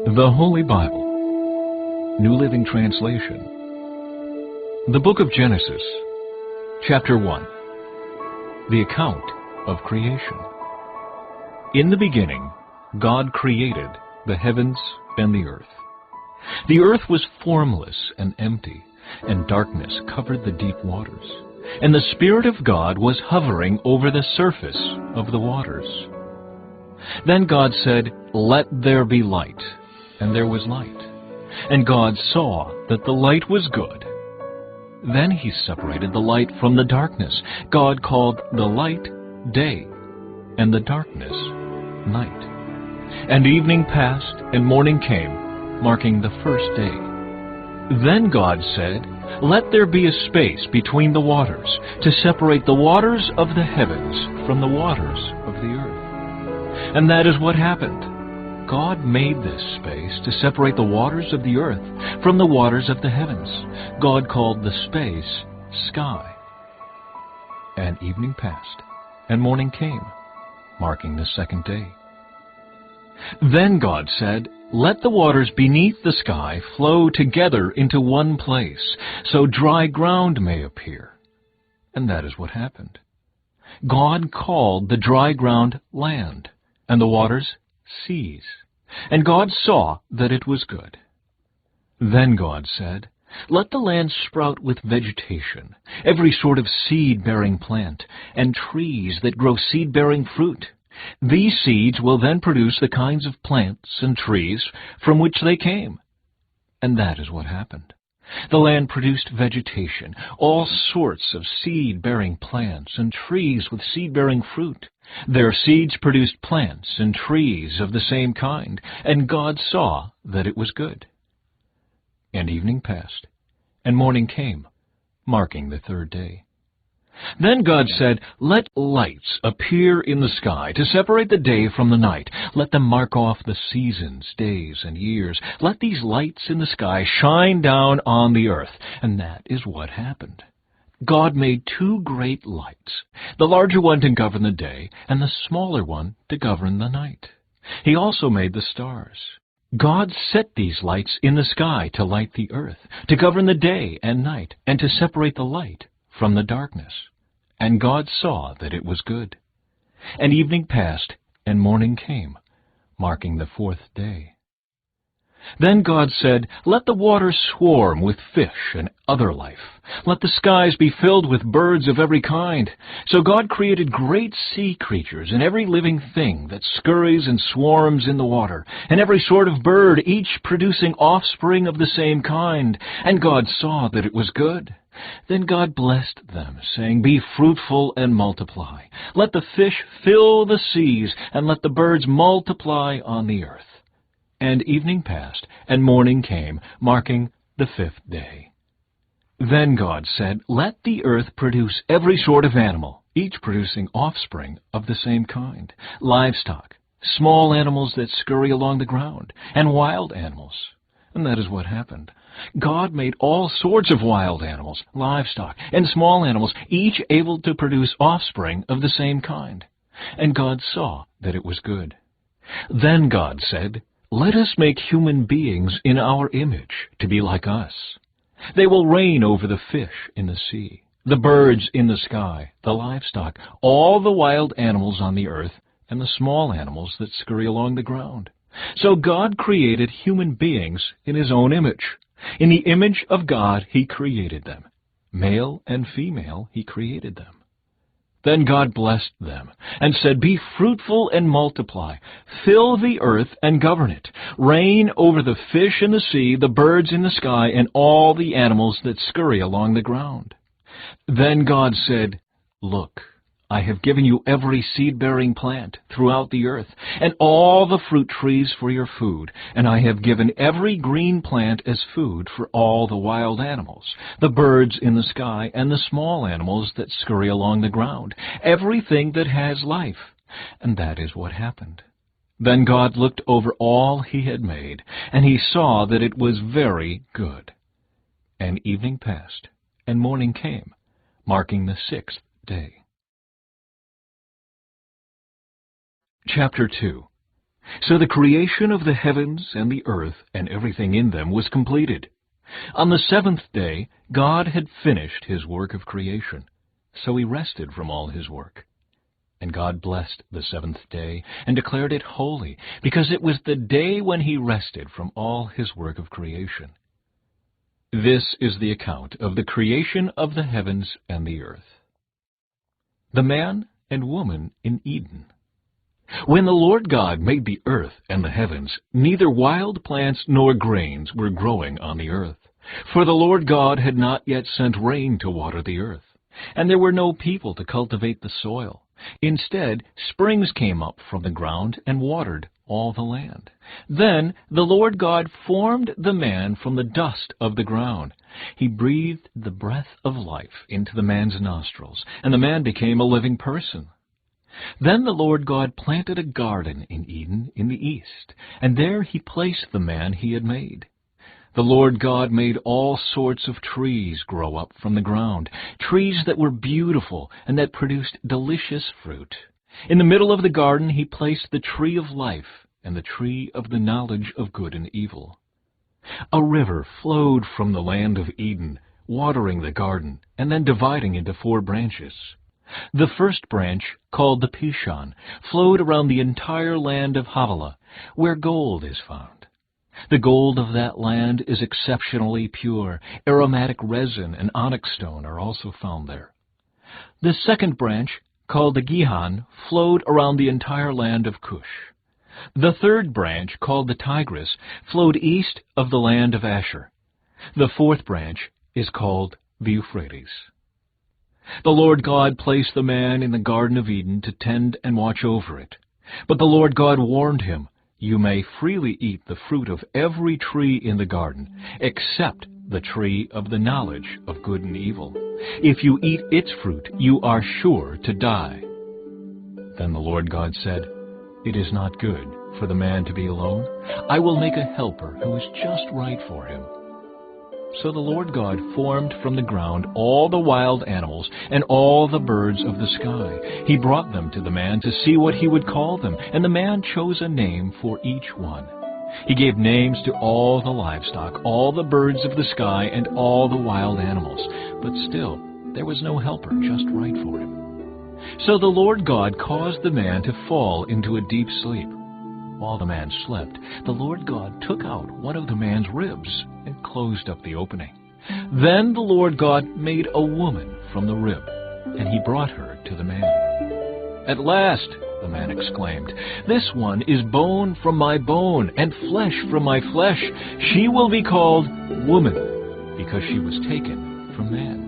The Holy Bible, New Living Translation. The Book of Genesis, Chapter 1. The account of creation. In the beginning, God created the heavens and the earth. The earth was formless and empty, and darkness covered the deep waters. And the Spirit of God was hovering over the surface of the waters. Then God said, "Let there be light." And there was light. And God saw that the light was good. Then He separated the light from the darkness. God called the light day, and the darkness night. And evening passed, and morning came, marking the first day. Then God said, "Let there be a space between the waters, to separate the waters of the heavens from the waters of the earth." And that is what happened. God made this space to separate the waters of the earth from the waters of the heavens. God called the space sky. And evening passed, and morning came, marking the second day. Then God said, "Let the waters beneath the sky flow together into one place, so dry ground may appear." And that is what happened. God called the dry ground land, and the waters seas. And God saw that it was good. Then God said, "Let the land sprout with vegetation, every sort of seed-bearing plant, and trees that grow seed-bearing fruit. These seeds will then produce the kinds of plants and trees from which they came." And that is what happened. The land produced vegetation, all sorts of seed-bearing plants and trees with seed-bearing fruit. Their seeds produced plants and trees of the same kind, and God saw that it was good. And evening passed, and morning came, marking the third day. Then God said, "Let lights appear in the sky to separate the day from the night. Let them mark off the seasons, days, and years. Let these lights in the sky shine down on the earth." And that is what happened. God made two great lights, the larger one to govern the day, and the smaller one to govern the night. He also made the stars. God set these lights in the sky to light the earth, to govern the day and night, and to separate the light from the darkness. And God saw that it was good. And evening passed, and morning came, marking the fourth day. Then God said, "Let the waters swarm with fish and other life. Let the skies be filled with birds of every kind." So God created great sea creatures and every living thing that scurries and swarms in the water, and every sort of bird, each producing offspring of the same kind. And God saw that it was good. Then God blessed them, saying, "Be fruitful and multiply. Let the fish fill the seas, and let the birds multiply on the earth." And evening passed, and morning came, marking the fifth day. Then God said, "Let the earth produce every sort of animal, each producing offspring of the same kind, livestock, small animals that scurry along the ground, and wild animals." And that is what happened. God made all sorts of wild animals, livestock, and small animals, each able to produce offspring of the same kind. And God saw that it was good. Then God said, "Let us make human beings in our image, to be like us. They will reign over the fish in the sea, the birds in the sky, the livestock, all the wild animals on the earth, and the small animals that scurry along the ground." So God created human beings in His own image. In the image of God He created them. Male and female He created them. Then God blessed them, and said, "Be fruitful and multiply. Fill the earth and govern it. Reign over the fish in the sea, the birds in the sky, and all the animals that scurry along the ground." Then God said, "Look, I have given you every seed-bearing plant throughout the earth, and all the fruit trees for your food, and I have given every green plant as food for all the wild animals, the birds in the sky, and the small animals that scurry along the ground, everything that has life." And that is what happened. Then God looked over all He had made, and He saw that it was very good. And evening passed, and morning came, marking the sixth day. Chapter 2. So the creation of the heavens and the earth and everything in them was completed. On the seventh day, God had finished his work of creation, so he rested from all his work. And God blessed the seventh day and declared it holy, because it was the day when he rested from all his work of creation. This is the account of the creation of the heavens and the earth. The man and woman in Eden. When the Lord God made the earth and the heavens, neither wild plants nor grains were growing on the earth, for the Lord God had not yet sent rain to water the earth, and there were no people to cultivate the soil. Instead, springs came up from the ground and watered all the land. Then the Lord God formed the man from the dust of the ground. He breathed the breath of life into the man's nostrils, and the man became a living person. Then the Lord God planted a garden in Eden in the east, and there he placed the man he had made. The Lord God made all sorts of trees grow up from the ground, trees that were beautiful and that produced delicious fruit. In the middle of the garden he placed the tree of life and the tree of the knowledge of good and evil. A river flowed from the land of Eden, watering the garden and then dividing into 4 branches. The first branch, called the Pishon, flowed around the entire land of Havilah, where gold is found. The gold of that land is exceptionally pure. Aromatic resin and onyx stone are also found there. The second branch, called the Gihon, flowed around the entire land of Cush. The third branch, called the Tigris, flowed east of the land of Asher. The fourth branch is called the Euphrates. The Lord God placed the man in the Garden of Eden to tend and watch over it. But the Lord God warned him, "You may freely eat the fruit of every tree in the garden, except the tree of the knowledge of good and evil. If you eat its fruit, you are sure to die." Then the Lord God said, "It is not good for the man to be alone. I will make a helper who is just right for him." So the Lord God formed from the ground all the wild animals and all the birds of the sky. He brought them to the man to see what he would call them, and the man chose a name for each one. He gave names to all the livestock, all the birds of the sky, and all the wild animals. But still, there was no helper just right for him. So the Lord God caused the man to fall into a deep sleep. While the man slept, the Lord God took out one of the man's ribs and closed up the opening. Then the Lord God made a woman from the rib, and he brought her to the man. "At last," the man exclaimed, "this one is bone from my bone and flesh from my flesh. She will be called woman, because she was taken from man."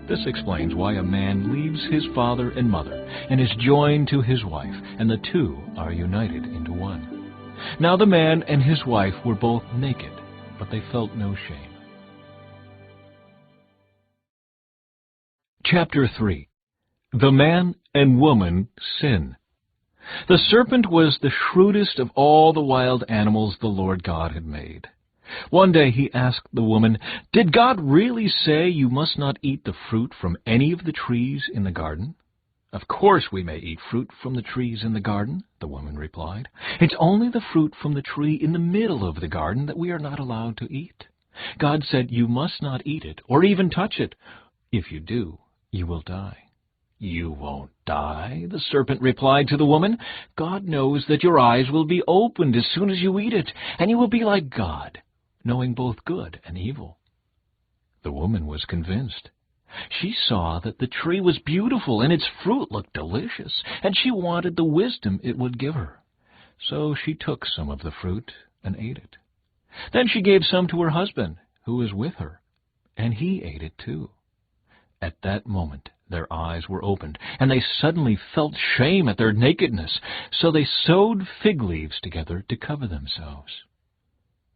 This explains why a man leaves his father and mother and is joined to his wife, and the two are united into one. Now the man and his wife were both naked, but they felt no shame. Chapter 3. The man and woman sin. The serpent was the shrewdest of all the wild animals the Lord God had made. One day he asked the woman, "Did God really say you must not eat the fruit from any of the trees in the garden?" "Of course we may eat fruit from the trees in the garden," the woman replied. "It's only the fruit from the tree in the middle of the garden that we are not allowed to eat. God said you must not eat it or even touch it. If you do, you will die." "You won't die," the serpent replied to the woman. "God knows that your eyes will be opened as soon as you eat it, and you will be like God, knowing both good and evil." The woman was convinced. She saw that the tree was beautiful and its fruit looked delicious, and she wanted the wisdom it would give her. So she took some of the fruit and ate it. Then she gave some to her husband, who was with her, and he ate it too. At that moment their eyes were opened, and they suddenly felt shame at their nakedness, so they sewed fig leaves together to cover themselves.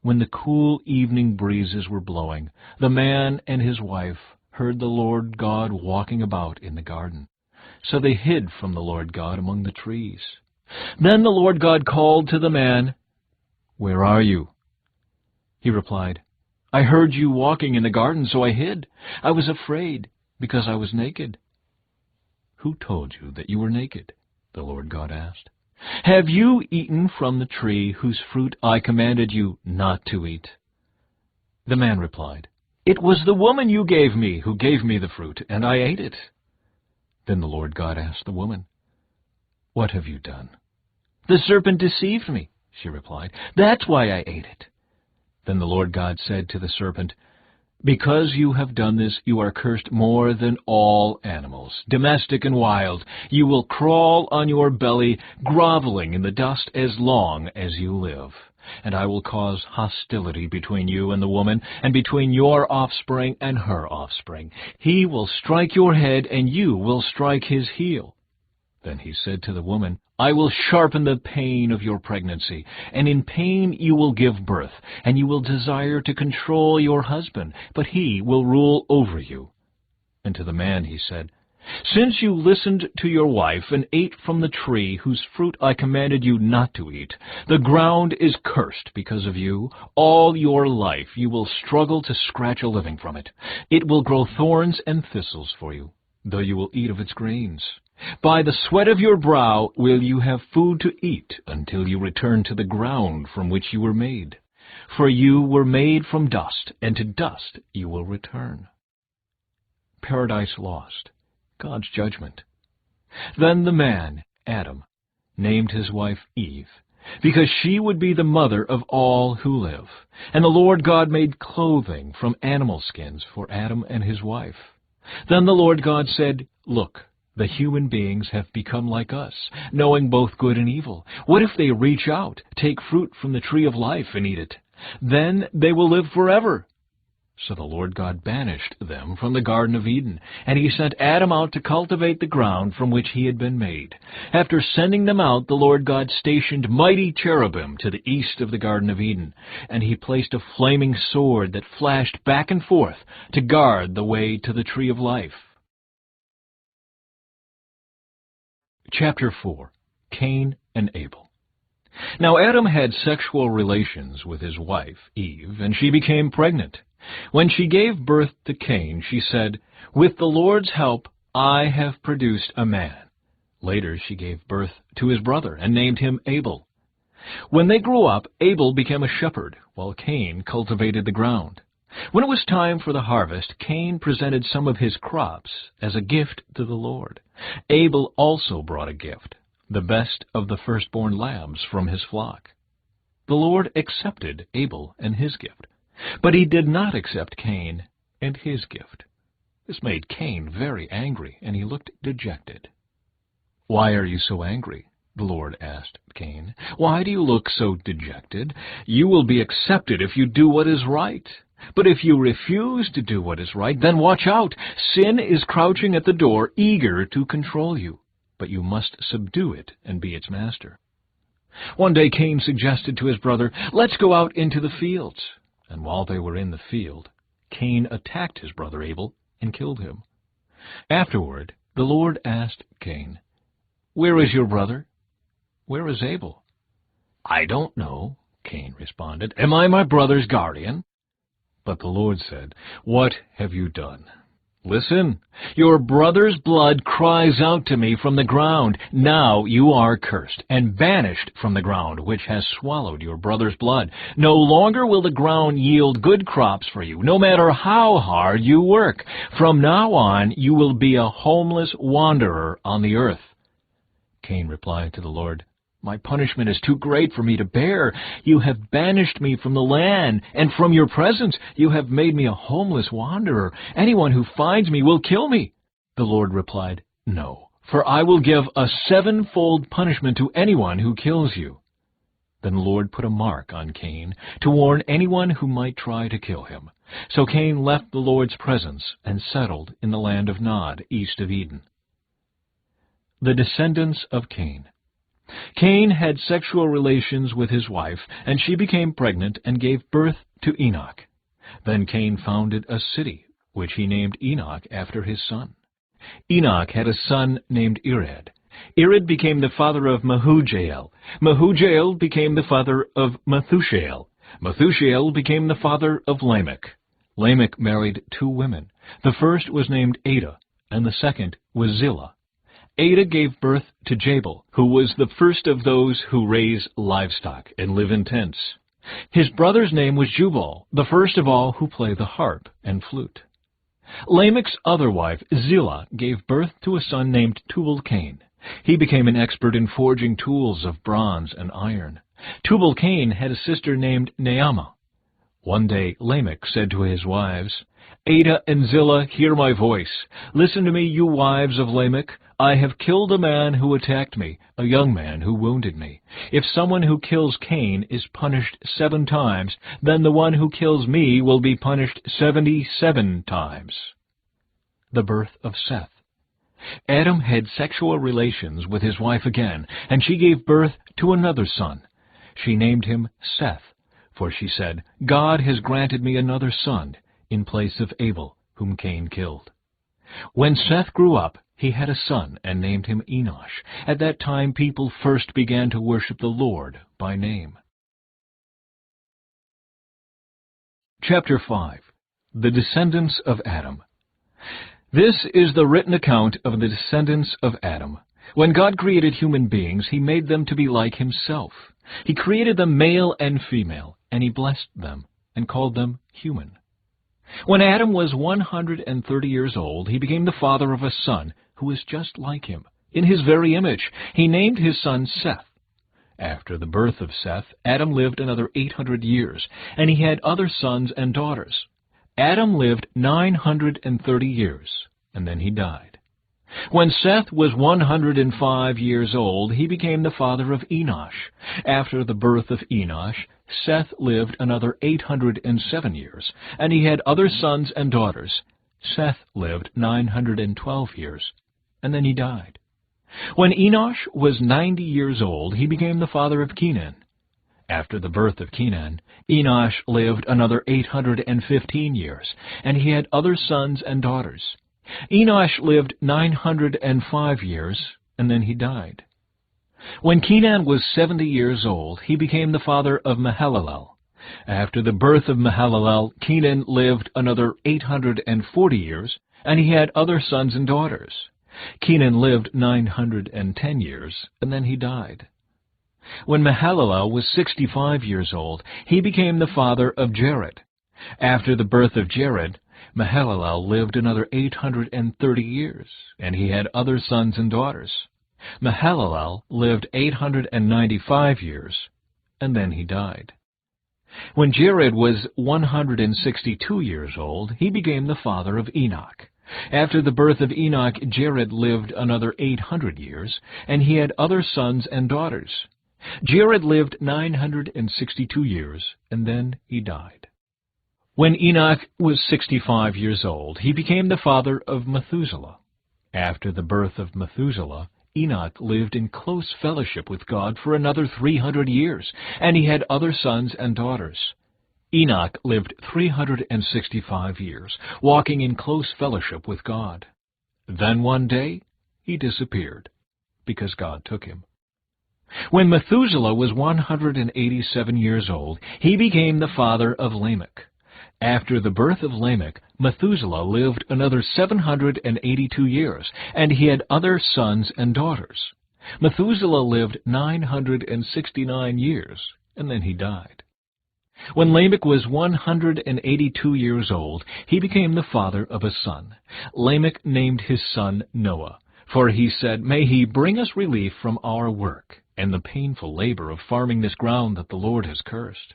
When the cool evening breezes were blowing, the man and his wife heard the Lord God walking about in the garden. So they hid from the Lord God among the trees. Then the Lord God called to the man, "Where are you?" He replied, "I heard you walking in the garden, so I hid. I was afraid, because I was naked." "Who told you that you were naked?" the Lord God asked. Have you eaten from the tree whose fruit I commanded you not to eat?" The man replied, "It was the woman you gave me who gave me the fruit, and I ate it." Then the Lord God asked the woman, "What have you done?" "The serpent deceived me," she replied. "That's why I ate it." Then the Lord God said to the serpent, "Because you have done this, you are cursed more than all animals, domestic and wild. You will crawl on your belly, groveling in the dust as long as you live. And I will cause hostility between you and the woman, and between your offspring and her offspring. He will strike your head, and you will strike his heel." Then he said to the woman, "I will sharpen the pain of your pregnancy, and in pain you will give birth, and you will desire to control your husband, but he will rule over you." And to the man he said, "Since you listened to your wife and ate from the tree whose fruit I commanded you not to eat, the ground is cursed because of you. All your life you will struggle to scratch a living from it. It will grow thorns and thistles for you, though you will eat of its grains. By the sweat of your brow will you have food to eat until you return to the ground from which you were made. For you were made from dust, and to dust you will return." Paradise lost. God's judgment. Then the man, Adam, named his wife Eve, because she would be the mother of all who live. And the Lord God made clothing from animal skins for Adam and his wife. Then the Lord God said, "Look, the human beings have become like us, knowing both good and evil. What if they reach out, take fruit from the tree of life and eat it? Then they will live forever." So the Lord God banished them from the Garden of Eden, and he sent Adam out to cultivate the ground from which he had been made. After sending them out, the Lord God stationed mighty cherubim to the east of the Garden of Eden, and he placed a flaming sword that flashed back and forth to guard the way to the tree of life. Chapter 4. Cain and Abel. Now Adam had sexual relations with his wife, Eve, and she became pregnant. When she gave birth to Cain, she said, "With the Lord's help, I have produced a man." Later she gave birth to his brother and named him Abel. When they grew up, Abel became a shepherd, while Cain cultivated the ground. When it was time for the harvest, Cain presented some of his crops as a gift to the Lord. Abel also brought a gift, the best of the firstborn lambs from his flock. The Lord accepted Abel and his gift, but he did not accept Cain and his gift. This made Cain very angry, and he looked dejected. "Why are you so angry?" the Lord asked Cain. "Why do you look so dejected? You will be accepted if you do what is right. But if you refuse to do what is right, then watch out. Sin is crouching at the door, eager to control you, but you must subdue it and be its master." One day Cain suggested to his brother, "Let's go out into the fields." And while they were in the field, Cain attacked his brother Abel and killed him. Afterward, the Lord asked Cain, "Where is your brother? Where is Abel?" "I don't know," Cain responded. "Am I my brother's guardian?" But the Lord said, "What have you done? Listen, your brother's blood cries out to me from the ground. Now you are cursed and banished from the ground, which has swallowed your brother's blood. No longer will the ground yield good crops for you, no matter how hard you work. From now on you will be a homeless wanderer on the earth." Cain replied to the Lord, "My punishment is too great for me to bear. You have banished me from the land, and from your presence you have made me a homeless wanderer. Anyone who finds me will kill me." The Lord replied, "No, for I will give a sevenfold punishment to anyone who kills you." Then the Lord put a mark on Cain to warn anyone who might try to kill him. So Cain left the Lord's presence and settled in the land of Nod, east of Eden. The descendants of Cain. Cain had sexual relations with his wife, and she became pregnant and gave birth to Enoch. Then Cain founded a city, which he named Enoch after his son. Enoch had a son named Irad. Irad became the father of Mehujael. Mehujael became the father of Methushael. Methushael became the father of Lamech. Lamech married two women. The first was named Ada, and the second was Zillah. Ada gave birth to Jabal, who was the first of those who raise livestock and live in tents. His brother's name was Jubal, the first of all who play the harp and flute. Lamech's other wife, Zillah, gave birth to a son named Tubal-Cain. He became an expert in forging tools of bronze and iron. Tubal-Cain had a sister named Naamah. One day Lamech said to his wives, "Ada and Zillah, hear my voice. Listen to me, you wives of Lamech. I have killed a man who attacked me, a young man who wounded me. If someone who kills Cain is punished 7 times, then the one who kills me will be punished 77 times. The birth of Seth. Adam had sexual relations with his wife again, and she gave birth to another son. She named him Seth, for she said, "God has granted me another son in place of Abel, whom Cain killed." When Seth grew up, he had a son and named him Enosh. At that time people first began to worship the Lord by name. Chapter 5. The Descendants of Adam. This is the written account of the descendants of Adam. When God created human beings, He made them to be like Himself. He created them male and female, and He blessed them and called them human. When Adam was 130 years old, he became the father of a son who was just like him, in his very image. He named his son Seth. After the birth of Seth, Adam lived another 800 years, and he had other sons and daughters. Adam lived 930 years, and then he died. When Seth was 105 years old, he became the father of Enosh. After the birth of Enosh, Seth lived another 807 years, and he had other sons and daughters. Seth lived 912 years, and then he died. When Enosh was 90 years old, he became the father of Kenan. After the birth of Kenan, Enosh lived another 815 years, and he had other sons and daughters. Enosh lived 905 years, and then he died. When Kenan was 70 years old, he became the father of Mahalalel. After the birth of Mahalalel, Kenan lived another 840 years, and he had other sons and daughters. Kenan lived 910 years, and then he died. When Mahalalel was 65 years old, he became the father of Jared. After the birth of Jared, Mahalalel lived another 830 years, and he had other sons and daughters. Mahalalel lived 895 years, and then he died. When Jared was 162 years old, he became the father of Enoch. After the birth of Enoch, Jared lived another 800 years, and he had other sons and daughters. Jared lived 962 years, and then he died. When Enoch was 65 years old, he became the father of Methuselah. After the birth of Methuselah, Enoch lived in close fellowship with God for another 300 years, and he had other sons and daughters. Enoch lived 365 years, walking in close fellowship with God. Then one day he disappeared, because God took him. When Methuselah was 187 years old, he became the father of Lamech. After the birth of Lamech, Methuselah lived another 782 years, and he had other sons and daughters. Methuselah lived 969 years, and then he died. When Lamech was 182 years old, he became the father of a son. Lamech named his son Noah, for he said, "May he bring us relief from our work and the painful labor of farming this ground that the Lord has cursed."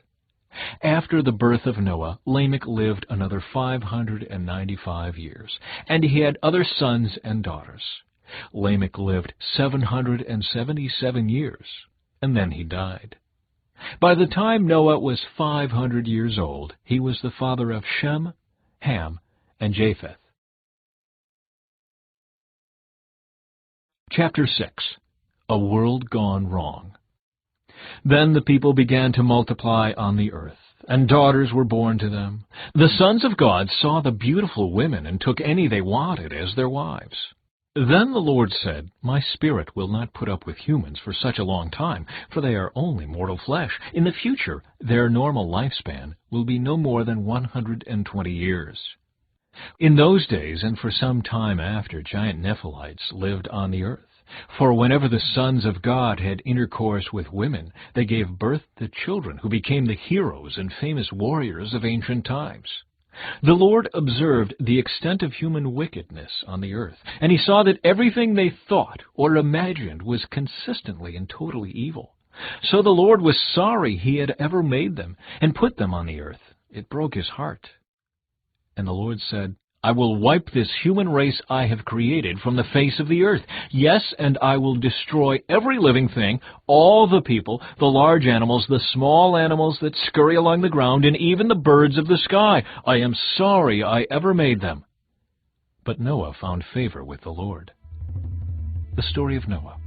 After the birth of Noah, Lamech lived another 595 years, and he had other sons and daughters. Lamech lived 777 years, and then he died. By the time Noah was 500 years old, he was the father of Shem, Ham, and Japheth. Chapter 6. A World Gone Wrong. Then the people began to multiply on the earth, and daughters were born to them. The sons of God saw the beautiful women and took any they wanted as their wives. Then the Lord said, "My spirit will not put up with humans for such a long time, for they are only mortal flesh. In the future, their normal lifespan will be no more than 120 years. In those days, and for some time after, giant Nephilites lived on the earth. For whenever the sons of God had intercourse with women, they gave birth to children who became the heroes and famous warriors of ancient times. The Lord observed the extent of human wickedness on the earth, and he saw that everything they thought or imagined was consistently and totally evil. So the Lord was sorry he had ever made them and put them on the earth. It broke his heart. And the Lord said, I will wipe this human race I have created from the face of the earth. Yes, and I will destroy every living thing, all the people, the large animals, the small animals that scurry along the ground, and even the birds of the sky. I am sorry I ever made them. But Noah found favor with the Lord. The story of Noah.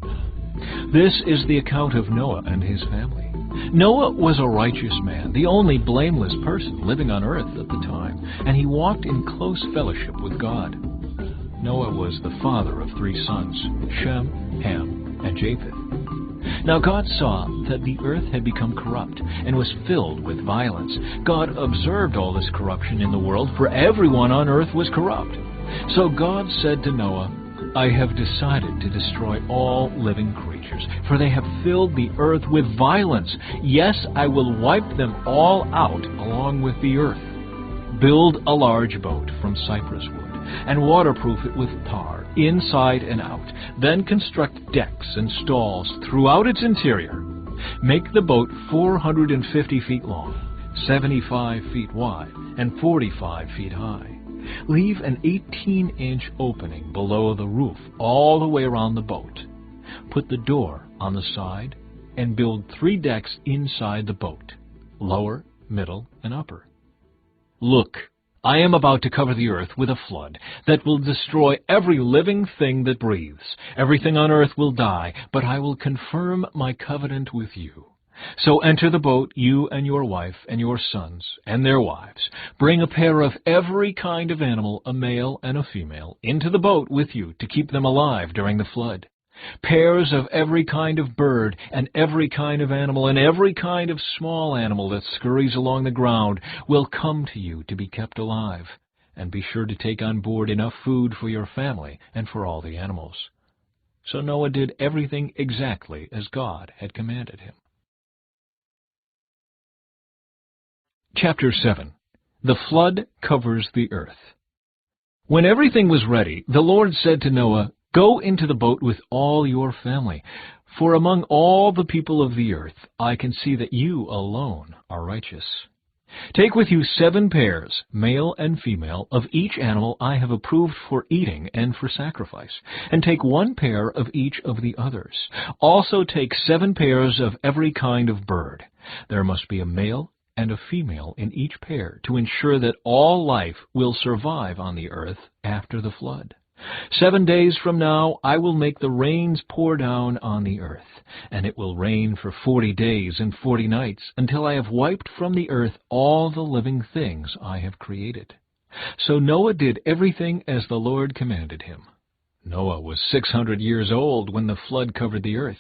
This is the account of Noah and his family. Noah was a righteous man, the only blameless person living on earth at the time, and he walked in close fellowship with God. Noah was the father of 3 sons, Shem, Ham, and Japheth. Now God saw that the earth had become corrupt and was filled with violence. God observed all this corruption in the world, for everyone on earth was corrupt. So God said to Noah, I have decided to destroy all living creatures, for they have filled the earth with violence. Yes, I will wipe them all out along with the earth. Build a large boat from cypress wood, and waterproof it with tar, inside and out. Then construct decks and stalls throughout its interior. Make the boat 450 feet long, 75 feet wide, and 45 feet high. Leave an 18-inch opening below the roof all the way around the boat. Put the door on the side and build 3 decks inside the boat, lower, middle, and upper. Look, I am about to cover the earth with a flood that will destroy every living thing that breathes. Everything on earth will die, but I will confirm my covenant with you. So enter the boat, you and your wife and your sons and their wives. Bring a pair of every kind of animal, a male and a female, into the boat with you to keep them alive during the flood. Pairs of every kind of bird and every kind of animal and every kind of small animal that scurries along the ground will come to you to be kept alive. And be sure to take on board enough food for your family and for all the animals. So Noah did everything exactly as God had commanded him. Chapter 7. The flood covers the earth. When everything was ready, the Lord said to Noah, Go into the boat with all your family, for among all the people of the earth I can see that you alone are righteous. Take with you 7 pairs, male and female, of each animal I have approved for eating and for sacrifice, and take 1 pair of each of the others. Also take 7 pairs of every kind of bird. There must be a male and a female in each pair to ensure that all life will survive on the earth after the flood. 7 days from now I will make the rains pour down on the earth, and it will rain for 40 days and 40 nights until I have wiped from the earth all the living things I have created. So Noah did everything as the Lord commanded him. Noah was 600 years old when the flood covered the earth.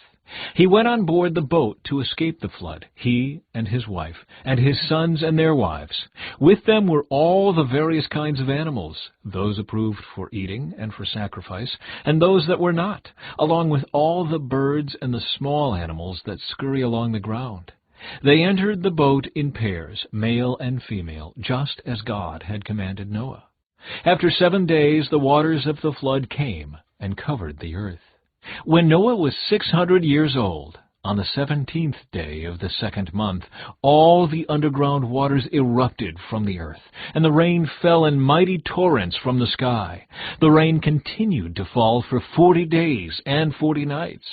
He went on board the boat to escape the flood, he and his wife, and his sons and their wives. With them were all the various kinds of animals, those approved for eating and for sacrifice, and those that were not, along with all the birds and the small animals that scurry along the ground. They entered the boat in pairs, male and female, just as God had commanded Noah. After 7 days the waters of the flood came and covered the earth. When Noah was 600 years old, on the 17th day of the 2nd month, all the underground waters erupted from the earth, and the rain fell in mighty torrents from the sky. The rain continued to fall for 40 days and 40 nights.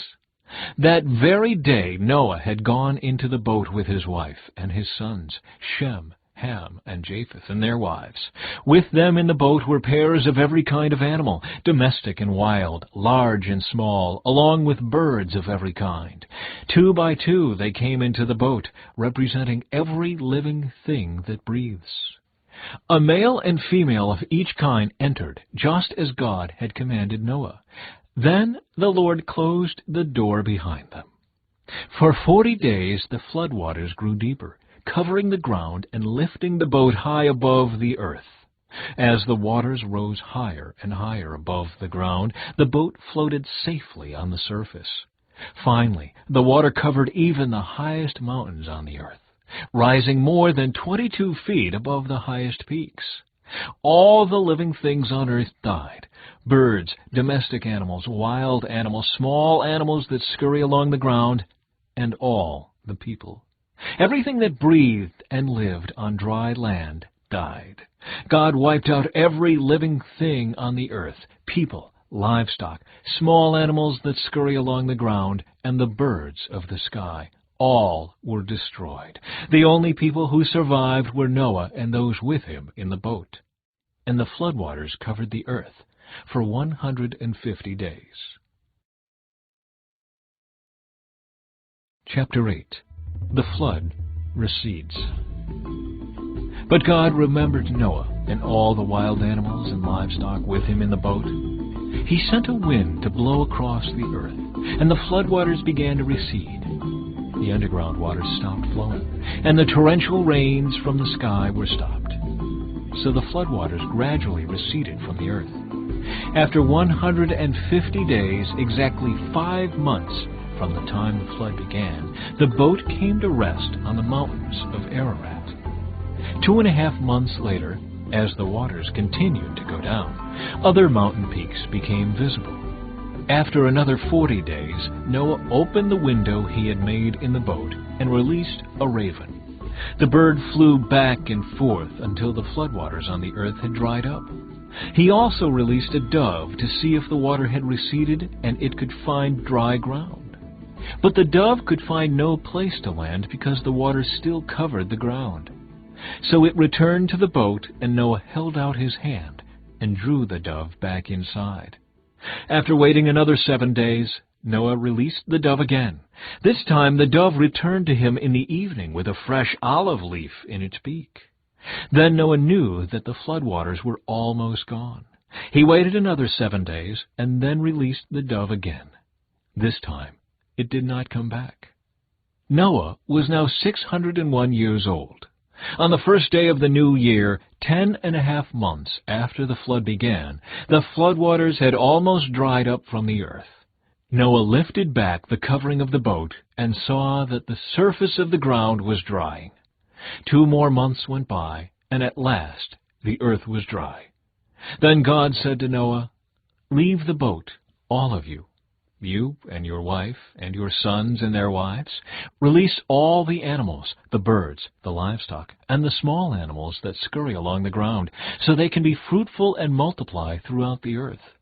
That very day Noah had gone into the boat with his wife and his sons, Shem, Ham, and Japheth, and their wives. With them in the boat were pairs of every kind of animal, domestic and wild, large and small, along with birds of every kind. 2 by 2 they came into the boat, representing every living thing that breathes. A male and female of each kind entered, just as God had commanded Noah. Then the Lord closed the door behind them. For 40 days the floodwaters grew deeper, covering the ground and lifting the boat high above the earth. As the waters rose higher and higher above the ground, the boat floated safely on the surface. Finally, the water covered even the highest mountains on the earth, rising more than 22 feet above the highest peaks. All the living things on earth died: birds, domestic animals, wild animals, small animals that scurry along the ground, and all the people. Everything that breathed and lived on dry land died. God wiped out every living thing on the earth: people, livestock, small animals that scurry along the ground, and the birds of the sky. All were destroyed. The only people who survived were Noah and those with him in the boat. And the floodwaters covered the earth for 150 days. Chapter 8. The flood recedes. But God remembered Noah and all the wild animals and livestock with him in the boat. He sent a wind to blow across the earth, and the floodwaters began to recede. The underground waters stopped flowing, and the torrential rains from the sky were stopped. So the floodwaters gradually receded from the earth. After 150 days, exactly 5 months from the time the flood began, the boat came to rest on the mountains of Ararat. 2.5 months later, as the waters continued to go down, other mountain peaks became visible. After another 40 days, Noah opened the window he had made in the boat and released a raven. The bird flew back and forth until the floodwaters on the earth had dried up. He also released a dove to see if the water had receded and it could find dry ground. But the dove could find no place to land because the water still covered the ground. So it returned to the boat, and Noah held out his hand and drew the dove back inside. After waiting another 7 days, Noah released the dove again. This time the dove returned to him in the evening with a fresh olive leaf in its beak. Then Noah knew that the floodwaters were almost gone. He waited another 7 days and then released the dove again. This time it did not come back. Noah was now 601 years old. On the first day of the new year, 10.5 months after the flood began, the floodwaters had almost dried up from the earth. Noah lifted back the covering of the boat and saw that the surface of the ground was drying. 2 more months went by, and at last the earth was dry. Then God said to Noah, "Leave the boat, all of you. You and your wife and your sons and their wives. Release all the animals, the birds, the livestock, and the small animals that scurry along the ground, so they can be fruitful and multiply throughout the earth."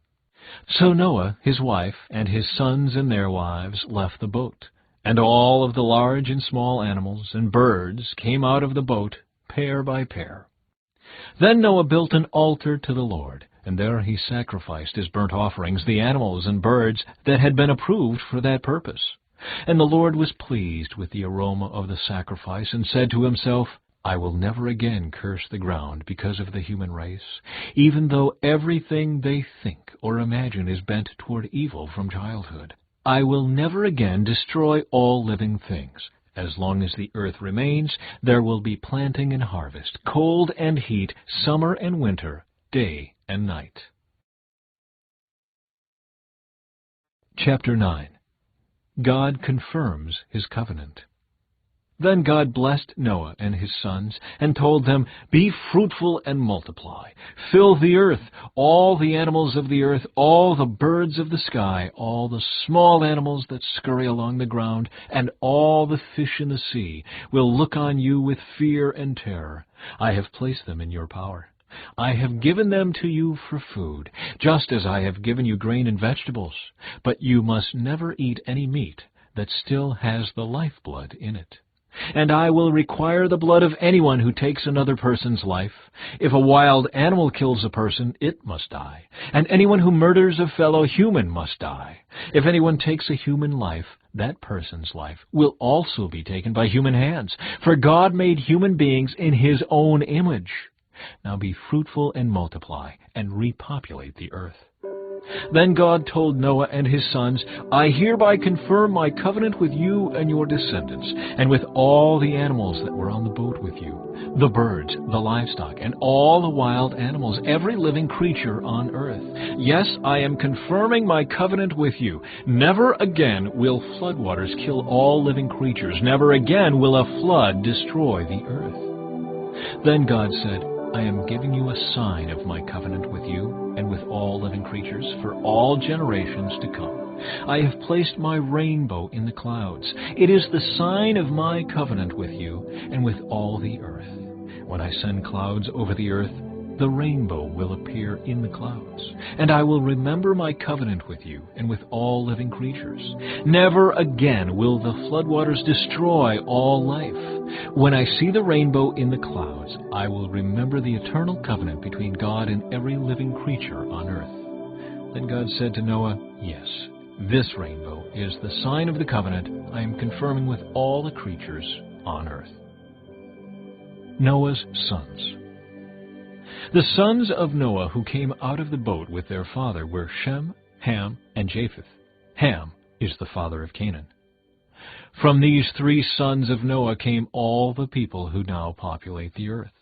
So Noah, his wife, and his sons and their wives left the boat, and all of the large and small animals and birds came out of the boat, pair by pair. Then Noah built an altar to the Lord, and there he sacrificed as burnt offerings the animals and birds that had been approved for that purpose. And the Lord was pleased with the aroma of the sacrifice, and said to himself, "I will never again curse the ground because of the human race, even though everything they think or imagine is bent toward evil from childhood. I will never again destroy all living things. As long as the earth remains, there will be planting and harvest, cold and heat, summer and winter, day and night." Chapter 9. God confirms his covenant. Then God blessed Noah and his sons, and told them, "Be fruitful and multiply. Fill the earth, all the animals of the earth, all the birds of the sky, all the small animals that scurry along the ground, and all the fish in the sea will look on you with fear and terror. I have placed them in your power. I have given them to you for food, just as I have given you grain and vegetables. But you must never eat any meat that still has the lifeblood in it. And I will require the blood of anyone who takes another person's life. If a wild animal kills a person, it must die. And anyone who murders a fellow human must die. If anyone takes a human life, that person's life will also be taken by human hands. For God made human beings in his own image. Now be fruitful and multiply, and repopulate the earth." Then God told Noah and his sons, I hereby confirm my covenant with you and your descendants, and with all the animals that were on the boat with you, the birds, the livestock, and all the wild animals, every living creature on earth. Yes, I am confirming my covenant with you. Never again will floodwaters kill all living creatures. Never again will a flood destroy the earth. Then God said, I am giving you a sign of my covenant with you and with all living creatures for all generations to come. I have placed my rainbow in the clouds. It is the sign of my covenant with you and with all the earth. When I send clouds over the earth, the rainbow will appear in the clouds, and I will remember my covenant with you and with all living creatures. Never again will the floodwaters destroy all life. When I see the rainbow in the clouds, I will remember the eternal covenant between God and every living creature on earth. Then God said to Noah, Yes, this rainbow is the sign of the covenant I am confirming with all the creatures on earth. Noah's sons. The sons of Noah who came out of the boat with their father were Shem, Ham, and Japheth. Ham is the father of Canaan. From these three sons of Noah came all the people who now populate the earth.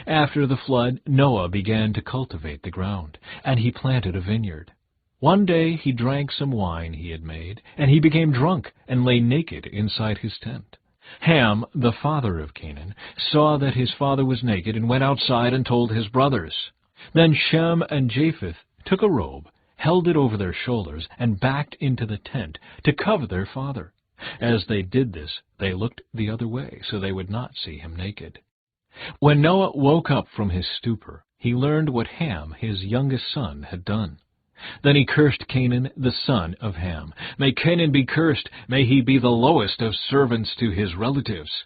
After the flood, Noah began to cultivate the ground, and he planted a vineyard. One day he drank some wine he had made, and he became drunk and lay naked inside his tent. Ham, the father of Canaan, saw that his father was naked and went outside and told his brothers. Then Shem and Japheth took a robe, held it over their shoulders, and backed into the tent to cover their father. As they did this, they looked the other way so they would not see him naked. When Noah woke up from his stupor, he learned what Ham, his youngest son, had done. Then he cursed Canaan, the son of Ham. May Canaan be cursed, may he be the lowest of servants to his relatives.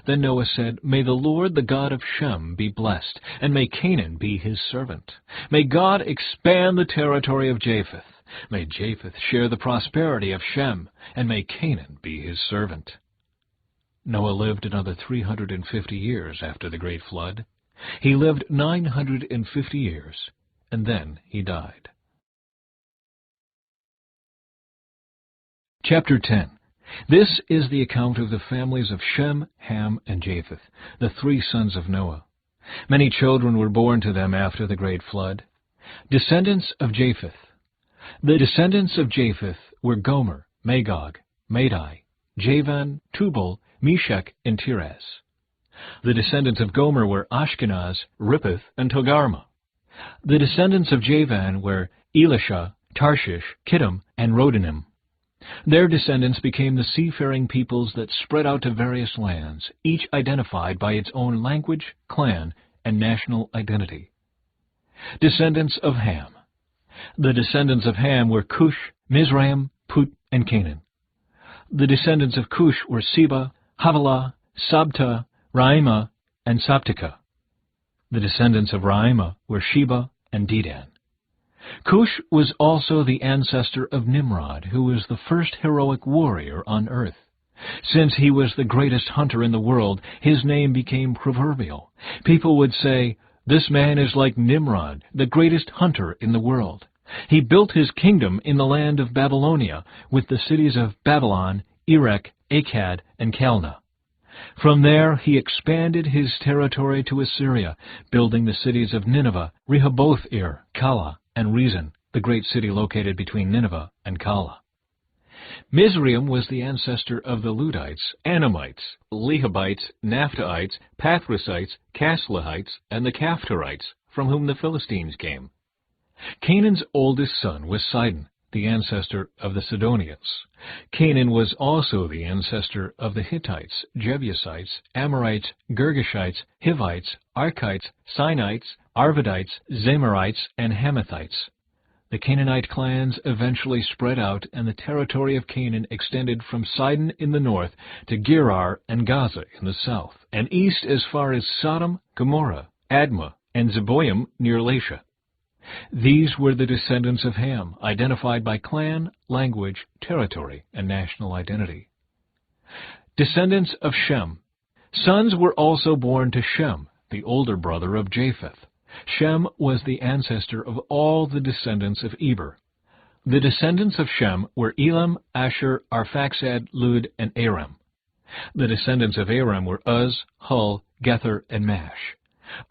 Then Noah said, May the Lord, the God of Shem, be blessed, and may Canaan be his servant. May God expand the territory of Japheth. May Japheth share the prosperity of Shem, and may Canaan be his servant. Noah lived another 350 years after the great flood. He lived 950 years, and then he died. Chapter 10. This is the account of the families of Shem, Ham, and Japheth, the three sons of Noah. Many children were born to them after the great flood. Descendants of Japheth. The descendants of Japheth were Gomer, Magog, Madai, Javan, Tubal, Meshech, and Tiras. The descendants of Gomer were Ashkenaz, Rippeth, and Togarmah. The descendants of Javan were Elisha, Tarshish, Kittim, and Rodanim. Their descendants became the seafaring peoples that spread out to various lands, each identified by its own language, clan, and national identity. Descendants of Ham. The descendants of Ham were Cush, Mizraim, Put, and Canaan. The descendants of Cush were Seba, Havilah, Sabta, Raimah, and Sabteka. The descendants of Raimah were Sheba and Dedan. Cush was also the ancestor of Nimrod, who was the first heroic warrior on earth. Since he was the greatest hunter in the world, his name became proverbial. People would say, This man is like Nimrod, the greatest hunter in the world. He built his kingdom in the land of Babylonia, with the cities of Babylon, Erech, Akkad, and Calneh. From there he expanded his territory to Assyria, building the cities of Nineveh, Rehoboth-ir, Calah, and Rezin, the great city located between Nineveh and Calah. Mizraim was the ancestor of the Ludites, Anamites, Lehabites, Naphtuhites, Pathrusites, Casluhites, and the Caphtorites, from whom the Philistines came. Canaan's oldest son was Sidon, the ancestor of the Sidonians. Canaan was also the ancestor of the Hittites, Jebusites, Amorites, Girgashites, Hivites, Arkites, Sinites, Arvadites, Zamorites, and Hamathites. The Canaanite clans eventually spread out, and the territory of Canaan extended from Sidon in the north to Gerar and Gaza in the south, and east as far as Sodom, Gomorrah, Admah, and Zeboim near Lasha. These were the descendants of Ham, identified by clan, language, territory, and national identity. Descendants of Shem. Sons were also born to Shem, the older brother of Japheth. Shem was the ancestor of all the descendants of Eber. The descendants of Shem were Elam, Asher, Arphaxad, Lud, and Aram. The descendants of Aram were Uz, Hul, Gether, and Mash.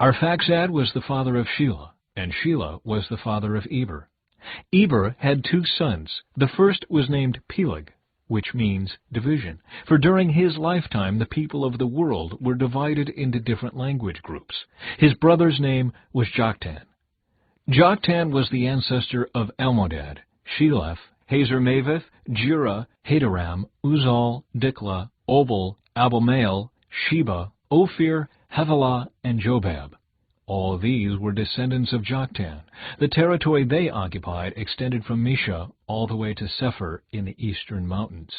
Arphaxad was the father of Shelah, and Shelah was the father of Eber. Eber had 2 sons. The first was named Peleg, which means division, for during his lifetime the people of the world were divided into different language groups. His brother's name was Joktan. Joktan was the ancestor of Almodad, Sheleph, Hazarmaveth, Jira, Hadoram, Uzal, Dikla, Obal, Abimael, Sheba, Ophir, Havilah, and Jobab. All these were descendants of Joktan. The territory they occupied extended from Mesha all the way to Sephir in the eastern mountains.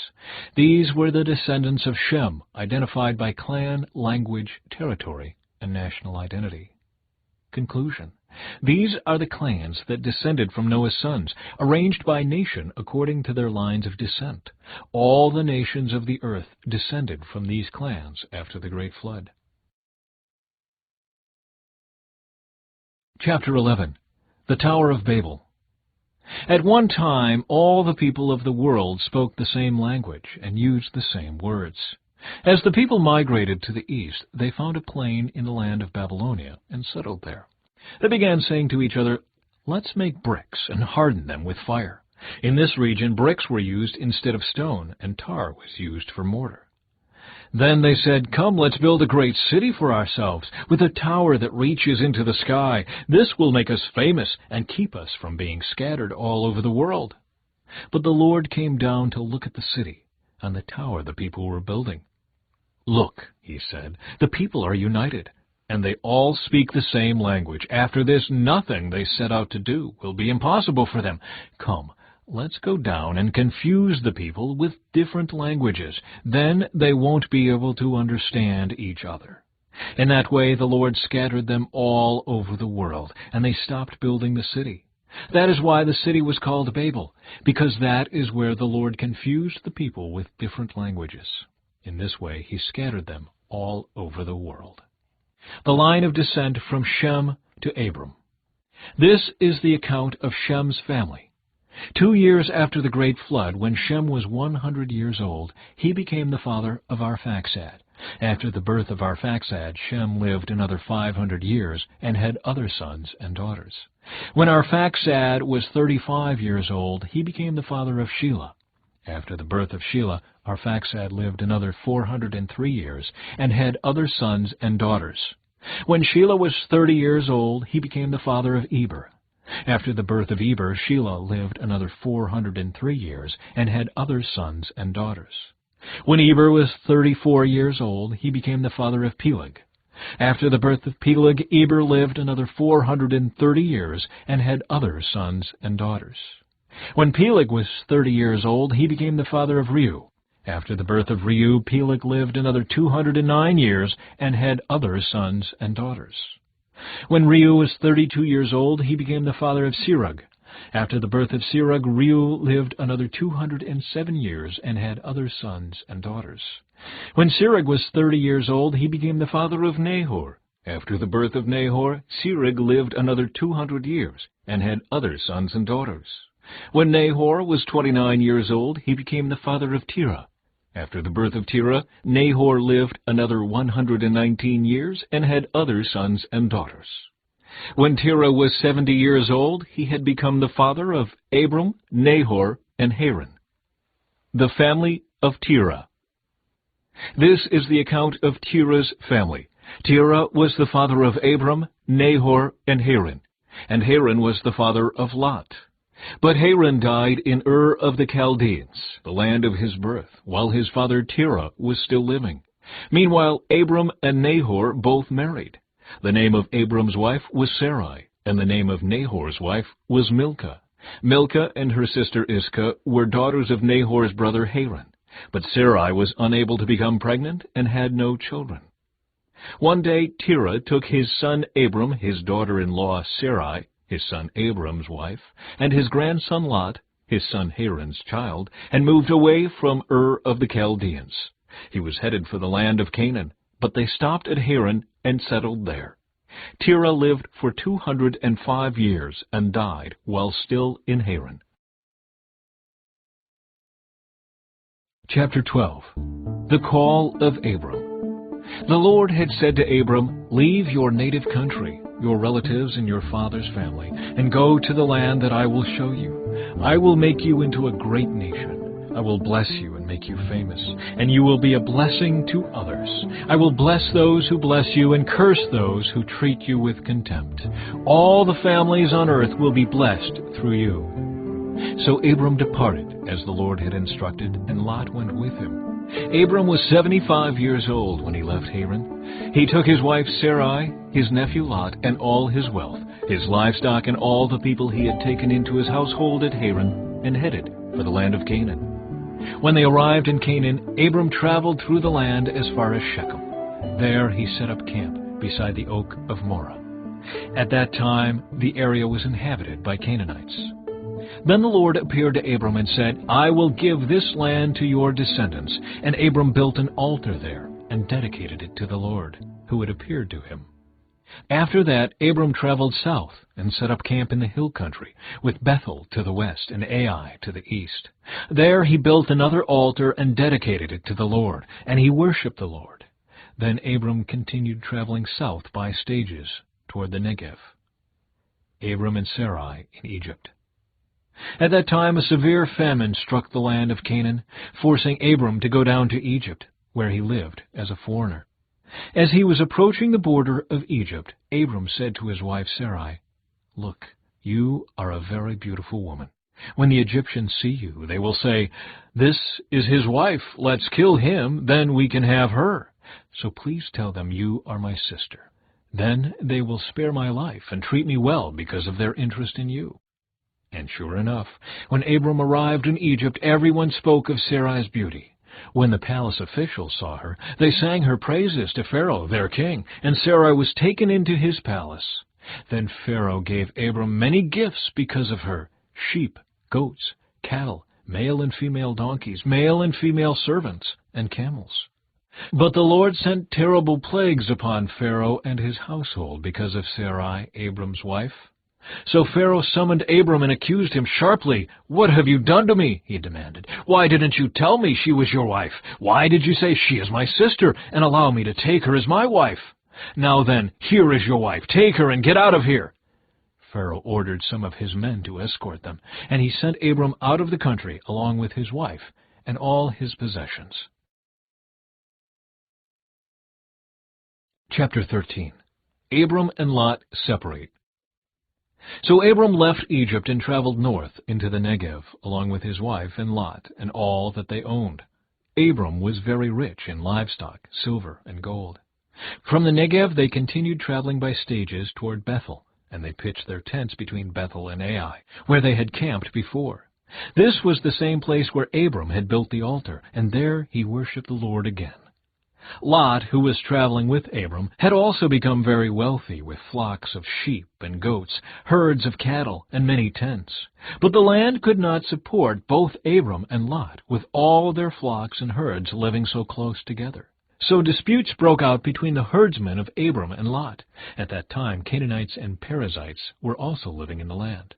These were the descendants of Shem, identified by clan, language, territory, and national identity. Conclusion. These are the clans that descended from Noah's sons, arranged by nation according to their lines of descent. All the nations of the earth descended from these clans after the great flood. Chapter 11. The Tower of Babel. At one time, all the people of the world spoke the same language and used the same words. As the people migrated to the east, they found a plain in the land of Babylonia and settled there. They began saying to each other, "Let's make bricks and harden them with fire." In this region, bricks were used instead of stone, and tar was used for mortar. Then they said, "Come, let's build a great city for ourselves, with a tower that reaches into the sky. This will make us famous and keep us from being scattered all over the world." But the Lord came down to look at the city and the tower the people were building. "Look," he said, "the people are united, and they all speak the same language. After this, nothing they set out to do will be impossible for them. Come, let's go down and confuse the people with different languages. Then they won't be able to understand each other." In that way, the Lord scattered them all over the world, and they stopped building the city. That is why the city was called Babel, because that is where the Lord confused the people with different languages. In this way, he scattered them all over the world. The line of descent from Shem to Abram. This is the account of Shem's family. 2 years after the great flood, when Shem was 100 years old, he became the father of Arphaxad. After the birth of Arphaxad, Shem lived another 500 years and had other sons and daughters. When Arphaxad was 35 years old, he became the father of Shelah. After the birth of Shelah, Arphaxad lived another 403 years and had other sons and daughters. When Shelah was 30 years old, he became the father of Eber. After the birth of Eber, Shelah lived another 403 years and had other sons and daughters. When Eber was 34 years old, he became the father of Peleg. After the birth of Peleg, Eber lived another 430 years and had other sons and daughters. When Peleg was 30 years old, he became the father of Reu. After the birth of Reu, Peleg lived another 209 years and had other sons and daughters. When Reu was 32 years old, he became the father of Serug. After the birth of Serug, Reu lived another 207 years and had other sons and daughters. When Serug was 30 years old, he became the father of Nahor. After the birth of Nahor, Serug lived another 200 years and had other sons and daughters. When Nahor was 29 years old, he became the father of Terah. After the birth of Terah, Nahor lived another 119 years and had other sons and daughters. When Terah was 70 years old, he had become the father of Abram, Nahor, and Haran. The family of Terah. This is the account of Terah's family. Terah was the father of Abram, Nahor, and Haran was the father of Lot. But Haran died in Ur of the Chaldeans, the land of his birth, while his father Terah was still living. Meanwhile, Abram and Nahor both married. The name of Abram's wife was Sarai, and the name of Nahor's wife was Milcah. Milcah and her sister Iscah were daughters of Nahor's brother Haran, but Sarai was unable to become pregnant and had no children. One day Terah took his son Abram, his daughter-in-law Sarai, his son Abram's wife, and his grandson Lot, his son Haran's child, and moved away from Ur of the Chaldeans. He was headed for the land of Canaan, but they stopped at Haran and settled there. Terah lived for 205 years and died while still in Haran. Chapter 12. The Call of Abram. The Lord had said to Abram, "Leave your native country, your relatives and your father's family, and go to the land that I will show you. I will make you into a great nation. I will bless you and make you famous, and you will be a blessing to others. I will bless those who bless you and curse those who treat you with contempt. All the families on earth will be blessed through you." So Abram departed as the Lord had instructed, and Lot went with him. Abram was 75 years old when he left Haran. He took his wife Sarai, his nephew Lot, and all his wealth, his livestock, and all the people he had taken into his household at Haran, and headed for the land of Canaan. When they arrived in Canaan, Abram traveled through the land as far as Shechem. There he set up camp beside the oak of Moreh. At that time, the area was inhabited by Canaanites. Then the Lord appeared to Abram and said, "I will give this land to your descendants." And Abram built an altar there and dedicated it to the Lord, who had appeared to him. After that, Abram traveled south and set up camp in the hill country, with Bethel to the west and Ai to the east. There he built another altar and dedicated it to the Lord, and he worshipped the Lord. Then Abram continued traveling south by stages toward the Negev. Abram and Sarai in Egypt. At that time a severe famine struck the land of Canaan, forcing Abram to go down to Egypt, where he lived as a foreigner. As he was approaching the border of Egypt, Abram said to his wife Sarai, "Look, you are a very beautiful woman. When the Egyptians see you, they will say, 'This is his wife. Let's kill him, then we can have her.' So please tell them you are my sister. Then they will spare my life and treat me well because of their interest in you." And sure enough, when Abram arrived in Egypt, everyone spoke of Sarai's beauty. When the palace officials saw her, they sang her praises to Pharaoh, their king, and Sarai was taken into his palace. Then Pharaoh gave Abram many gifts because of her: sheep, goats, cattle, male and female donkeys, male and female servants, and camels. But the Lord sent terrible plagues upon Pharaoh and his household because of Sarai, Abram's wife. So Pharaoh summoned Abram and accused him sharply. "What have you done to me?" he demanded. "Why didn't you tell me she was your wife? Why did you say, 'She is my sister,' and allow me to take her as my wife? Now then, here is your wife. Take her and get out of here." Pharaoh ordered some of his men to escort them, and he sent Abram out of the country along with his wife and all his possessions. Chapter 13. Abram and Lot separate. So Abram left Egypt and traveled north into the Negev, along with his wife and Lot and all that they owned. Abram was very rich in livestock, silver, and gold. From the Negev they continued traveling by stages toward Bethel, and they pitched their tents between Bethel and Ai, where they had camped before. This was the same place where Abram had built the altar, and there he worshipped the Lord again. Lot, who was traveling with Abram, had also become very wealthy with flocks of sheep and goats, herds of cattle, and many tents. But the land could not support both Abram and Lot, with all their flocks and herds living so close together. So disputes broke out between the herdsmen of Abram and Lot. At that time, Canaanites and Perizzites were also living in the land.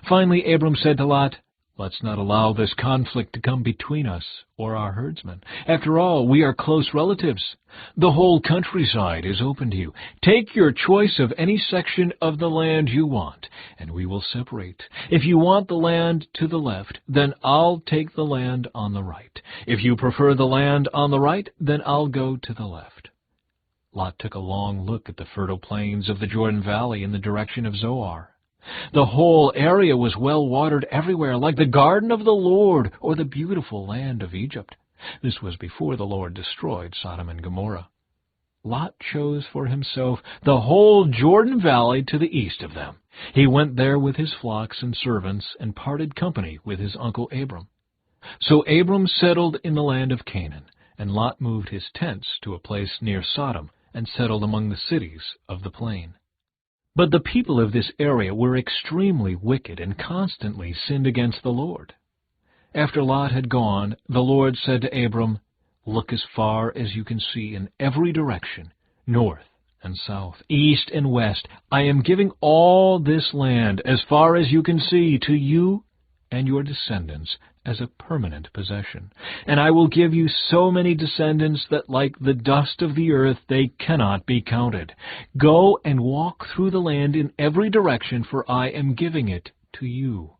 Finally, Abram said to Lot, "Let's not allow this conflict to come between us or our herdsmen. After all, we are close relatives. The whole countryside is open to you. Take your choice of any section of the land you want, and we will separate. If you want the land to the left, then I'll take the land on the right. If you prefer the land on the right, then I'll go to the left." Lot took a long look at the fertile plains of the Jordan Valley in the direction of Zoar. The whole area was well watered everywhere, like the garden of the Lord or the beautiful land of Egypt. This was before the Lord destroyed Sodom and Gomorrah. Lot chose for himself the whole Jordan Valley to the east of them. He went there with his flocks and servants and parted company with his uncle Abram. So Abram settled in the land of Canaan, and Lot moved his tents to a place near Sodom and settled among the cities of the plain. But the people of this area were extremely wicked and constantly sinned against the Lord. After Lot had gone, the Lord said to Abram, "Look as far as you can see in every direction, north and south, east and west. I am giving all this land, as far as you can see, to you and your descendants as a permanent possession. And I will give you so many descendants that like the dust of the earth they cannot be counted. Go and walk through the land in every direction, for I am giving it to you."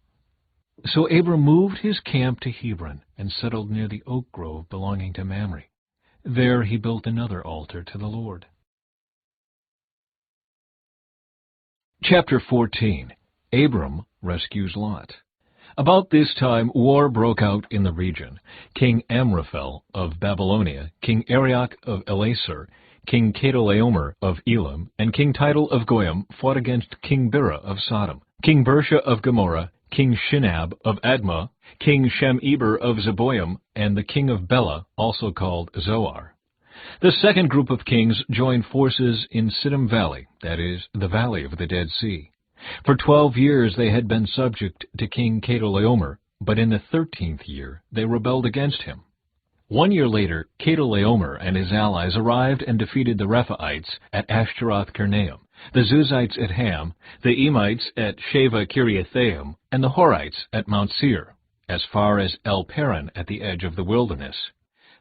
So Abram moved his camp to Hebron and settled near the oak grove belonging to Mamre. There he built another altar to the Lord. Chapter 14. Abram rescues Lot. About this time war broke out in the region. King Amraphel of Babylonia, King Arioch of Elasar, King Chedorlaomer of Elam, and King Tidal of Goyim fought against King Bera of Sodom, King Bersha of Gomorrah, King Shinab of Admah, King Shemeber of Zeboim, and the king of Bela, also called Zoar. The second group of kings joined forces in Siddim Valley, that is, the valley of the Dead Sea. For 12 years they had been subject to King Chedorlaomer, but in the 13th year they rebelled against him. 1 year later, Chedorlaomer and his allies arrived and defeated the Rephaites at Ashtaroth-Karnaim, the Zuzites at Ham, the Emites at Sheva-Kiriathaim, and the Horites at Mount Seir, as far as El-Paran at the edge of the wilderness.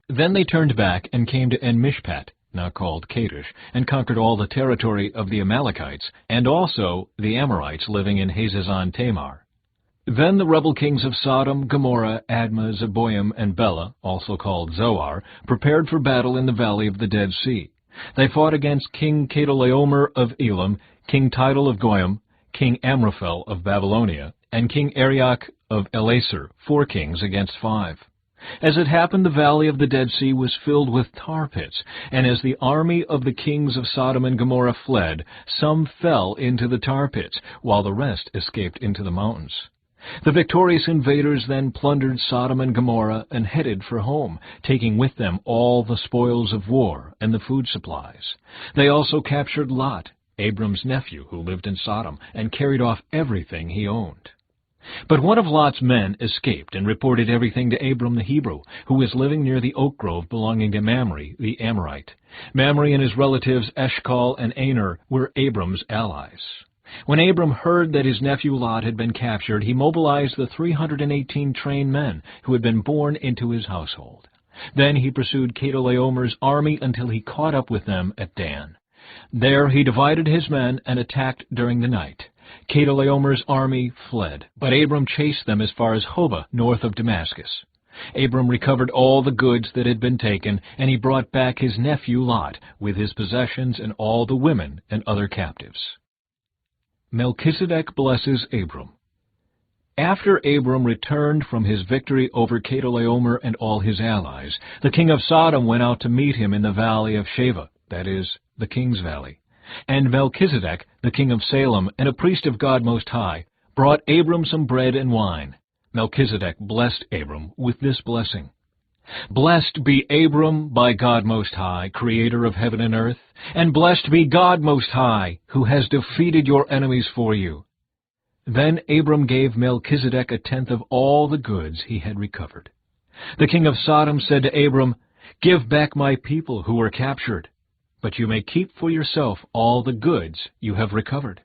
Then they turned back and came to En-Mishpat, now called Kadesh, and conquered all the territory of the Amalekites, and also the Amorites living in Hazazon Tamar. Then the rebel kings of Sodom, Gomorrah, Admah, Zeboim, and Bela, also called Zoar, prepared for battle in the valley of the Dead Sea. They fought against King Chedorlaomer of Elam, King Tidal of Goyim, King Amraphel of Babylonia, and King Arioch of Elasar, 4 kings against 5. As it happened, the valley of the Dead Sea was filled with tar pits, and as the army of the kings of Sodom and Gomorrah fled, some fell into the tar pits, while the rest escaped into the mountains. The victorious invaders then plundered Sodom and Gomorrah and headed for home, taking with them all the spoils of war and the food supplies. They also captured Lot, Abram's nephew, who lived in Sodom, and carried off everything he owned. But one of Lot's men escaped and reported everything to Abram the Hebrew, who was living near the oak grove belonging to Mamre, the Amorite. Mamre and his relatives Eshcol and Aner were Abram's allies. When Abram heard that his nephew Lot had been captured, he mobilized the 318 trained men who had been born into his household. Then he pursued Chedorlaomer's army until he caught up with them at Dan. There he divided his men and attacked during the night. Chedorlaomer's army fled, but Abram chased them as far as Hobah, north of Damascus. Abram recovered all the goods that had been taken, and he brought back his nephew Lot, with his possessions and all the women and other captives. Melchizedek blesses Abram. After Abram returned from his victory over Chedorlaomer and all his allies, the king of Sodom went out to meet him in the valley of Sheva, that is, the king's valley. And Melchizedek, the king of Salem, and a priest of God Most High, brought Abram some bread and wine. Melchizedek blessed Abram with this blessing: "Blessed be Abram by God Most High, creator of heaven and earth, and blessed be God Most High, who has defeated your enemies for you." Then Abram gave Melchizedek 1/10 of all the goods he had recovered. The king of Sodom said to Abram, "Give back my people who were captured, but you may keep for yourself all the goods you have recovered."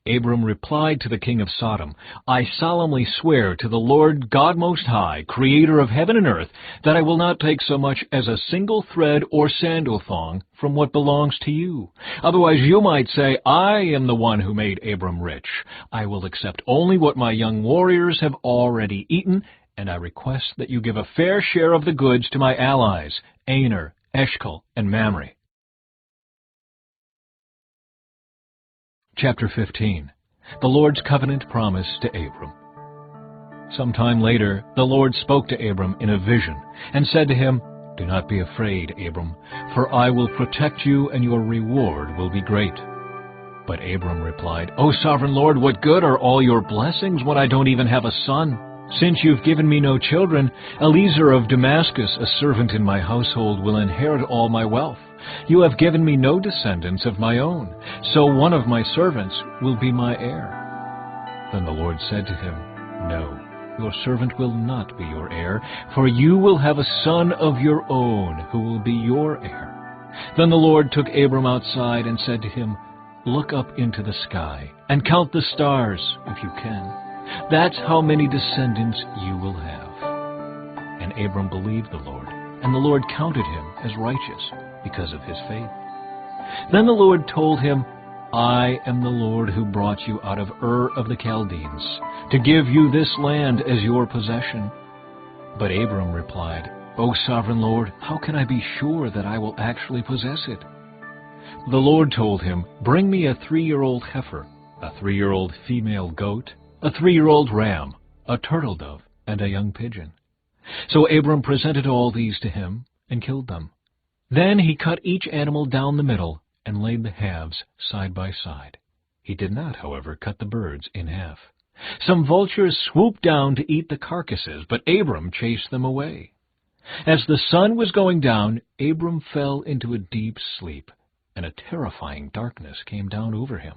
Abram replied to the king of Sodom, "I solemnly swear to the Lord God Most High, creator of heaven and earth, that I will not take so much as a single thread or sandal thong from what belongs to you. Otherwise you might say, I am the one who made Abram rich. I will accept only what my young warriors have already eaten, and I request that you give a fair share of the goods to my allies, Aner, Eshcol, and Mamre." Chapter 15. The Lord's Covenant Promise to Abram. Sometime later, the Lord spoke to Abram in a vision and said to him, "Do not be afraid, Abram, for I will protect you and your reward will be great." But Abram replied, "O sovereign Lord, what good are all your blessings when I don't even have a son? Since you've given me no children, Eliezer of Damascus, a servant in my household, will inherit all my wealth. You have given me no descendants of my own, so one of my servants will be my heir." Then the Lord said to him, "No, your servant will not be your heir, for you will have a son of your own who will be your heir." Then the Lord took Abram outside and said to him, "Look up into the sky and count the stars, if you can. That's how many descendants you will have." And Abram believed the Lord, and the Lord counted him as righteous because of his faith. Then the Lord told him, "I am the Lord who brought you out of Ur of the Chaldeans, to give you this land as your possession." But Abram replied, "O sovereign Lord, how can I be sure that I will actually possess it?" The Lord told him, "Bring me a 3-year-old heifer, a 3-year-old female goat, a 3-year-old ram, a turtle dove, and a young pigeon." So Abram presented all these to him and killed them. Then he cut each animal down the middle and laid the halves side by side. He did not, however, cut the birds in half. Some vultures swooped down to eat the carcasses, but Abram chased them away. As the sun was going down, Abram fell into a deep sleep, and a terrifying darkness came down over him.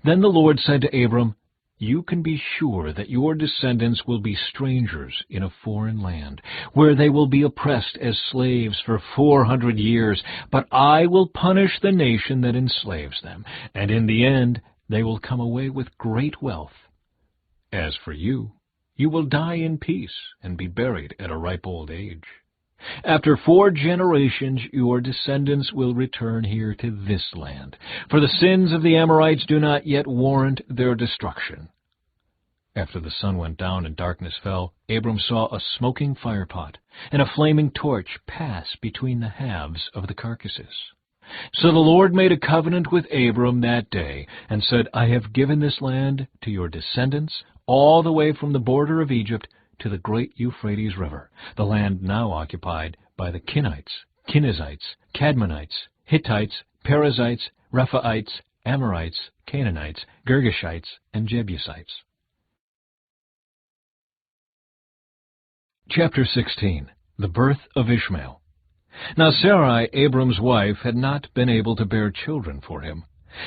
Then the Lord said to Abram, "You can be sure that your descendants will be strangers in a foreign land, where they will be oppressed as slaves for 400 years. But I will punish the nation that enslaves them, and in the end they will come away with great wealth. As for you, you will die in peace and be buried at a ripe old age. After 4 generations your descendants will return here to this land, for the sins of the Amorites do not yet warrant their destruction." After the sun went down and darkness fell, Abram saw a smoking firepot and a flaming torch pass between the halves of the carcasses. So the Lord made a covenant with Abram that day and said, "I have given this land to your descendants all the way from the border of Egypt to the great Euphrates River, the land now occupied by the Kenites, Kenizzites, Cadmonites, Hittites, Perizzites, Rephaites, Amorites, Canaanites, Girgashites, and Jebusites." Chapter 16. The Birth of Ishmael. Now Sarai, Abram's wife, had not been able to bear children for him,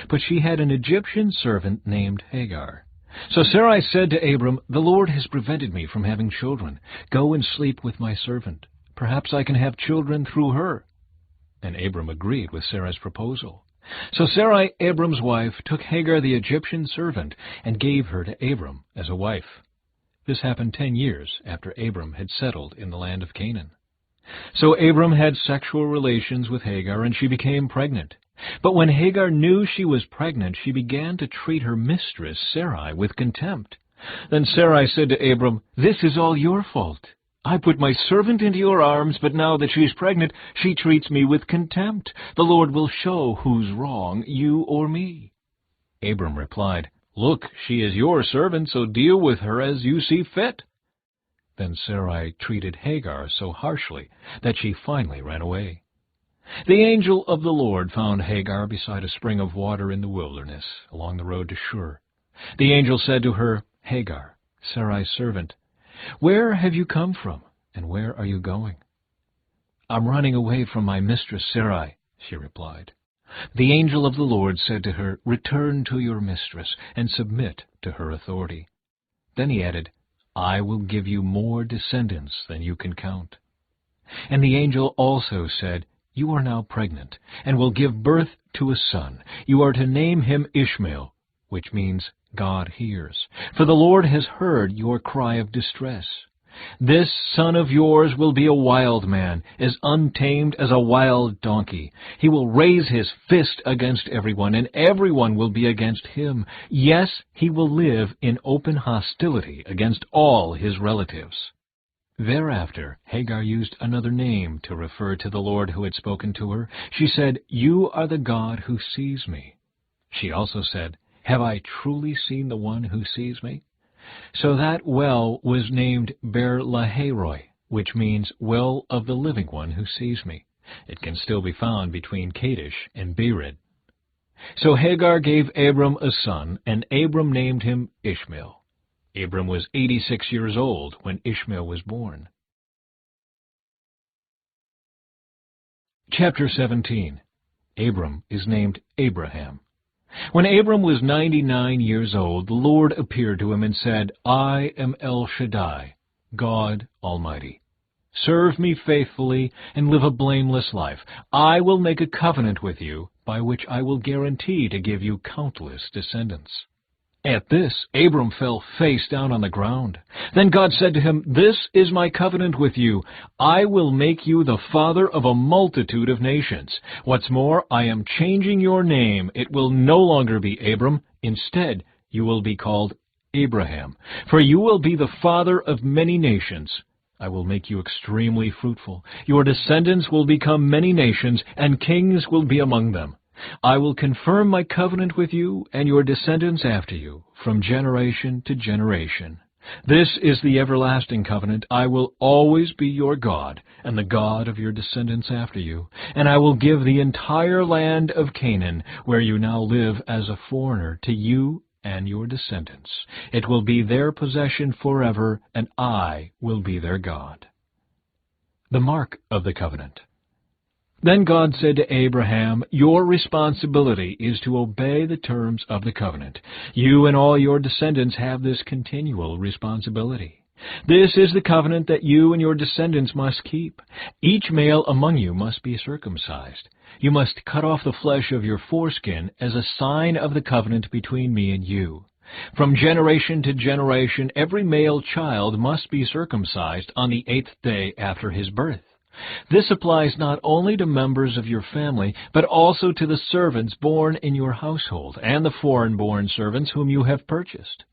but she had an Egyptian servant named Hagar. So Sarai said to Abram, "The Lord has prevented me from having children. Go and sleep with my servant. Perhaps I can have children through her." And Abram agreed with Sarai's proposal. So Sarai, Abram's wife, took Hagar the Egyptian servant and gave her to Abram as a wife. This happened 10 years after Abram had settled in the land of Canaan. So Abram had sexual relations with Hagar, and she became pregnant. But when Hagar knew she was pregnant, she began to treat her mistress, Sarai, with contempt. Then Sarai said to Abram, "This is all your fault. I put my servant into your arms, but now that she's pregnant, she treats me with contempt. The Lord will show who's wrong, you or me." Abram replied, "Look, she is your servant, so deal with her as you see fit." Then Sarai treated Hagar so harshly that she finally ran away. The angel of the Lord found Hagar beside a spring of water in the wilderness, along the road to Shur. The angel said to her, "Hagar, Sarai's servant, where have you come from, and where are you going?" "I'm running away from my mistress Sarai," she replied. The angel of the Lord said to her, "Return to your mistress, and submit to her authority." Then he added, "I will give you more descendants than you can count." And the angel also said, "You are now pregnant, and will give birth to a son. You are to name him Ishmael, which means God hears. For the Lord has heard your cry of distress. This son of yours will be a wild man, as untamed as a wild donkey. He will raise his fist against everyone, and everyone will be against him. Yes, he will live in open hostility against all his relatives." Thereafter, Hagar used another name to refer to the Lord who had spoken to her. She said, "You are the God who sees me." She also said, "Have I truly seen the one who sees me?" So that well was named Ber-Lahairoi, which means well of the living one who sees me. It can still be found between Kadesh and Bered. So Hagar gave Abram a son, and Abram named him Ishmael. Abram was 86 years old when Ishmael was born. Chapter 17. Abram is named Abraham. When Abram was 99 years old, the Lord appeared to him and said, "I am El Shaddai, God Almighty. Serve me faithfully and live a blameless life. I will make a covenant with you, by which I will guarantee to give you countless descendants." At this, Abram fell face down on the ground. Then God said to him, "This is my covenant with you. I will make you the father of a multitude of nations. What's more, I am changing your name. It will no longer be Abram. Instead, you will be called Abraham, for you will be the father of many nations. I will make you extremely fruitful. Your descendants will become many nations, and kings will be among them. I will confirm my covenant with you and your descendants after you, from generation to generation. This is the everlasting covenant. I will always be your God, and the God of your descendants after you. And I will give the entire land of Canaan, where you now live as a foreigner, to you and your descendants. It will be their possession forever, and I will be their God." The mark of the covenant. Then God said to Abraham, "Your responsibility is to obey the terms of the covenant. You and all your descendants have this continual responsibility. This is the covenant that you and your descendants must keep. Each male among you must be circumcised. You must cut off the flesh of your foreskin as a sign of the covenant between me and you. From generation to generation, every male child must be circumcised on the 8th day after his birth. This applies not only to members of your family, but also to the servants born in your household and the foreign-born servants whom you have purchased.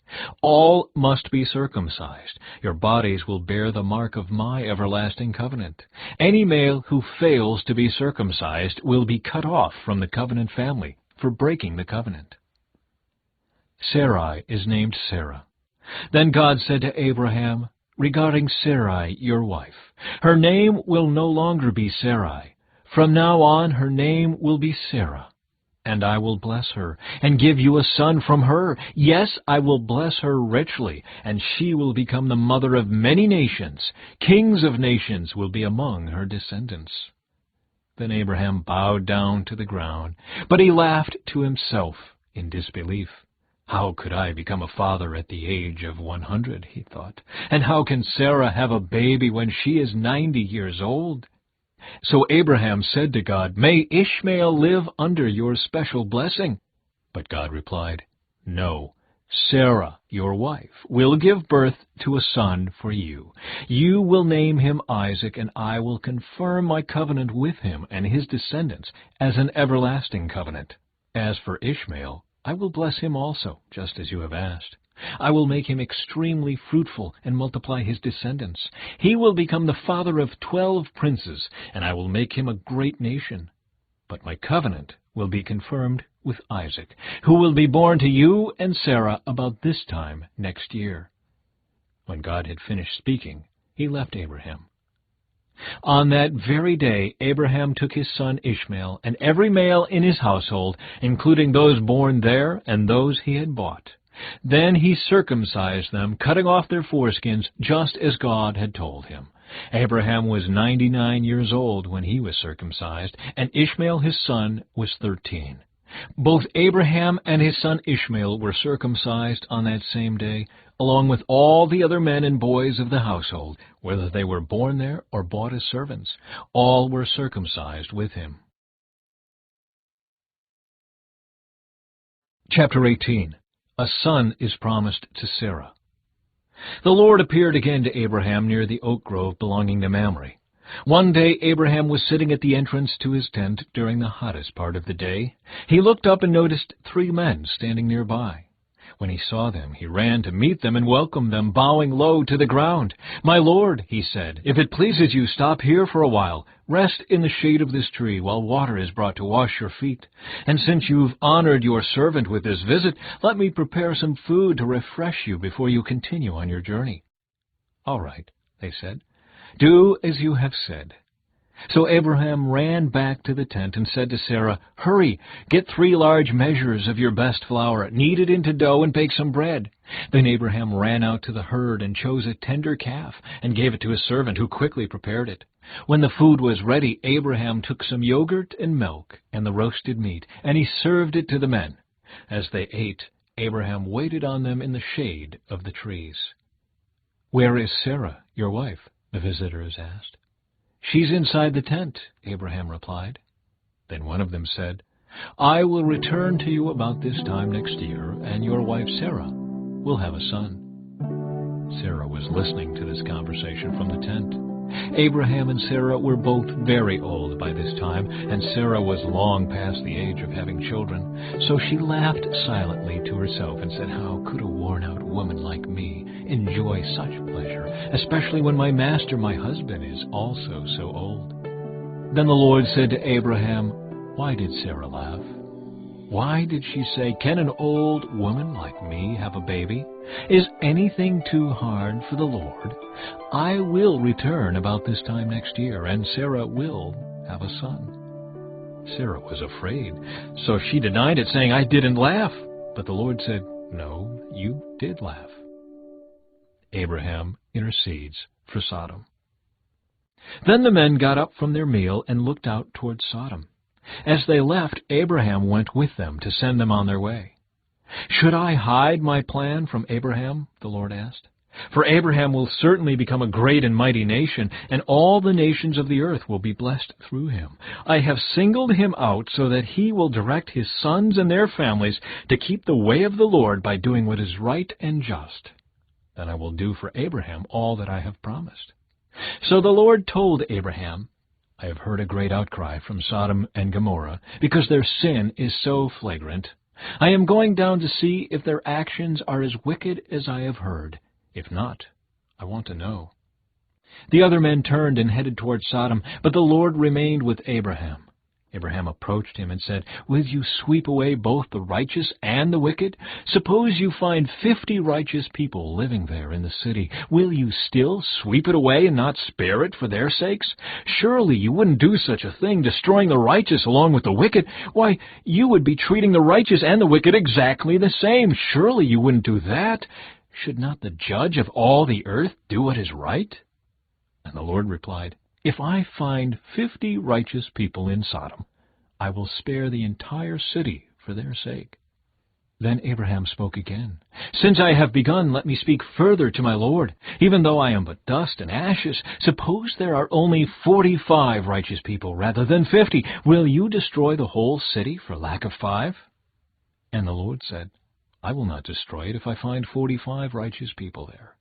All must be circumcised. Your bodies will bear the mark of my everlasting covenant. Any male who fails to be circumcised will be cut off from the covenant family for breaking the covenant." Sarai is named Sarah. Then God said to Abraham, "Regarding Sarai, your wife, her name will no longer be Sarai. From now on her name will be Sarah. And I will bless her, and give you a son from her. Yes, I will bless her richly, and she will become the mother of many nations. Kings of nations will be among her descendants." Then Abraham bowed down to the ground, but he laughed to himself in disbelief. "How could I become a father at the age of 100, he thought, "and how can Sarah have a baby when she is 90 years old?" So Abraham said to God, "May Ishmael live under your special blessing." But God replied, "No, Sarah, your wife, will give birth to a son for you. You will name him Isaac, and I will confirm my covenant with him and his descendants as an everlasting covenant. As for Ishmael, I will bless him also, just as you have asked. I will make him extremely fruitful and multiply his descendants. He will become the father of 12 princes, and I will make him a great nation. But my covenant will be confirmed with Isaac, who will be born to you and Sarah about this time next year." When God had finished speaking, he left Abraham. On that very day, Abraham took his son Ishmael and every male in his household, including those born there and those he had bought. Then he circumcised them, cutting off their foreskins, just as God had told him. Abraham was 99 years old when he was circumcised, and Ishmael his son was 13. Both Abraham and his son Ishmael were circumcised on that same day, along with all the other men and boys of the household, whether they were born there or bought as servants. All were circumcised with him. Chapter 18. A son is promised to Sarah. The Lord appeared again to Abraham near the oak grove belonging to Mamre. One day Abraham was sitting at the entrance to his tent during the hottest part of the day. He looked up and noticed 3 men standing nearby. When he saw them, he ran to meet them and welcomed them, bowing low to the ground. "My lord," he said, "if it pleases you, stop here for a while. Rest in the shade of this tree while water is brought to wash your feet. And since you've honored your servant with this visit, let me prepare some food to refresh you before you continue on your journey." "All right," they said. "Do as you have said." So Abraham ran back to the tent and said to Sarah, "Hurry, get 3 large measures of your best flour, knead it into dough, and bake some bread." Then Abraham ran out to the herd and chose a tender calf and gave it to his servant, who quickly prepared it. When the food was ready, Abraham took some yogurt and milk and the roasted meat, and he served it to the men. As they ate, Abraham waited on them in the shade of the trees. "Where is Sarah, your wife?" the visitors asked. "She's inside the tent," Abraham replied. Then one of them said, I will return to you about this time next year, and your wife Sarah will have a son." Sarah was listening to this conversation from the tent. Abraham and Sarah were both very old by this time, and Sarah was long past the age of having children. So she laughed silently to herself and said, "How could a worn-out woman like me enjoy such pleasure, especially when my master, my husband, is also so old?" Then the Lord said to Abraham, "Why did Sarah laugh? Why did she say, 'Can an old woman like me have a baby?' Is anything too hard for the Lord? I will return about this time next year, and Sarah will have a son." Sarah was afraid, so she denied it, saying, "I didn't laugh." But the Lord said, "No, you did laugh." Abraham intercedes for Sodom. Then the men got up from their meal and looked out toward Sodom. As they left, Abraham went with them to send them on their way. "Should I hide my plan from Abraham?" the Lord asked. "For Abraham will certainly become a great and mighty nation, and all the nations of the earth will be blessed through him. I have singled him out so that he will direct his sons and their families to keep the way of the Lord by doing what is right and just. Then I will do for Abraham all that I have promised." So the Lord told Abraham, "I have heard a great outcry from Sodom and Gomorrah, because their sin is so flagrant. I am going down to see if their actions are as wicked as I have heard. If not, I want to know." The other men turned and headed toward Sodom, but the Lord remained with Abraham. Abraham approached him and said, "Will you sweep away both the righteous and the wicked? Suppose you find 50 righteous people living there in the city. Will you still sweep it away and not spare it for their sakes? Surely you wouldn't do such a thing, destroying the righteous along with the wicked. Why, you would be treating the righteous and the wicked exactly the same. Surely you wouldn't do that. Should not the judge of all the earth do what is right?" And the Lord replied, "If I find 50 righteous people in Sodom, I will spare the entire city for their sake." Then Abraham spoke again, "Since I have begun, let me speak further to my Lord. Even though I am but dust and ashes, suppose there are only 45 righteous people rather than 50. Will you destroy the whole city for lack of 5? And the Lord said, "I will not destroy it if I find 45 righteous people there."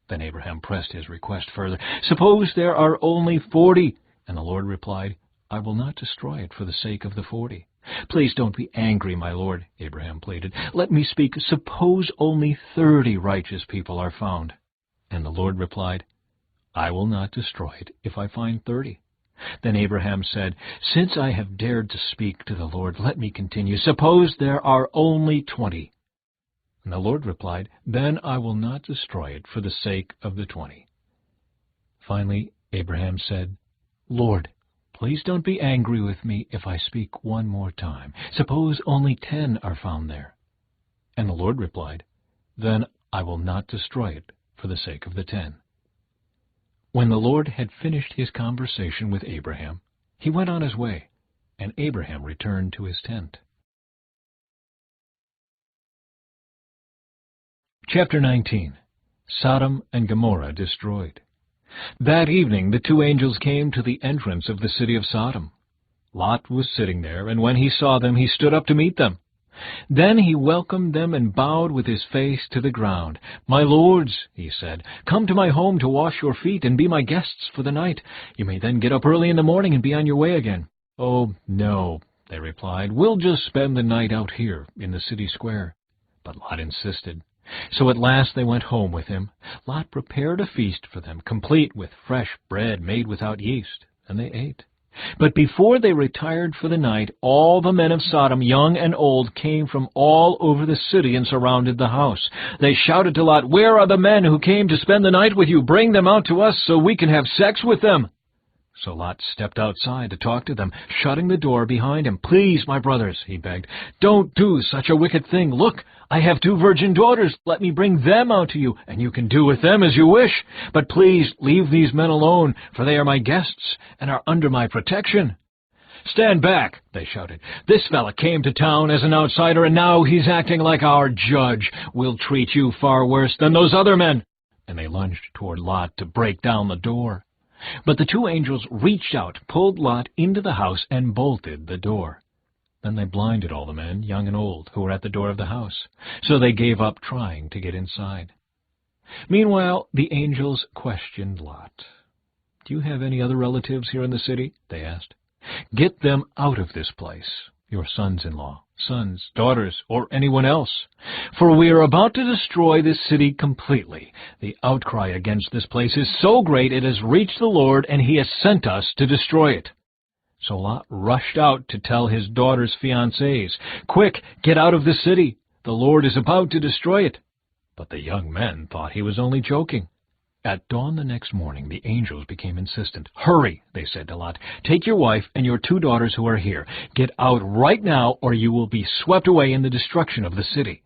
Then Abraham pressed his request further, "Suppose there are only 40. And the Lord replied, "I will not destroy it for the sake of the 40. "Please don't be angry, my Lord," Abraham pleaded. "Let me speak. Suppose only 30 righteous people are found." And the Lord replied, "I will not destroy it if I find 30. Then Abraham said, "Since I have dared to speak to the Lord, let me continue. Suppose there are only 20. And the Lord replied, "Then I will not destroy it for the sake of the 20. Finally, Abraham said, "Lord, please don't be angry with me if I speak one more time. Suppose only 10 are found there." And the Lord replied, "Then I will not destroy it for the sake of the 10. When the Lord had finished his conversation with Abraham, he went on his way, and Abraham returned to his tent. Chapter 19. Sodom and Gomorrah destroyed. That evening the 2 angels came to the entrance of the city of Sodom. Lot was sitting there, and when he saw them, he stood up to meet them. Then he welcomed them and bowed with his face to the ground. "My lords," he said, "come to my home to wash your feet and be my guests for the night. You may then get up early in the morning and be on your way again." "Oh, no," they replied. "We'll just spend the night out here in the city square." But Lot insisted. So at last they went home with him. Lot prepared a feast for them, complete with fresh bread made without yeast, and they ate. But before they retired for the night, all the men of Sodom, young and old, came from all over the city and surrounded the house. They shouted to Lot, "Where are the men who came to spend the night with you? Bring them out to us so we can have sex with them." So Lot stepped outside to talk to them, shutting the door behind him. "Please, my brothers," he begged, "don't do such a wicked thing. Look, I have 2 virgin daughters. Let me bring them out to you, and you can do with them as you wish. But please leave these men alone, for they are my guests and are under my protection." "Stand back," they shouted. "This fella came to town as an outsider, and now he's acting like our judge. We'll treat you far worse than those other men." And they lunged toward Lot to break down the door. But the 2 angels reached out, pulled Lot into the house, and bolted the door. Then they blinded all the men, young and old, who were at the door of the house. So they gave up trying to get inside. Meanwhile, the angels questioned Lot. "Do you have any other relatives here in the city?" they asked. "Get them out of this place, your sons-in-law, sons, daughters, or anyone else. For we are about to destroy this city completely. The outcry against this place is so great it has reached the Lord, and He has sent us to destroy it." So Lot rushed out to tell his daughter's fiancés, "Quick, get out of the city. The Lord is about to destroy it." But the young men thought he was only joking. At dawn the next morning, the angels became insistent. "Hurry," they said to Lot. "Take your wife and your 2 daughters who are here. Get out right now, or you will be swept away in the destruction of the city."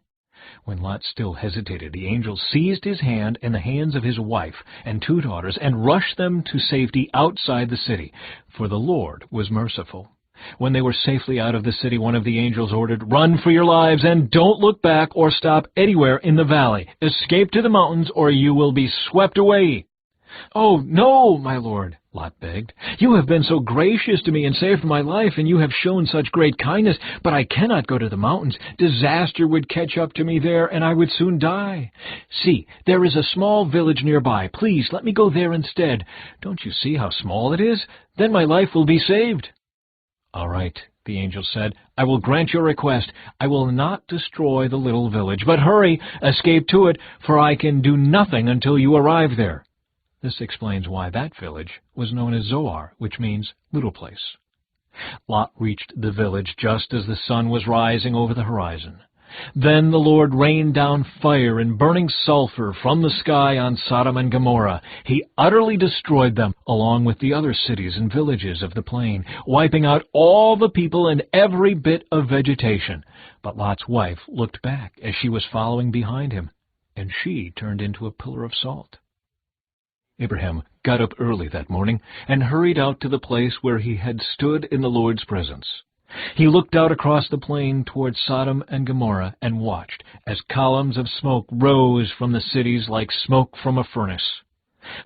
When Lot still hesitated, the angels seized his hand and the hands of his wife and 2 daughters and rushed them to safety outside the city, for the Lord was merciful. When they were safely out of the city, one of the angels ordered, "Run for your lives, and don't look back or stop anywhere in the valley. Escape to the mountains, or you will be swept away." "Oh, no, my lord," Lot begged. "You have been so gracious to me and saved my life, and you have shown such great kindness, but I cannot go to the mountains. Disaster would catch up to me there, and I would soon die. See, there is a small village nearby. Please let me go there instead. Don't you see how small it is? Then my life will be saved." "All right," the angel said. "I will grant your request. I will not destroy the little village. But hurry, escape to it, for I can do nothing until you arrive there." This explains why that village was known as Zoar, which means little place. Lot reached the village just as the sun was rising over the horizon. Then the Lord rained down fire and burning sulfur from the sky on Sodom and Gomorrah. He utterly destroyed them, along with the other cities and villages of the plain, wiping out all the people and every bit of vegetation. But Lot's wife looked back as she was following behind him, and she turned into a pillar of salt. Abraham got up early that morning and hurried out to the place where he had stood in the Lord's presence. He looked out across the plain toward Sodom and Gomorrah and watched as columns of smoke rose from the cities like smoke from a furnace.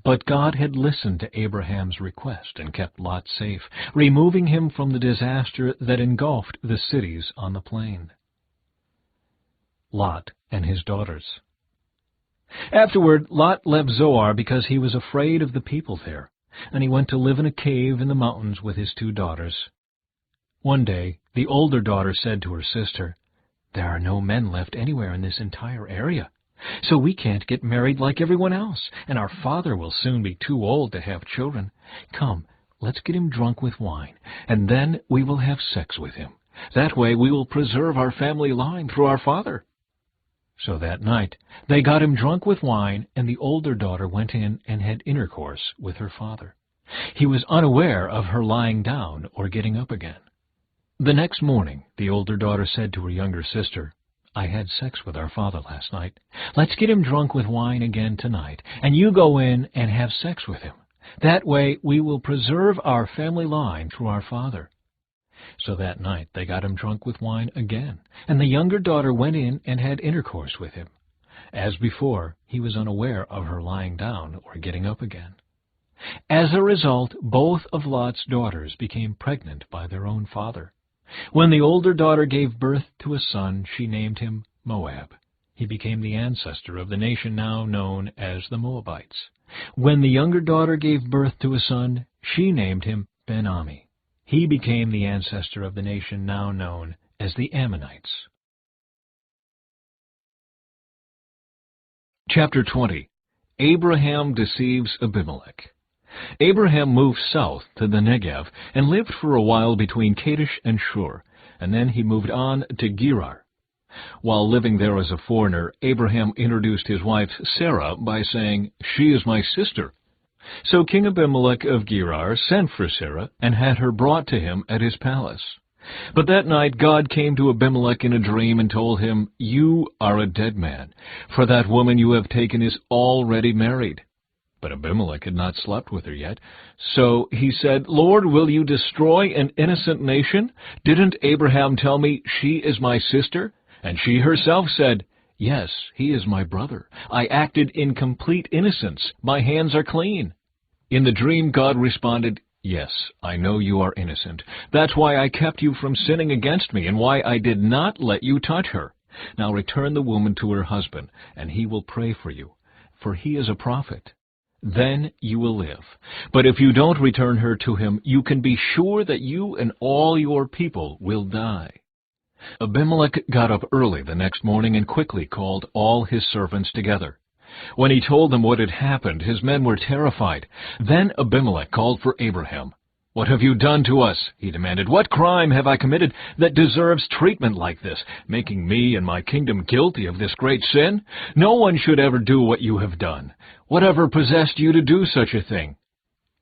But God had listened to Abraham's request and kept Lot safe, removing him from the disaster that engulfed the cities on the plain. Lot and his daughters. Afterward, Lot left Zoar because he was afraid of the people there, and he went to live in a cave in the mountains with his 2 daughters. One day, the older daughter said to her sister, "There are no men left anywhere in this entire area, so we can't get married like everyone else, and our father will soon be too old to have children. Come, let's get him drunk with wine, and then we will have sex with him. That way we will preserve our family line through our father." So that night they got him drunk with wine, and the older daughter went in and had intercourse with her father. He was unaware of her lying down or getting up again. The next morning the older daughter said to her younger sister, "I had sex with our father last night. Let's get him drunk with wine again tonight, and you go in and have sex with him. That way we will preserve our family line through our father." So that night they got him drunk with wine again, and the younger daughter went in and had intercourse with him. As before, he was unaware of her lying down or getting up again. As a result, both of Lot's daughters became pregnant by their own father. When the older daughter gave birth to a son, she named him Moab. He became the ancestor of the nation now known as the Moabites. When the younger daughter gave birth to a son, she named him Ben-Ami. He became the ancestor of the nation now known as the Ammonites. Chapter 20. Abraham deceives Abimelech. Abraham moved south to the Negev and lived for a while between Kadesh and Shur, and then he moved on to Gerar. While living there as a foreigner, Abraham introduced his wife Sarah by saying, "She is my sister." So King Abimelech of Gerar sent for Sarah and had her brought to him at his palace. But that night God came to Abimelech in a dream and told him, "You are a dead man, for that woman you have taken is already married." But Abimelech had not slept with her yet. So he said, "Lord, will you destroy an innocent nation? Didn't Abraham tell me she is my sister?" And she herself said, "Yes, he is my brother. I acted in complete innocence. My hands are clean." In the dream, God responded, Yes, I know you are innocent. That's why I kept you from sinning against me, and why I did not let you touch her. Now return the woman to her husband, and he will pray for you, for he is a prophet. Then you will live. But if you don't return her to him, you can be sure that you and all your people will die." Abimelech got up early the next morning and quickly called all his servants together. When he told them what had happened, his men were terrified. Then Abimelech called for Abraham. "What have you done to us?" he demanded. "What crime have I committed that deserves treatment like this, making me and my kingdom guilty of this great sin? No one should ever do what you have done. Whatever possessed you to do such a thing?"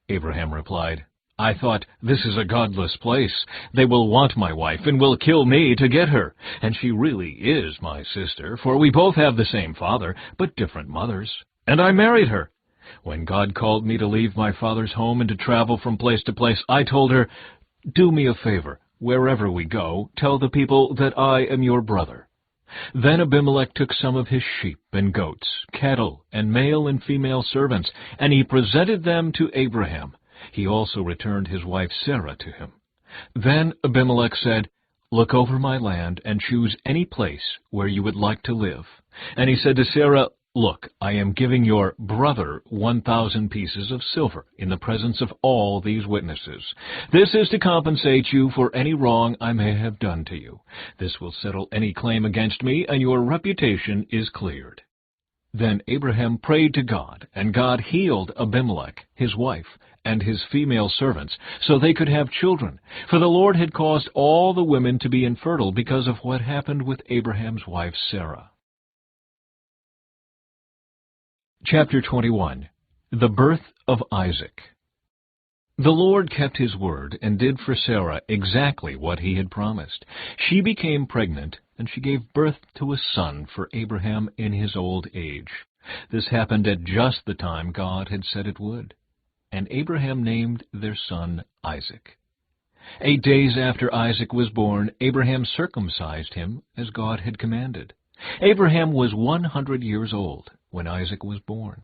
Abraham replied, "I thought, this is a godless place. They will want my wife and will kill me to get her. And she really is my sister, for we both have the same father, but different mothers. And I married her. When God called me to leave my father's home and to travel from place to place, I told her, 'Do me a favor. Wherever we go, tell the people that I am your brother.' Then Abimelech took some of his sheep and goats, cattle, and male and female servants, and he presented them to Abraham. He also returned his wife Sarah to him. Then Abimelech said, 'Look over my land and choose any place where you would like to live.' And he said to Sarah, 'Look, I am giving your brother 1,000 pieces of silver in the presence of all these witnesses. This is to compensate you for any wrong I may have done to you. This will settle any claim against me, and your reputation is cleared.' Then Abraham prayed to God, and God healed Abimelech, his wife, and his female servants, so they could have children. For the Lord had caused all the women to be infertile because of what happened with Abraham's wife Sarah. Chapter 21. The Birth of Isaac. The Lord kept his word and did for Sarah exactly what he had promised. She became pregnant, and she gave birth to a son for Abraham in his old age. This happened at just the time God had said it would. And Abraham named their son Isaac. 8 days after Isaac was born, Abraham circumcised him as God had commanded. Abraham was 100 years old when Isaac was born.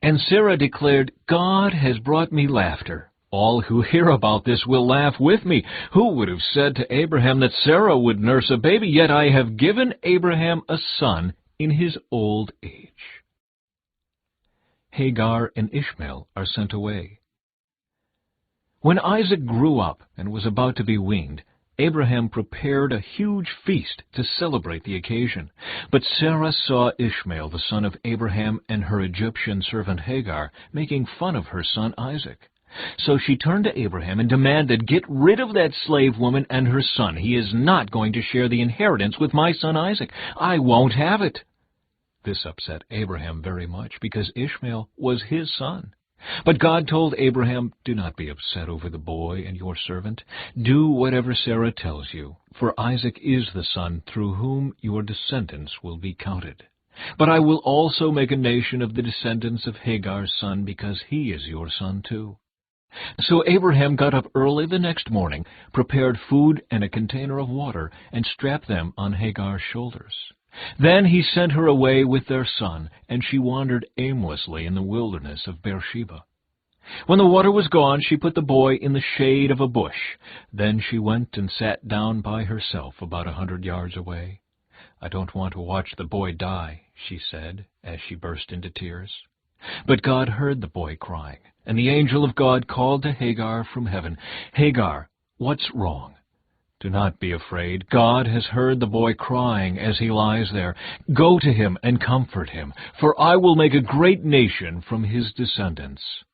And Sarah declared, "God has brought me laughter. All who hear about this will laugh with me. Who would have said to Abraham that Sarah would nurse a baby? Yet I have given Abraham a son in his old age." Hagar and Ishmael are sent away. When Isaac grew up and was about to be weaned, Abraham prepared a huge feast to celebrate the occasion. But Sarah saw Ishmael, the son of Abraham, and her Egyptian servant Hagar, making fun of her son Isaac. So she turned to Abraham and demanded, "Get rid of that slave woman and her son. He is not going to share the inheritance with my son Isaac. I won't have it." This upset Abraham very much, because Ishmael was his son. But God told Abraham, "Do not be upset over the boy and your servant. Do whatever Sarah tells you, for Isaac is the son through whom your descendants will be counted. But I will also make a nation of the descendants of Hagar's son, because he is your son too." So Abraham got up early the next morning, prepared food and a container of water, and strapped them on Hagar's shoulders. Then he sent her away with their son, and she wandered aimlessly in the wilderness of Beersheba. When the water was gone, she put the boy in the shade of a bush. Then she went and sat down by herself about 100 yards away. "I don't want to watch the boy die," she said, as she burst into tears. But God heard the boy crying, and the angel of God called to Hagar from heaven, "Hagar, what's wrong? Do not be afraid. God has heard the boy crying as he lies there. Go to him and comfort him, for I will make a great nation from his descendants."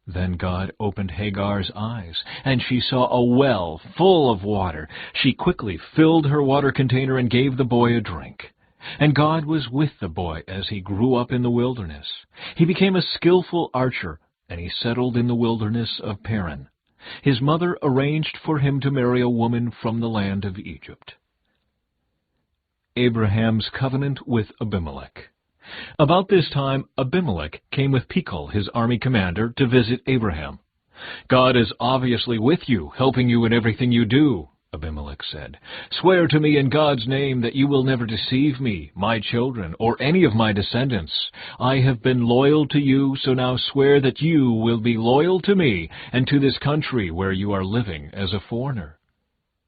Then God opened Hagar's eyes, and she saw a well full of water. She quickly filled her water container and gave the boy a drink. And God was with the boy as he grew up in the wilderness. He became a skillful archer, and he settled in the wilderness of Paran. His mother arranged for him to marry a woman from the land of Egypt. Abraham's covenant with Abimelech. About this time, Abimelech came with Phicol, his army commander, to visit Abraham. "God is obviously with you, helping you in everything you do," Abimelech said. "Swear to me in God's name that you will never deceive me, my children, or any of my descendants. I have been loyal to you, so now swear that you will be loyal to me and to this country where you are living as a foreigner."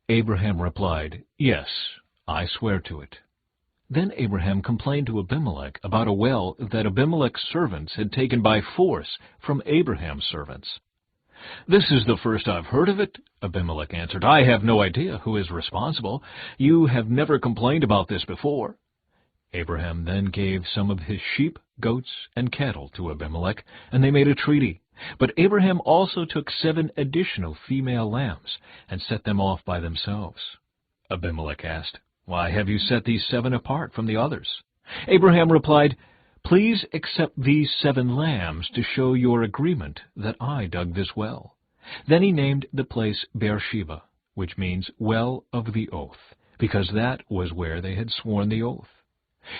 Abraham replied, "Yes, I swear to it." Then Abraham complained to Abimelech about a well that Abimelech's servants had taken by force from Abraham's servants. "This is the first I've heard of it," Abimelech answered. "I have no idea who is responsible. You have never complained about this before." Abraham then gave some of his sheep, goats, and cattle to Abimelech, and they made a treaty. But Abraham also took 7 additional female lambs and set them off by themselves. Abimelech asked, "Why have you set these 7 apart from the others?" Abraham replied, "Please accept these 7 lambs to show your agreement that I dug this well." Then he named the place Beersheba, which means well of the oath, because that was where they had sworn the oath.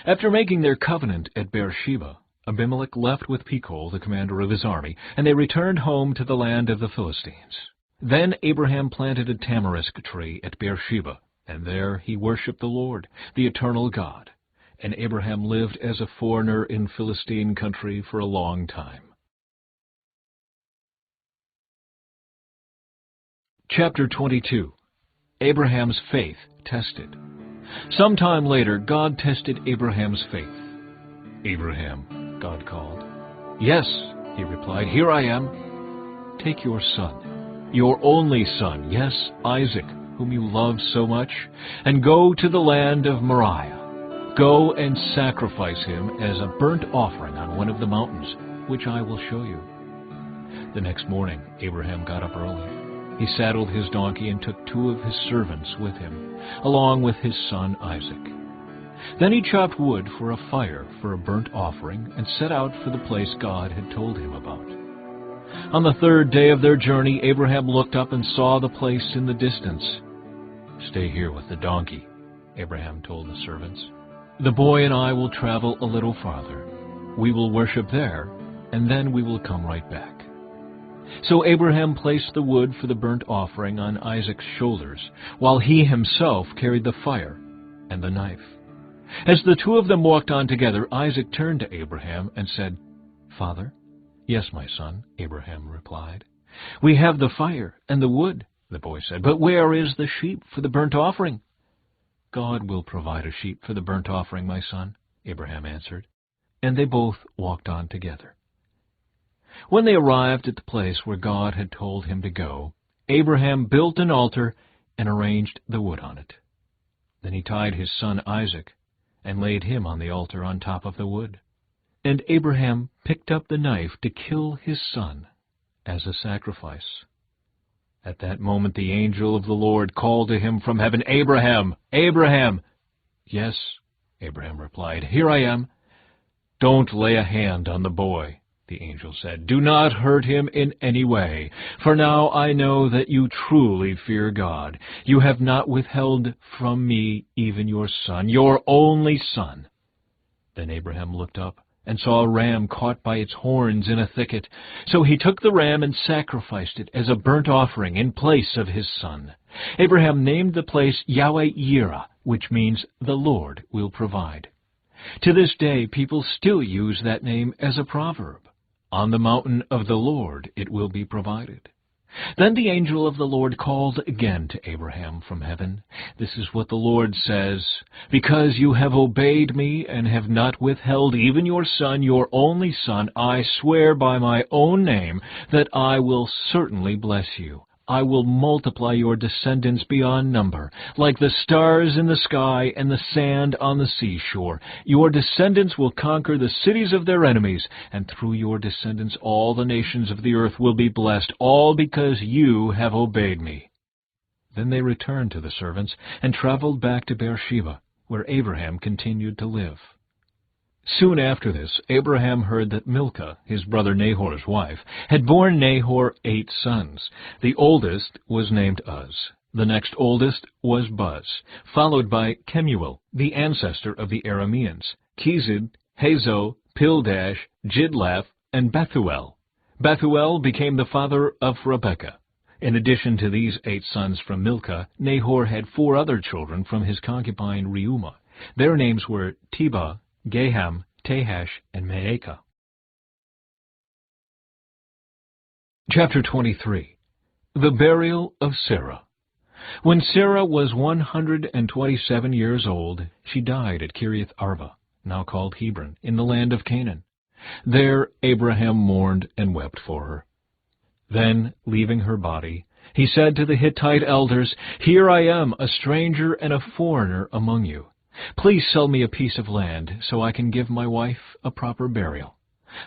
After making their covenant at Beersheba, Abimelech left with Phicol, the commander of his army, and they returned home to the land of the Philistines. Then Abraham planted a tamarisk tree at Beersheba, and there he worshipped the Lord, the eternal God. And Abraham lived as a foreigner in Philistine country for a long time. Chapter 22. Abraham's faith tested. Sometime later, God tested Abraham's faith. "Abraham," God called. "Yes," he replied, "here I am." "Take your son, your only son, yes, Isaac, whom you love so much, and go to the land of Moriah. Go and sacrifice him as a burnt offering on one of the mountains, which I will show you." The next morning, Abraham got up early. He saddled his donkey and took 2 of his servants with him, along with his son Isaac. Then he chopped wood for a fire for a burnt offering and set out for the place God had told him about. On the 3rd day of their journey, Abraham looked up and saw the place in the distance. "Stay here with the donkey," Abraham told the servants. "The boy and I will travel a little farther. We will worship there, and then we will come right back." So Abraham placed the wood for the burnt offering on Isaac's shoulders, while he himself carried the fire and the knife. As the 2 of them walked on together, Isaac turned to Abraham and said, "Father?" "Yes, my son," Abraham replied. "We have the fire and the wood," the boy said, "but where is the sheep for the burnt offering?" "God will provide a sheep for the burnt offering, my son," Abraham answered. And they both walked on together. When they arrived at the place where God had told him to go, Abraham built an altar and arranged the wood on it. Then he tied his son Isaac and laid him on the altar on top of the wood. And Abraham picked up the knife to kill his son as a sacrifice. At that moment the angel of the Lord called to him from heaven, "Abraham, Abraham!" "Yes," Abraham replied, "here I am." "Don't lay a hand on the boy," the angel said. "Do not hurt him in any way, for now I know that you truly fear God. You have not withheld from me even your son, your only son." Then Abraham looked up and saw a ram caught by its horns in a thicket. So he took the ram and sacrificed it as a burnt offering in place of his son. Abraham named the place Yahweh-Yireh, which means the Lord will provide. To this day, people still use that name as a proverb. On the mountain of the Lord it will be provided. Then the angel of the Lord called again to Abraham from heaven. "This is what the Lord says, because you have obeyed me and have not withheld even your son, your only son, I swear by my own name that I will certainly bless you. I will multiply your descendants beyond number, like the stars in the sky and the sand on the seashore. Your descendants will conquer the cities of their enemies, and through your descendants all the nations of the earth will be blessed, all because you have obeyed me." Then they returned to the servants and traveled back to Beersheba, where Abraham continued to live. Soon after this, Abraham heard that Milcah, his brother Nahor's wife, had borne Nahor 8 sons. The oldest was named Uz. The next oldest was Buz, followed by Kemuel, the ancestor of the Arameans, Kezid, Hazo, Pildash, Jidlaph, and Bethuel. Bethuel became the father of Rebekah. In addition to these 8 sons from Milcah, Nahor had 4 other children from his concubine Reumah. Their names were Tebah, Gaham, Tahash, and Maacah. Chapter 23. The Burial of Sarah. When Sarah was 127 years old, she died at Kiriath Arba, now called Hebron, in the land of Canaan. There Abraham mourned and wept for her. Then, leaving her body, he said to the Hittite elders, "Here I am, a stranger and a foreigner among you. Please sell me a piece of land so I can give my wife a proper burial."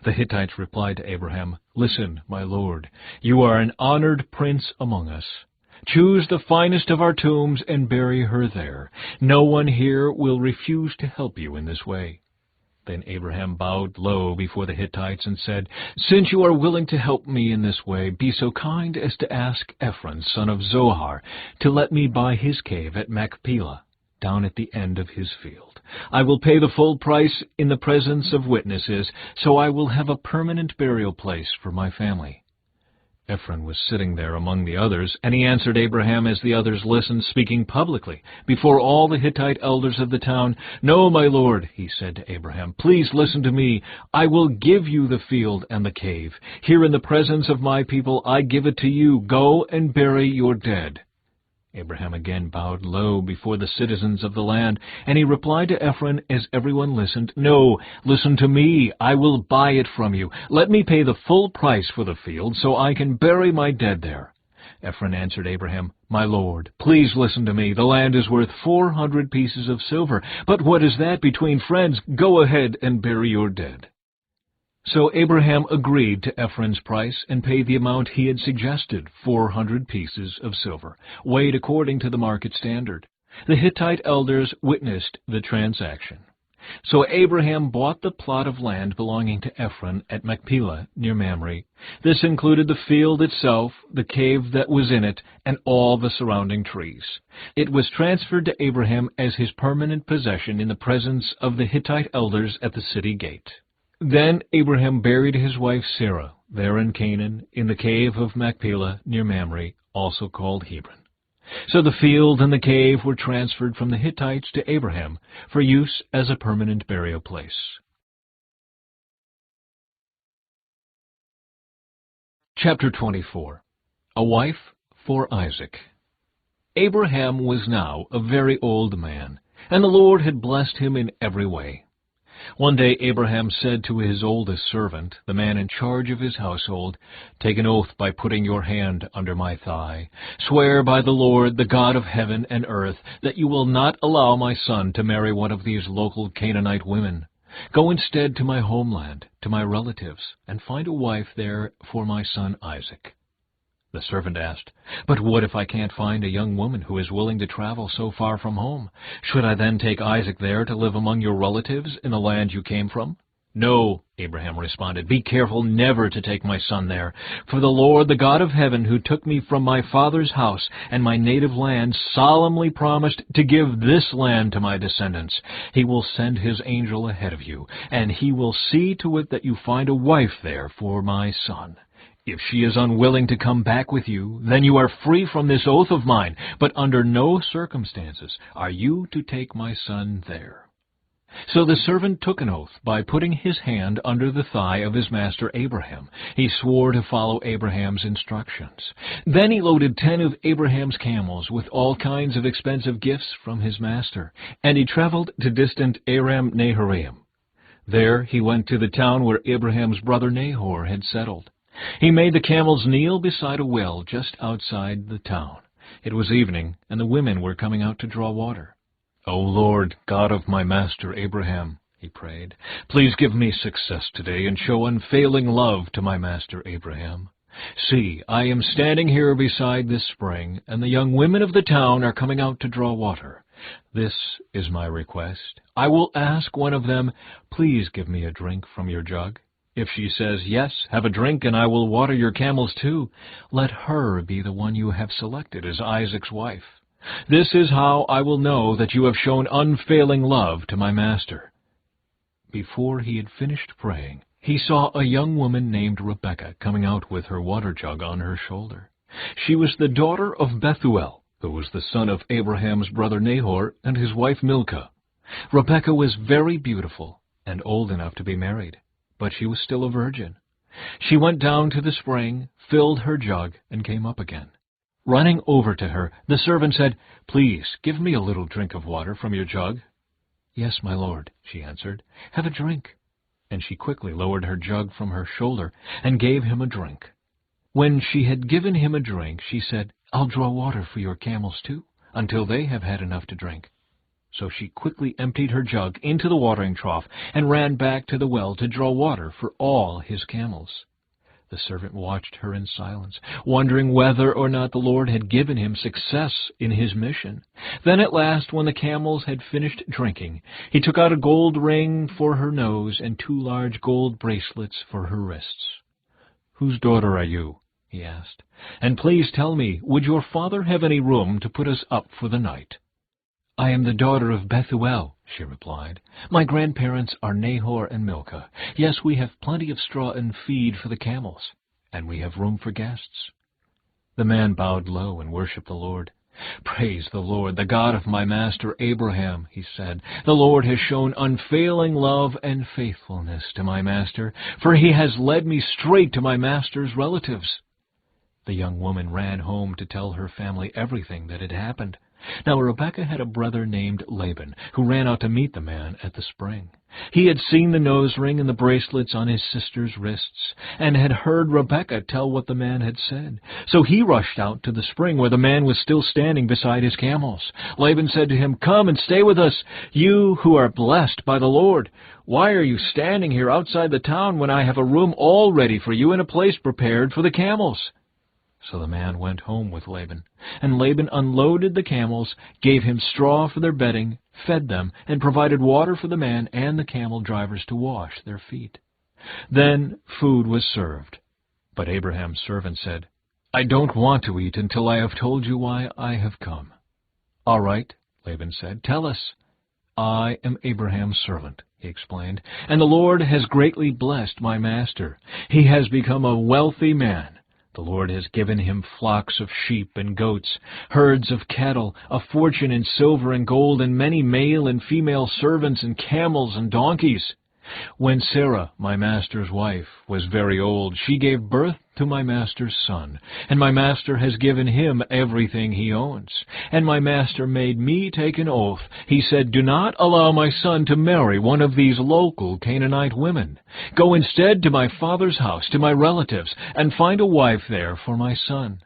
The Hittites replied to Abraham, "Listen, my lord, you are an honored prince among us. Choose the finest of our tombs and bury her there. No one here will refuse to help you in this way." Then Abraham bowed low before the Hittites and said, "Since you are willing to help me in this way, be so kind as to ask Ephron, son of Zohar, to let me buy his cave at Machpelah, down at the end of his field. I will pay the full price in the presence of witnesses, so I will have a permanent burial place for my family." Ephron was sitting there among the others, and he answered Abraham as the others listened, speaking publicly before all the Hittite elders of the town. "No, my lord," he said to Abraham, "please listen to me. I will give you the field and the cave. Here in the presence of my people I give it to you. Go and bury your dead." Abraham again bowed low before the citizens of the land, and he replied to Ephron as everyone listened, "No, listen to me. I will buy it from you. Let me pay the full price for the field so I can bury my dead there." Ephron answered Abraham, "My lord, please listen to me. The land is worth 400 pieces of silver. But what is that between friends? Go ahead and bury your dead." So Abraham agreed to Ephron's price and paid the amount he had suggested, 400 pieces of silver, weighed according to the market standard. The Hittite elders witnessed the transaction. So Abraham bought the plot of land belonging to Ephron at Machpelah near Mamre. This included the field itself, the cave that was in it, and all the surrounding trees. It was transferred to Abraham as his permanent possession in the presence of the Hittite elders at the city gate. Then Abraham buried his wife Sarah there in Canaan, in the cave of Machpelah near Mamre, also called Hebron. So the field and the cave were transferred from the Hittites to Abraham for use as a permanent burial place. Chapter 24. A wife for Isaac. Abraham was now a very old man, and the Lord had blessed him in every way. One day Abraham said to his oldest servant, the man in charge of his household, "Take an oath by putting your hand under my thigh. Swear by the Lord, the God of heaven and earth, that you will not allow my son to marry one of these local Canaanite women. Go instead to my homeland, to my relatives, and find a wife there for my son Isaac." The servant asked, "But what if I can't find a young woman who is willing to travel so far from home? Should I then take Isaac there to live among your relatives in the land you came from?" "No," Abraham responded, "be careful never to take my son there. For the Lord, the God of heaven, who took me from my father's house and my native land, solemnly promised to give this land to my descendants. He will send his angel ahead of you, and he will see to it that you find a wife there for my son. If she is unwilling to come back with you, then you are free from this oath of mine, but under no circumstances are you to take my son there." So the servant took an oath by putting his hand under the thigh of his master Abraham. He swore to follow Abraham's instructions. Then he loaded 10 of Abraham's camels with all kinds of expensive gifts from his master, and he traveled to distant Aram Naharaim. There he went to the town where Abraham's brother Nahor had settled. He made the camels kneel beside a well just outside the town. It was evening, and the women were coming out to draw water. "O Lord, God of my master Abraham," he prayed, "please give me success today and show unfailing love to my master Abraham. See, I am standing here beside this spring, and the young women of the town are coming out to draw water. This is my request. I will ask one of them, 'Please give me a drink from your jug.' If she says, 'Yes, have a drink, and I will water your camels too,' let her be the one you have selected as Isaac's wife. This is how I will know that you have shown unfailing love to my master." Before he had finished praying, he saw a young woman named Rebekah coming out with her water jug on her shoulder. She was the daughter of Bethuel, who was the son of Abraham's brother Nahor and his wife Milcah. Rebekah was very beautiful and old enough to be married, but she was still a virgin. She went down to the spring, filled her jug, and came up again. Running over to her, the servant said, "Please, give me a little drink of water from your jug." "Yes, my lord," she answered. "Have a drink." And she quickly lowered her jug from her shoulder and gave him a drink. When she had given him a drink, she said, "I'll draw water for your camels too, until they have had enough to drink." So she quickly emptied her jug into the watering trough and ran back to the well to draw water for all his camels. The servant watched her in silence, wondering whether or not the Lord had given him success in his mission. Then at last, when the camels had finished drinking, he took out a gold ring for her nose and 2 large gold bracelets for her wrists. "Whose daughter are you?" he asked. "And please tell me, would your father have any room to put us up for the night?" "I am the daughter of Bethuel," she replied. "My grandparents are Nahor and Milcah. Yes, we have plenty of straw and feed for the camels, and we have room for guests." The man bowed low and worshipped the Lord. "Praise the Lord, the God of my master Abraham," he said. "The Lord has shown unfailing love and faithfulness to my master, for he has led me straight to my master's relatives." The young woman ran home to tell her family everything that had happened. Now Rebekah had a brother named Laban, who ran out to meet the man at the spring. He had seen the nose ring and the bracelets on his sister's wrists, and had heard Rebekah tell what the man had said. So he rushed out to the spring where the man was still standing beside his camels. Laban said to him, "Come and stay with us, you who are blessed by the Lord. Why are you standing here outside the town when I have a room all ready for you and a place prepared for the camels?" So the man went home with Laban, and Laban unloaded the camels, gave him straw for their bedding, fed them, and provided water for the man and the camel drivers to wash their feet. Then food was served. But Abraham's servant said, "I don't want to eat until I have told you why I have come." "All right," Laban said, "tell us." "I am Abraham's servant," he explained, "and the Lord has greatly blessed my master. He has become a wealthy man. The Lord has given him flocks of sheep and goats, herds of cattle, a fortune in silver and gold, and many male and female servants, and camels and donkeys. When Sarah, my master's wife, was very old, she gave birth to my master's son, and my master has given him everything he owns. And my master made me take an oath. He said, 'Do not allow my son to marry one of these local Canaanite women. Go instead to my father's house, to my relatives, and find a wife there for my son.'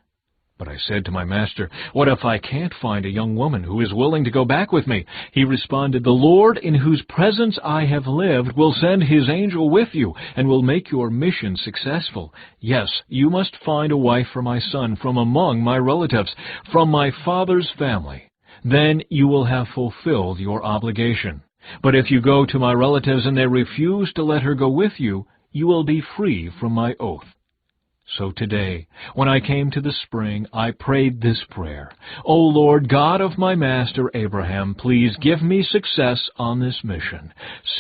But I said to my master, 'What if I can't find a young woman who is willing to go back with me?' He responded, 'The Lord in whose presence I have lived will send his angel with you and will make your mission successful. Yes, you must find a wife for my son from among my relatives, from my father's family. Then you will have fulfilled your obligation. But if you go to my relatives and they refuse to let her go with you, you will be free from my oath.' So today, when I came to the spring, I prayed this prayer, 'O Lord, God of my master Abraham, please give me success on this mission.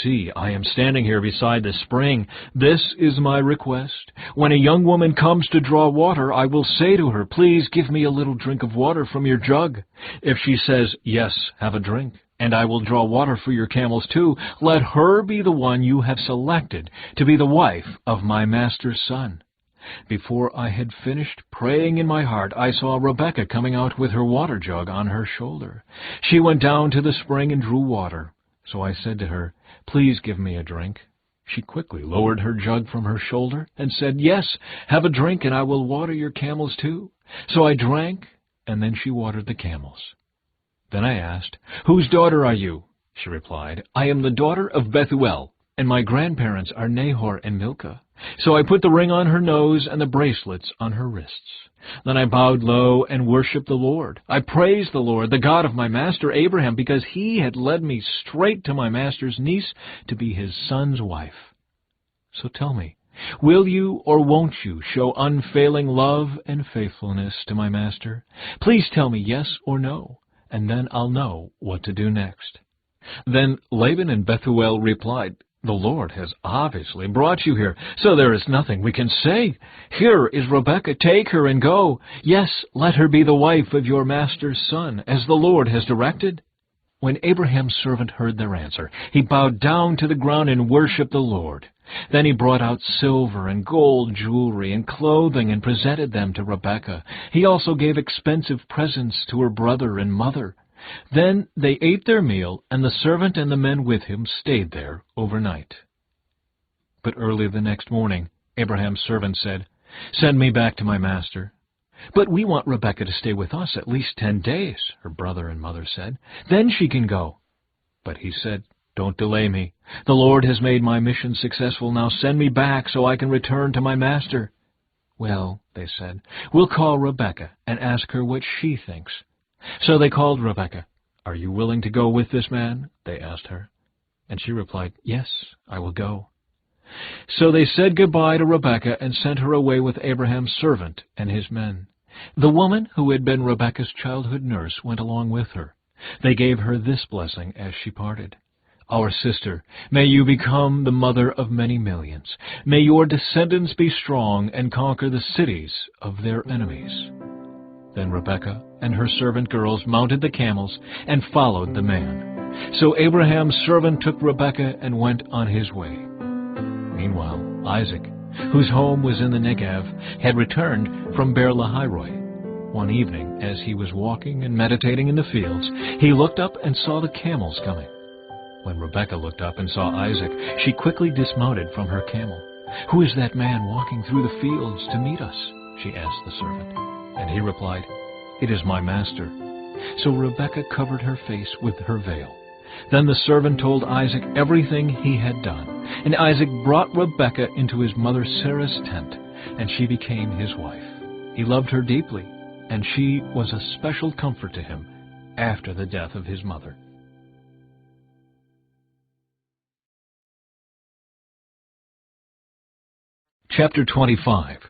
See, I am standing here beside the spring. This is my request. When a young woman comes to draw water, I will say to her, "Please give me a little drink of water from your jug." If she says, "Yes, have a drink," and I will draw water for your camels too, let her be the one you have selected to be the wife of my master's son." Before I had finished praying in my heart, I saw Rebekah coming out with her water jug on her shoulder. She went down to the spring and drew water. So I said to her, "Please give me a drink." She quickly lowered her jug from her shoulder and said, "Yes, have a drink, and I will water your camels too." So I drank, and then she watered the camels. Then I asked, "Whose daughter are you?" She replied, "I am the daughter of Bethuel, and my grandparents are Nahor and Milcah." So I put the ring on her nose and the bracelets on her wrists. Then I bowed low and worshipped the Lord. I praised the Lord, the God of my master Abraham, because he had led me straight to my master's niece to be his son's wife. So tell me, will you or won't you show unfailing love and faithfulness to my master? Please tell me yes or no, and then I'll know what to do next." Then Laban and Bethuel replied, The Lord has obviously brought you here, so there is nothing we can say. Here is Rebekah. Take her and go. Yes, let her be the wife of your master's son, as the Lord has directed." When Abraham's servant heard their answer, he bowed down to the ground and worshipped the Lord. Then he brought out silver and gold jewelry and clothing and presented them to Rebekah. He also gave expensive presents to her brother and mother. Then they ate their meal, and the servant and the men with him stayed there overnight. But early the next morning, Abraham's servant said, "Send me back to my master." "But we want Rebekah to stay with us at least 10 days, her brother and mother said. "Then she can go." But he said, "Don't delay me. The Lord has made my mission successful. Now send me back so I can return to my master." "Well," they said, "we'll call Rebekah and ask her what she thinks." So they called Rebekah. "Are you willing to go with this man?" they asked her. And she replied, "Yes, I will go." So they said goodbye to Rebekah and sent her away with Abraham's servant and his men. The woman who had been Rebekah's childhood nurse went along with her. They gave her this blessing as she parted: "Our sister, may you become the mother of many millions. May your descendants be strong and conquer the cities of their enemies." Then Rebekah and her servant girls mounted the camels and followed the man. So Abraham's servant took Rebekah and went on his way. Meanwhile, Isaac, whose home was in the Negev, had returned from Beer-lahai-roi. One evening, as he was walking and meditating in the fields, he looked up and saw the camels coming. When Rebekah looked up and saw Isaac, she quickly dismounted from her camel. "Who is that man walking through the fields to meet us?" she asked the servant. And he replied, "It is my master." So Rebekah covered her face with her veil. Then the servant told Isaac everything he had done. And Isaac brought Rebekah into his mother Sarah's tent, and she became his wife. He loved her deeply, and she was a special comfort to him after the death of his mother. Chapter 25.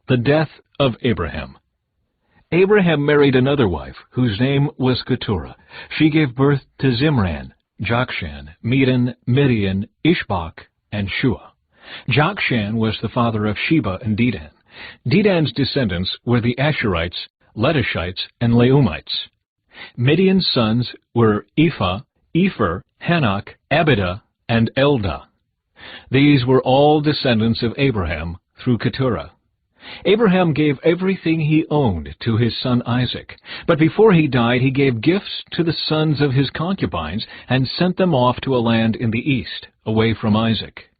The Death of Abraham. Abraham married another wife, whose name was Keturah. She gave birth to Zimran, Jokshan, Medan, Midian, Ishbak, and Shua. Jokshan was the father of Sheba and Dedan. Dedan's descendants were the Asherites, Letushites, and Leumites. Midian's sons were Ephah, Epher, Hanok, Abidah, and Eldah. These were all descendants of Abraham through Keturah. Abraham gave everything he owned to his son Isaac, but before he died he gave gifts to the sons of his concubines and sent them off to a land in the east, away from Isaac.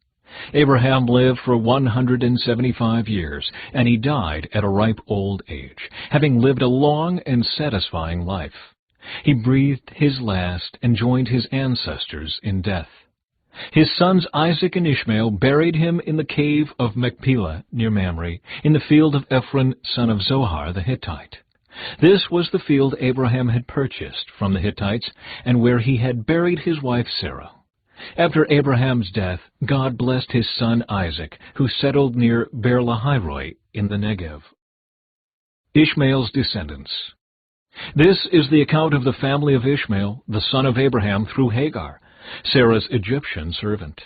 Abraham lived for 175 years, and he died at a ripe old age, having lived a long and satisfying life. He breathed his last and joined his ancestors in death. His sons Isaac and Ishmael buried him in the cave of Machpelah near Mamre, in the field of Ephron, son of Zohar the Hittite. This was the field Abraham had purchased from the Hittites, and where he had buried his wife Sarah. After Abraham's death, God blessed his son Isaac, who settled near Beer-lahai-roi in the Negev. Ishmael's descendants. This is the account of the family of Ishmael, the son of Abraham, through Hagar, Sarah's Egyptian servant.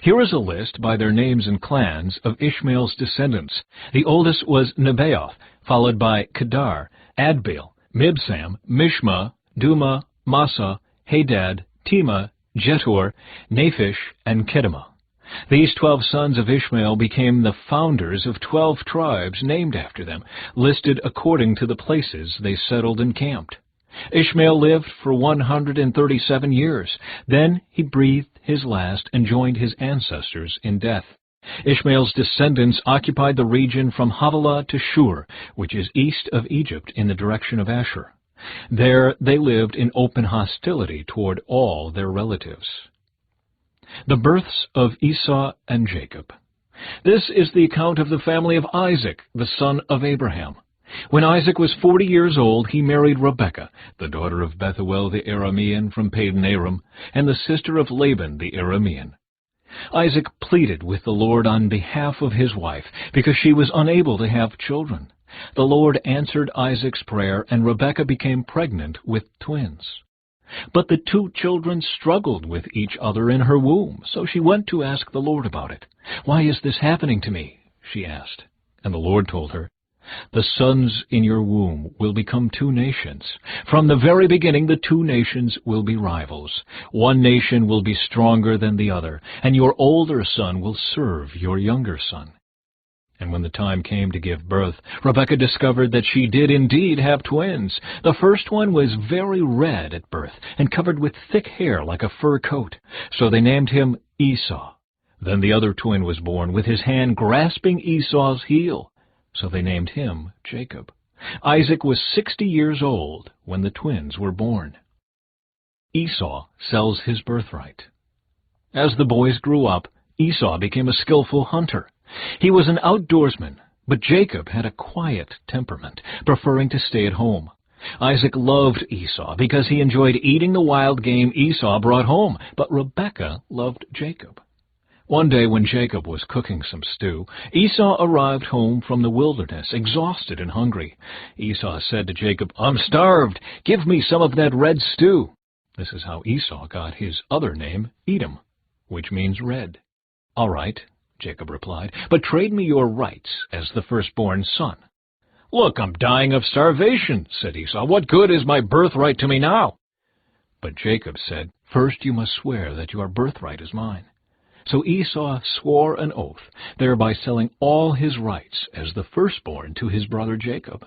Here is a list by their names and clans of Ishmael's descendants. The oldest was Nebaioth, followed by Kedar, Adbeel, Mibsam, Mishma, Duma, Massa, Hadad, Tema, Jetur, Naphish, and Kedemah. These 12 sons of Ishmael became the founders of 12 tribes named after them, listed according to the places they settled and camped. Ishmael lived for 137 years. Then he breathed his last and joined his ancestors in death. Ishmael's descendants occupied the region from Havilah to Shur, which is east of Egypt in the direction of Ashur. There they lived in open hostility toward all their relatives. The births of Esau and Jacob. This is the account of the family of Isaac, the son of Abraham. When Isaac was 40 years old, he married Rebekah, the daughter of Bethuel the Aramean from Padan Aram, and the sister of Laban the Aramean. Isaac pleaded with the Lord on behalf of his wife, because she was unable to have children. The Lord answered Isaac's prayer, and Rebekah became pregnant with twins. But the two children struggled with each other in her womb, so she went to ask the Lord about it. "Why is this happening to me?" she asked. And the Lord told her, "The sons in your womb will become two nations. From the very beginning, the two nations will be rivals. One nation will be stronger than the other, and your older son will serve your younger son." And when the time came to give birth, Rebekah discovered that she did indeed have twins. The first one was very red at birth and covered with thick hair like a fur coat, so they named him Esau. Then the other twin was born with his hand grasping Esau's heel, so they named him Jacob. Isaac was 60 years old when the twins were born. Esau sells his birthright. As the boys grew up, Esau became a skillful hunter. He was an outdoorsman, but Jacob had a quiet temperament, preferring to stay at home. Isaac loved Esau because he enjoyed eating the wild game Esau brought home, but Rebekah loved Jacob. One day when Jacob was cooking some stew, Esau arrived home from the wilderness, exhausted and hungry. Esau said to Jacob, "I'm starved. Give me some of that red stew." This is how Esau got his other name, Edom, which means red. "All right," Jacob replied, "but trade me your rights as the firstborn son." "Look, I'm dying of starvation," said Esau. "What good is my birthright to me now?" But Jacob said, "First you must swear that your birthright is mine." So Esau swore an oath, thereby selling all his rights as the firstborn to his brother Jacob.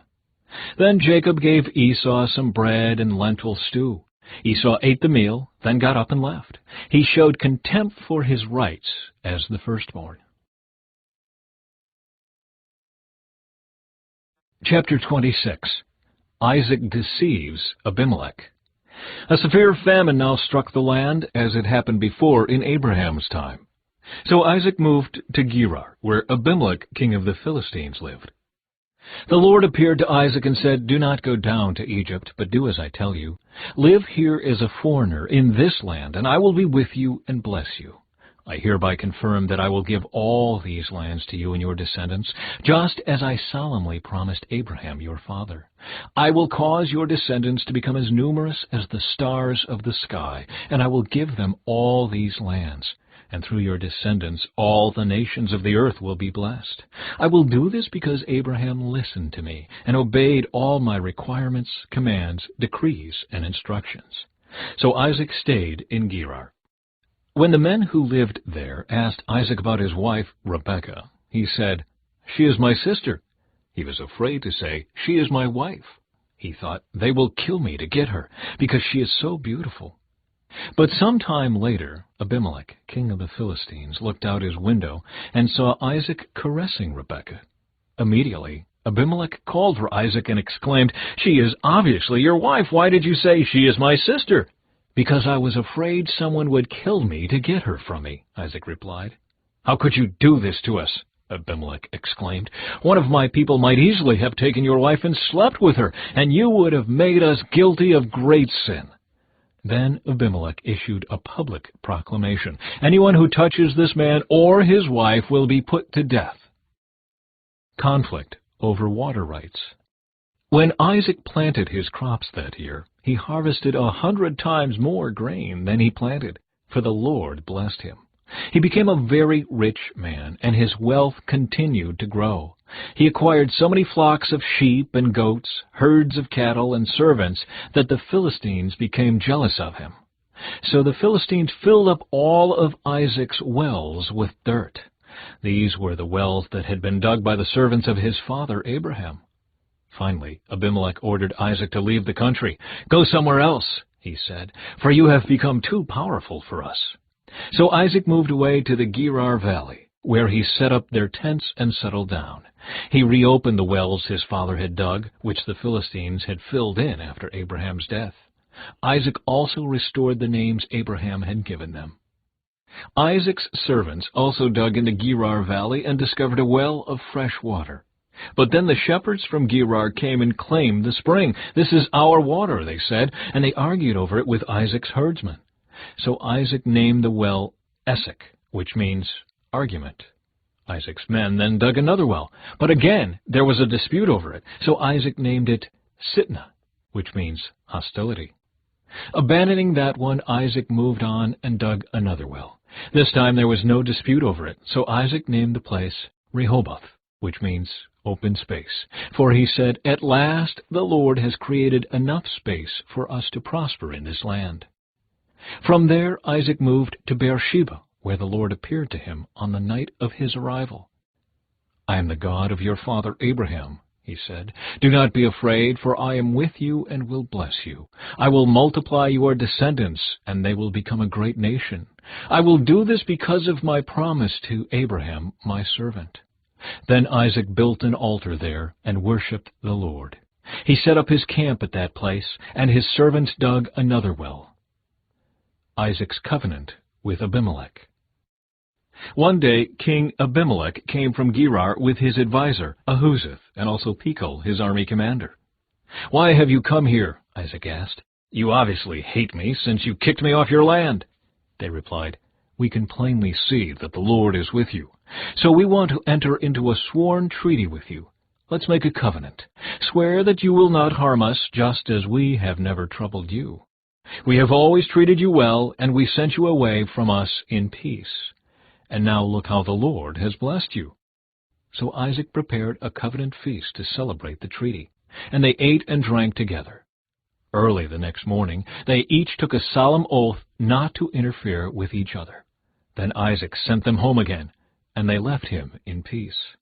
Then Jacob gave Esau some bread and lentil stew. Esau ate the meal, then got up and left. He showed contempt for his rights as the firstborn. Chapter 26. Isaac deceives Abimelech. A severe famine now struck the land, as it happened before in Abraham's time. So Isaac moved to Gerar, where Abimelech, king of the Philistines, lived. The Lord appeared to Isaac and said, "Do not go down to Egypt, but do as I tell you. Live here as a foreigner in this land, and I will be with you and bless you. I hereby confirm that I will give all these lands to you and your descendants, just as I solemnly promised Abraham your father. I will cause your descendants to become as numerous as the stars of the sky, and I will give them all these lands. And through your descendants all the nations of the earth will be blessed. I will do this because Abraham listened to me and obeyed all my requirements, commands, decrees, and instructions." So Isaac stayed in Gerar. When the men who lived there asked Isaac about his wife, Rebekah, he said, "She is my sister." He was afraid to say, "She is my wife." He thought, "They will kill me to get her, because she is so beautiful." But some time later, Abimelech, king of the Philistines, looked out his window and saw Isaac caressing Rebekah. Immediately, Abimelech called for Isaac and exclaimed, "She is obviously your wife. Why did you say, 'She is my sister'?" "Because I was afraid someone would kill me to get her from me," Isaac replied. "How could you do this to us?" Abimelech exclaimed. "One of my people might easily have taken your wife and slept with her, and you would have made us guilty of great sin." Then Abimelech issued a public proclamation. "Anyone who touches this man or his wife will be put to death." Conflict over water rights. When Isaac planted his crops that year, he harvested 100 times more grain than he planted, for the Lord blessed him. He became a very rich man, and his wealth continued to grow. He acquired so many flocks of sheep and goats, herds of cattle, and servants that the Philistines became jealous of him. So the Philistines filled up all of Isaac's wells with dirt. These were the wells that had been dug by the servants of his father Abraham. Finally, Abimelech ordered Isaac to leave the country. "Go somewhere else," he said, "for you have become too powerful for us." So Isaac moved away to the Gerar Valley, where he set up their tents and settled down. He reopened the wells his father had dug, which the Philistines had filled in after Abraham's death. Isaac also restored the names Abraham had given them. Isaac's servants also dug in the Gerar Valley and discovered a well of fresh water. But then the shepherds from Gerar came and claimed the spring. "This is our water," they said, and they argued over it with Isaac's herdsmen. So Isaac named the well Esek, which means argument. Isaac's men then dug another well, but again there was a dispute over it, so Isaac named it Sitnah, which means hostility. Abandoning that one, Isaac moved on and dug another well. This time there was no dispute over it, so Isaac named the place Rehoboth, which means open space. For he said, "At last the Lord has created enough space for us to prosper in this land." From there Isaac moved to Beersheba, where the Lord appeared to him on the night of his arrival. "I am the God of your father Abraham," he said. "Do not be afraid, for I am with you and will bless you. I will multiply your descendants, and they will become a great nation. I will do this because of my promise to Abraham, my servant." Then Isaac built an altar there and worshipped the Lord. He set up his camp at that place, and his servants dug another well. Isaac's covenant with Abimelech. One day King Abimelech came from Gerar with his advisor, Ahuzeth, and also Phicol, his army commander. "Why have you come here?" Isaac asked. "You obviously hate me, since you kicked me off your land." They replied, "We can plainly see that the Lord is with you. So we want to enter into a sworn treaty with you. Let's make a covenant. Swear that you will not harm us, just as we have never troubled you. We have always treated you well, and we sent you away from us in peace. And now look how the Lord has blessed you." So Isaac prepared a covenant feast to celebrate the treaty, and they ate and drank together. Early the next morning, they each took a solemn oath not to interfere with each other. Then Isaac sent them home again, and they left him in peace.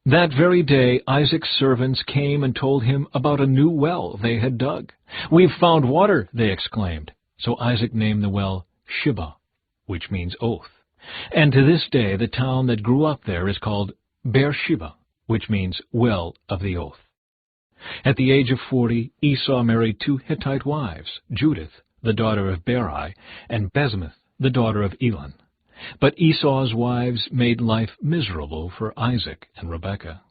That very day Isaac's servants came and told him about a new well they had dug. "We've found water," they exclaimed. So Isaac named the well Shibah, which means oath. And to this day the town that grew up there is called Beersheba, which means well of the oath. At the age of 40, Esau married 2 Hittite wives, Judith, the daughter of Beeri, and Basemath, the daughter of Elon. But Esau's wives made life miserable for Isaac and Rebekah.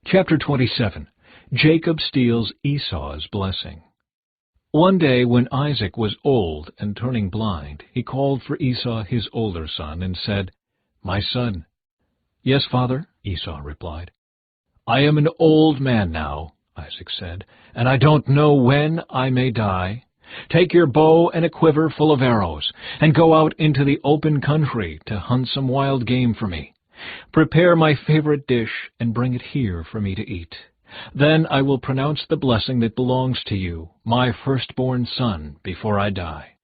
Chapter 27. Jacob steals Esau's blessing. One day when Isaac was old and turning blind, he called for Esau his older son and said, "My son." "Yes, father," Esau replied. "I am an old man now," Isaac said, "and I don't know when I may die. Take your bow and a quiver full of arrows, and go out into the open country to hunt some wild game for me. Prepare my favorite dish and bring it here for me to eat. Then I will pronounce the blessing that belongs to you, my firstborn son, before I die."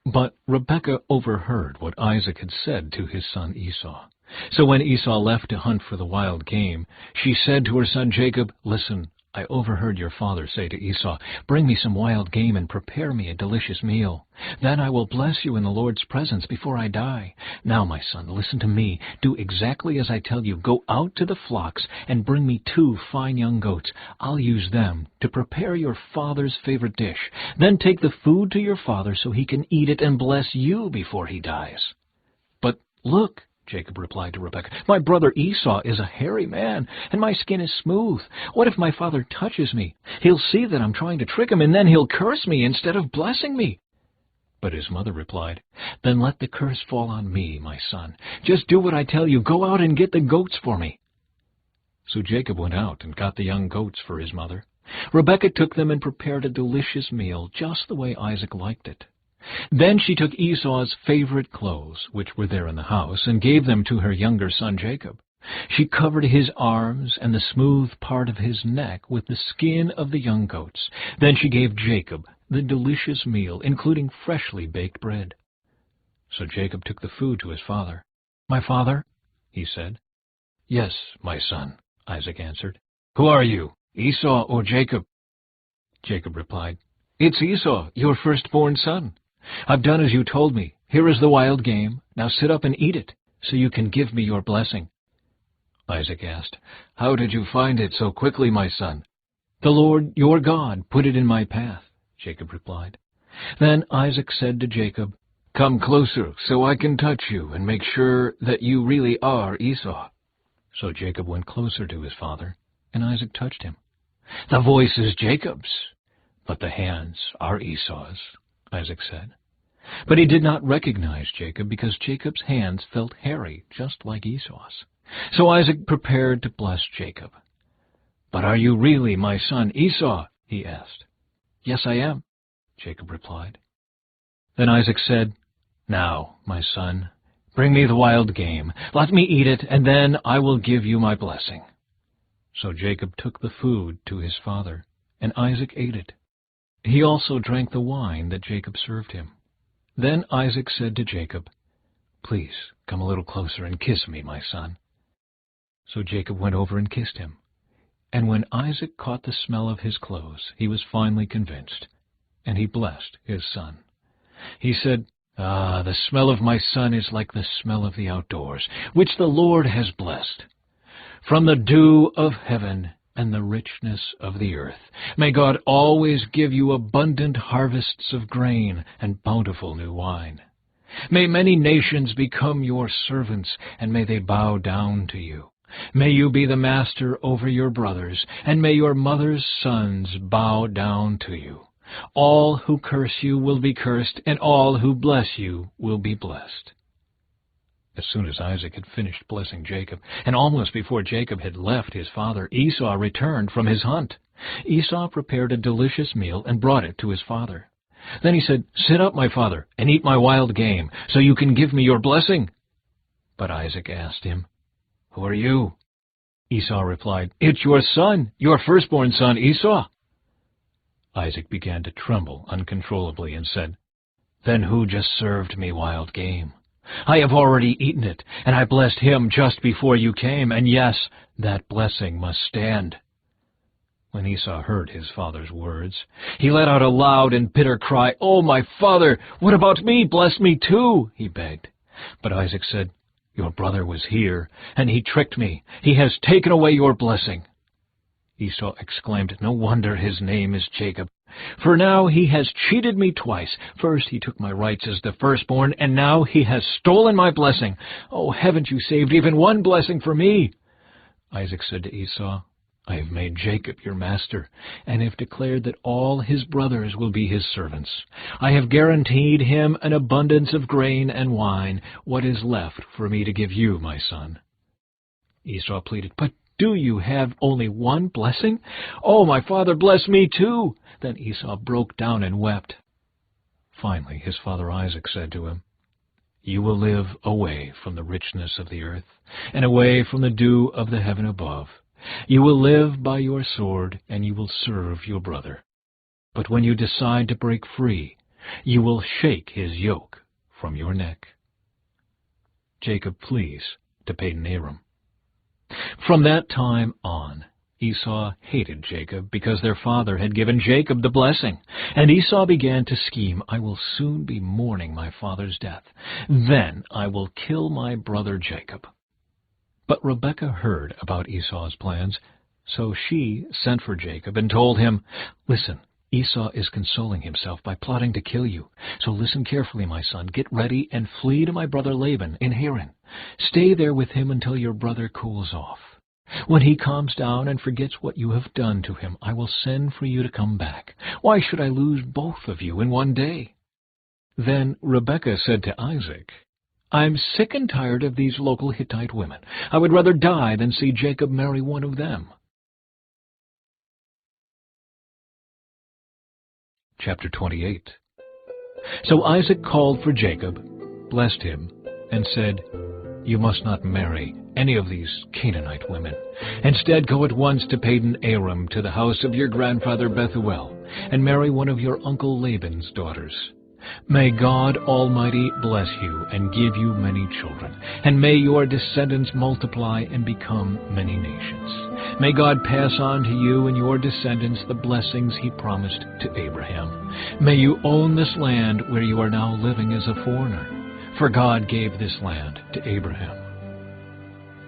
But Rebekah overheard what Isaac had said to his son Esau. So when Esau left to hunt for the wild game, she said to her son Jacob, "Listen, I overheard your father say to Esau, 'Bring me some wild game and prepare me a delicious meal. Then I will bless you in the Lord's presence before I die. Now, my son, listen to me. Do exactly as I tell you. Go out to the flocks and bring me 2 fine young goats. I'll use them to prepare your father's favorite dish. Then take the food to your father so he can eat it and bless you before he dies.'" "But look," Jacob replied to Rebekah, "my brother Esau is a hairy man, and my skin is smooth. What if my father touches me? He'll see that I'm trying to trick him, and then he'll curse me instead of blessing me." But his mother replied, "Then let the curse fall on me, my son. Just do what I tell you. Go out and get the goats for me." So Jacob went out and got the young goats for his mother. Rebekah took them and prepared a delicious meal, just the way Isaac liked it. Then she took Esau's favorite clothes, which were there in the house, and gave them to her younger son Jacob. She covered his arms and the smooth part of his neck with the skin of the young goats. Then she gave Jacob the delicious meal, including freshly baked bread. So Jacob took the food to his father. "My father?" he said. "Yes, my son," Isaac answered. "Who are you, Esau or Jacob?" Jacob replied, "It's Esau, your firstborn son. I've done as you told me. Here is the wild game. Now sit up and eat it, so you can give me your blessing." Isaac asked, "How did you find it so quickly, my son?" "The Lord, your God, put it in my path," Jacob replied. Then Isaac said to Jacob, "Come closer so I can touch you and make sure that you really are Esau." So Jacob went closer to his father, and Isaac touched him. "The voice is Jacob's, but the hands are Esau's," Isaac said. But he did not recognize Jacob because Jacob's hands felt hairy, just like Esau's. So Isaac prepared to bless Jacob. "But are you really my son Esau?" he asked. "Yes, I am," Jacob replied. Then Isaac said, "Now, my son, bring me the wild game. Let me eat it, and then I will give you my blessing." So Jacob took the food to his father, and Isaac ate it. He also drank the wine that Jacob served him. Then Isaac said to Jacob, "Please come a little closer and kiss me, my son." So Jacob went over and kissed him. And when Isaac caught the smell of his clothes, he was finally convinced, and he blessed his son. He said, "Ah, the smell of my son is like the smell of the outdoors, which the Lord has blessed. From the dew of heaven and the richness of the earth, may God always give you abundant harvests of grain and bountiful new wine. May many nations become your servants, and may they bow down to you. May you be the master over your brothers, and may your mother's sons bow down to you. All who curse you will be cursed, and all who bless you will be blessed." As soon as Isaac had finished blessing Jacob, and almost before Jacob had left his father, Esau returned from his hunt. Esau prepared a delicious meal and brought it to his father. Then he said, "Sit up, my father, and eat my wild game, so you can give me your blessing." But Isaac asked him, "Who are you?" Esau replied, "It's your son, your firstborn son Esau." Isaac began to tremble uncontrollably and said, "Then who just served me wild game? I have already eaten it, and I blessed him just before you came, and yes, that blessing must stand." When Esau heard his father's words, he let out a loud and bitter cry. "Oh, my father, what about me? Bless me too," he begged. But Isaac said, "Your brother was here, and he tricked me. He has taken away your blessing." Esau exclaimed, "No wonder his name is Jacob, for now he has cheated me twice. First he took my rights as the firstborn, and now he has stolen my blessing. Oh, haven't you saved even one blessing for me?" Isaac said to Esau, "I have made Jacob your master, and have declared that all his brothers will be his servants. I have guaranteed him an abundance of grain and wine. What is left for me to give you, my son?" Esau pleaded, "But do you have only one blessing? Oh, my father, bless me too." Then Esau broke down and wept. Finally, his father Isaac said to him, "You will live away from the richness of the earth, and away from the dew of the heaven above. You will live by your sword, and you will serve your brother. But when you decide to break free, you will shake his yoke from your neck." Jacob flees to Padan-aram. From that time on, Esau hated Jacob because their father had given Jacob the blessing. And Esau began to scheme, "I will soon be mourning my father's death. Then I will kill my brother Jacob." But Rebekah heard about Esau's plans, so she sent for Jacob and told him, "Listen, Esau is consoling himself by plotting to kill you. So listen carefully, my son. Get ready and flee to my brother Laban in Haran. Stay there with him until your brother cools off. When he calms down and forgets what you have done to him, I will send for you to come back. Why should I lose both of you in one day?" Then Rebekah said to Isaac, "I'm sick and tired of these local Hittite women. I would rather die than see Jacob marry one of them." Chapter 28. So Isaac called for Jacob, blessed him, and said, "You must not marry any of these Canaanite women. Instead, go at once to Padan-aram, to the house of your grandfather Bethuel, and marry one of your uncle Laban's daughters. May God Almighty bless you and give you many children, and may your descendants multiply and become many nations. May God pass on to you and your descendants the blessings he promised to Abraham. May you own this land where you are now living as a foreigner, for God gave this land to Abraham."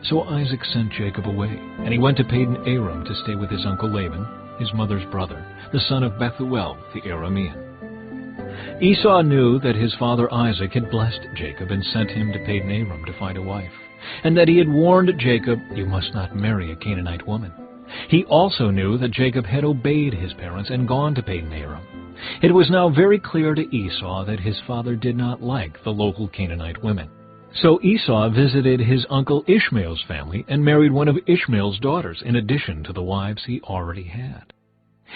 So Isaac sent Jacob away, and he went to Padan-aram to stay with his uncle Laban, his mother's brother, the son of Bethuel the Aramean. Esau knew that his father Isaac had blessed Jacob and sent him to Padan-aram to find a wife, and that he had warned Jacob, "You must not marry a Canaanite woman." He also knew that Jacob had obeyed his parents and gone to Padan-aram. It was now very clear to Esau that his father did not like the local Canaanite women. So Esau visited his uncle Ishmael's family and married one of Ishmael's daughters in addition to the wives he already had.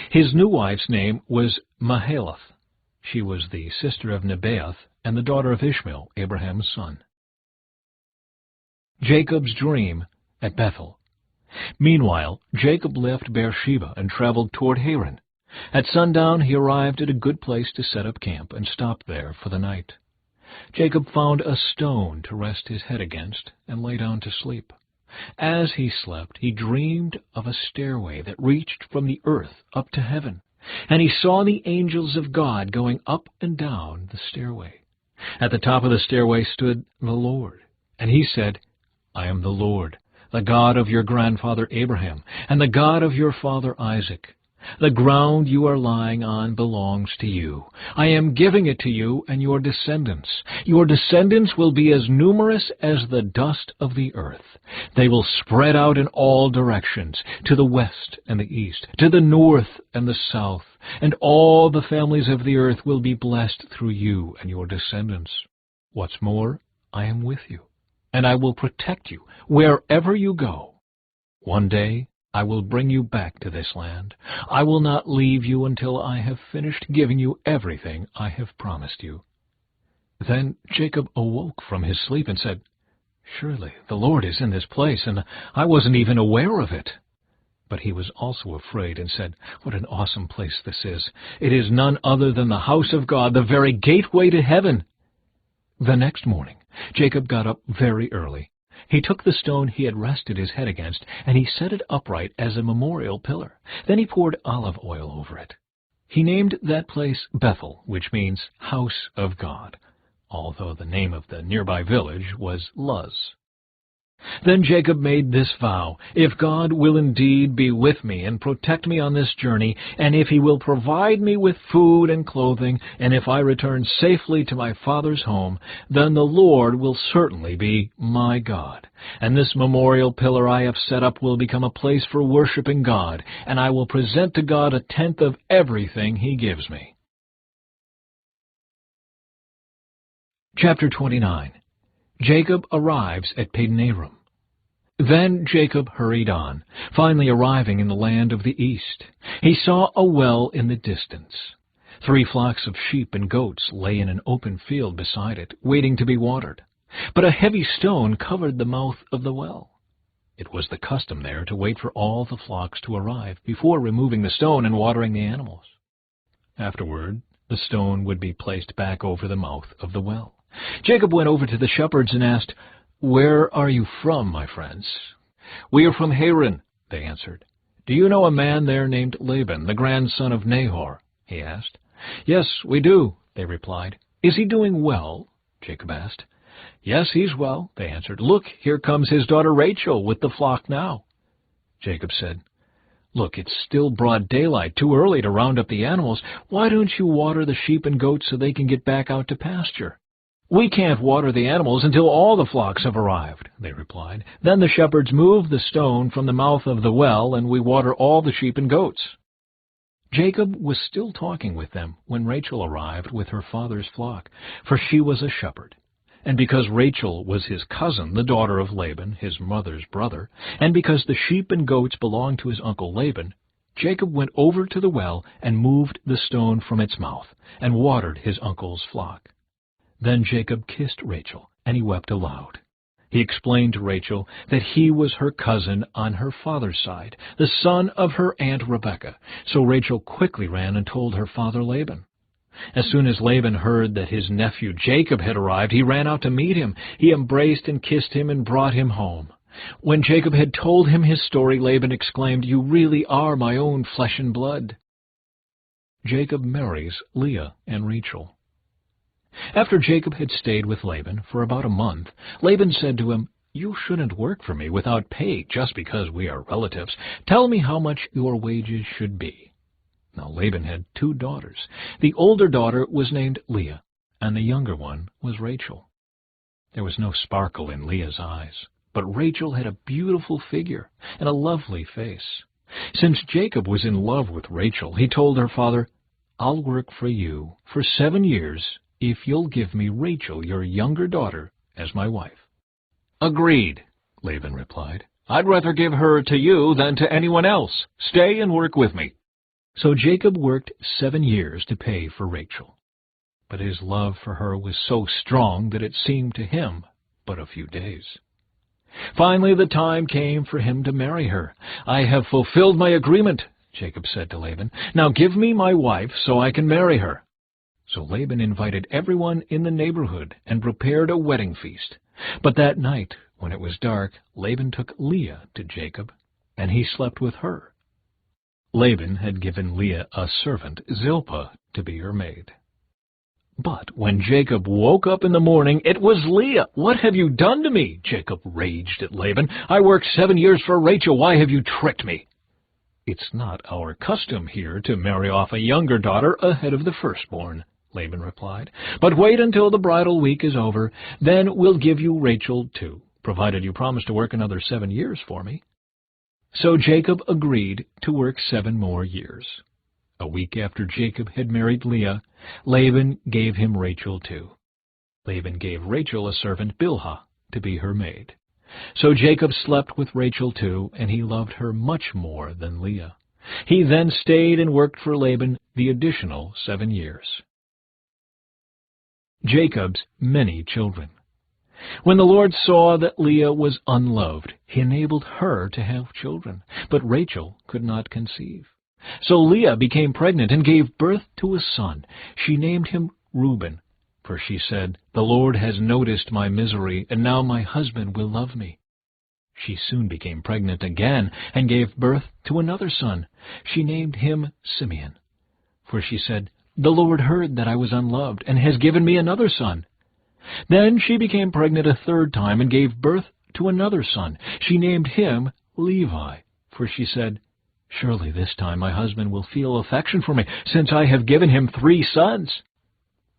His new wife's name was Mahalath. She was the sister of Nebaioth and the daughter of Ishmael, Abraham's son. Jacob's dream at Bethel. Meanwhile, Jacob left Beersheba and traveled toward Haran. At sundown he arrived at a good place to set up camp and stopped there for the night. Jacob found a stone to rest his head against and lay down to sleep. As he slept, he dreamed of a stairway that reached from the earth up to heaven, and he saw the angels of God going up and down the stairway. At the top of the stairway stood the Lord, and he said, "I am the Lord, the God of your grandfather Abraham, and the God of your father Isaac. The ground you are lying on belongs to you. I am giving it to you and your descendants. Your descendants will be as numerous as the dust of the earth. They will spread out in all directions, to the west and the east, to the north and the south, and all the families of the earth will be blessed through you and your descendants. What's more, I am with you, and I will protect you wherever you go. One day I will bring you back to this land. I will not leave you until I have finished giving you everything I have promised you." Then Jacob awoke from his sleep and said, "Surely the Lord is in this place, and I wasn't even aware of it." But he was also afraid and said, "What an awesome place this is! It is none other than the house of God, the very gateway to heaven." The next morning Jacob got up very early. He took the stone he had rested his head against, and he set it upright as a memorial pillar. Then he poured olive oil over it. He named that place Bethel, which means house of God, although the name of the nearby village was Luz. Then Jacob made this vow, "If God will indeed be with me and protect me on this journey, and if he will provide me with food and clothing, and if I return safely to my father's home, then the Lord will certainly be my God. And this memorial pillar I have set up will become a place for worshiping God, and I will present to God a tenth of everything he gives me." Chapter 29. Jacob arrives at Paddan-aram. Then Jacob hurried on, finally arriving in the land of the east. He saw a well in the distance. 3 flocks of sheep and goats lay in an open field beside it, waiting to be watered. But a heavy stone covered the mouth of the well. It was the custom there to wait for all the flocks to arrive before removing the stone and watering the animals. Afterward, the stone would be placed back over the mouth of the well. Jacob went over to the shepherds and asked, "Where are you from, my friends?" "We are from Haran," they answered. "Do you know a man there named Laban, the grandson of Nahor?" he asked. "Yes, we do," they replied. "Is he doing well?" Jacob asked. "Yes, he's well," they answered. "Look, here comes his daughter Rachel with the flock now." Jacob said, "Look, it's still broad daylight, too early to round up the animals. Why don't you water the sheep and goats so they can get back out to pasture?" "We can't water the animals until all the flocks have arrived," they replied. "Then the shepherds move the stone from the mouth of the well, and we water all the sheep and goats." Jacob was still talking with them when Rachel arrived with her father's flock, for she was a shepherd. And because Rachel was his cousin, the daughter of Laban, his mother's brother, and because the sheep and goats belonged to his uncle Laban, Jacob went over to the well and moved the stone from its mouth and watered his uncle's flock. Then Jacob kissed Rachel, and he wept aloud. He explained to Rachel that he was her cousin on her father's side, the son of her aunt Rebekah. So Rachel quickly ran and told her father Laban. As soon as Laban heard that his nephew Jacob had arrived, he ran out to meet him. He embraced and kissed him and brought him home. When Jacob had told him his story, Laban exclaimed, "You really are my own flesh and blood." Jacob marries Leah and Rachel. After Jacob had stayed with Laban for about a month, Laban said to him, "You shouldn't work for me without pay just because we are relatives. Tell me how much your wages should be." Now Laban had 2 daughters. The older daughter was named Leah, and the younger one was Rachel. There was no sparkle in Leah's eyes, but Rachel had a beautiful figure and a lovely face. Since Jacob was in love with Rachel, he told her father, "I'll work for you for 7 years if you'll give me Rachel, your younger daughter, as my wife." "Agreed," Laban replied. "I'd rather give her to you than to anyone else. Stay and work with me." So Jacob worked 7 years to pay for Rachel. But his love for her was so strong that it seemed to him but a few days. Finally the time came for him to marry her. "I have fulfilled my agreement," Jacob said to Laban. "Now give me my wife so I can marry her." So Laban invited everyone in the neighborhood and prepared a wedding feast. But that night, when it was dark, Laban took Leah to Jacob, and he slept with her. Laban had given Leah a servant, Zilpah, to be her maid. But when Jacob woke up in the morning, it was Leah. "What have you done to me?" Jacob raged at Laban. "I worked 7 years for Rachel. Why have you tricked me?" "It's not our custom here to marry off a younger daughter ahead of the firstborn," Laban replied. "But wait until the bridal week is over. Then we'll give you Rachel too, provided you promise to work another 7 years for me." So Jacob agreed to work 7 more years. A week after Jacob had married Leah, Laban gave him Rachel too. Laban gave Rachel a servant, Bilhah, to be her maid. So Jacob slept with Rachel too, and he loved her much more than Leah. He then stayed and worked for Laban the additional 7 years. Jacob's many children. When the Lord saw that Leah was unloved, he enabled her to have children, but Rachel could not conceive. So Leah became pregnant and gave birth to a son. She named him Reuben, for she said, "The Lord has noticed my misery, and now my husband will love me." She soon became pregnant again and gave birth to another son. She named him Simeon, for she said, "The Lord heard that I was unloved, and has given me another son." Then she became pregnant a 3rd time and gave birth to another son. She named him Levi, for she said, "Surely this time my husband will feel affection for me, since I have given him 3 sons."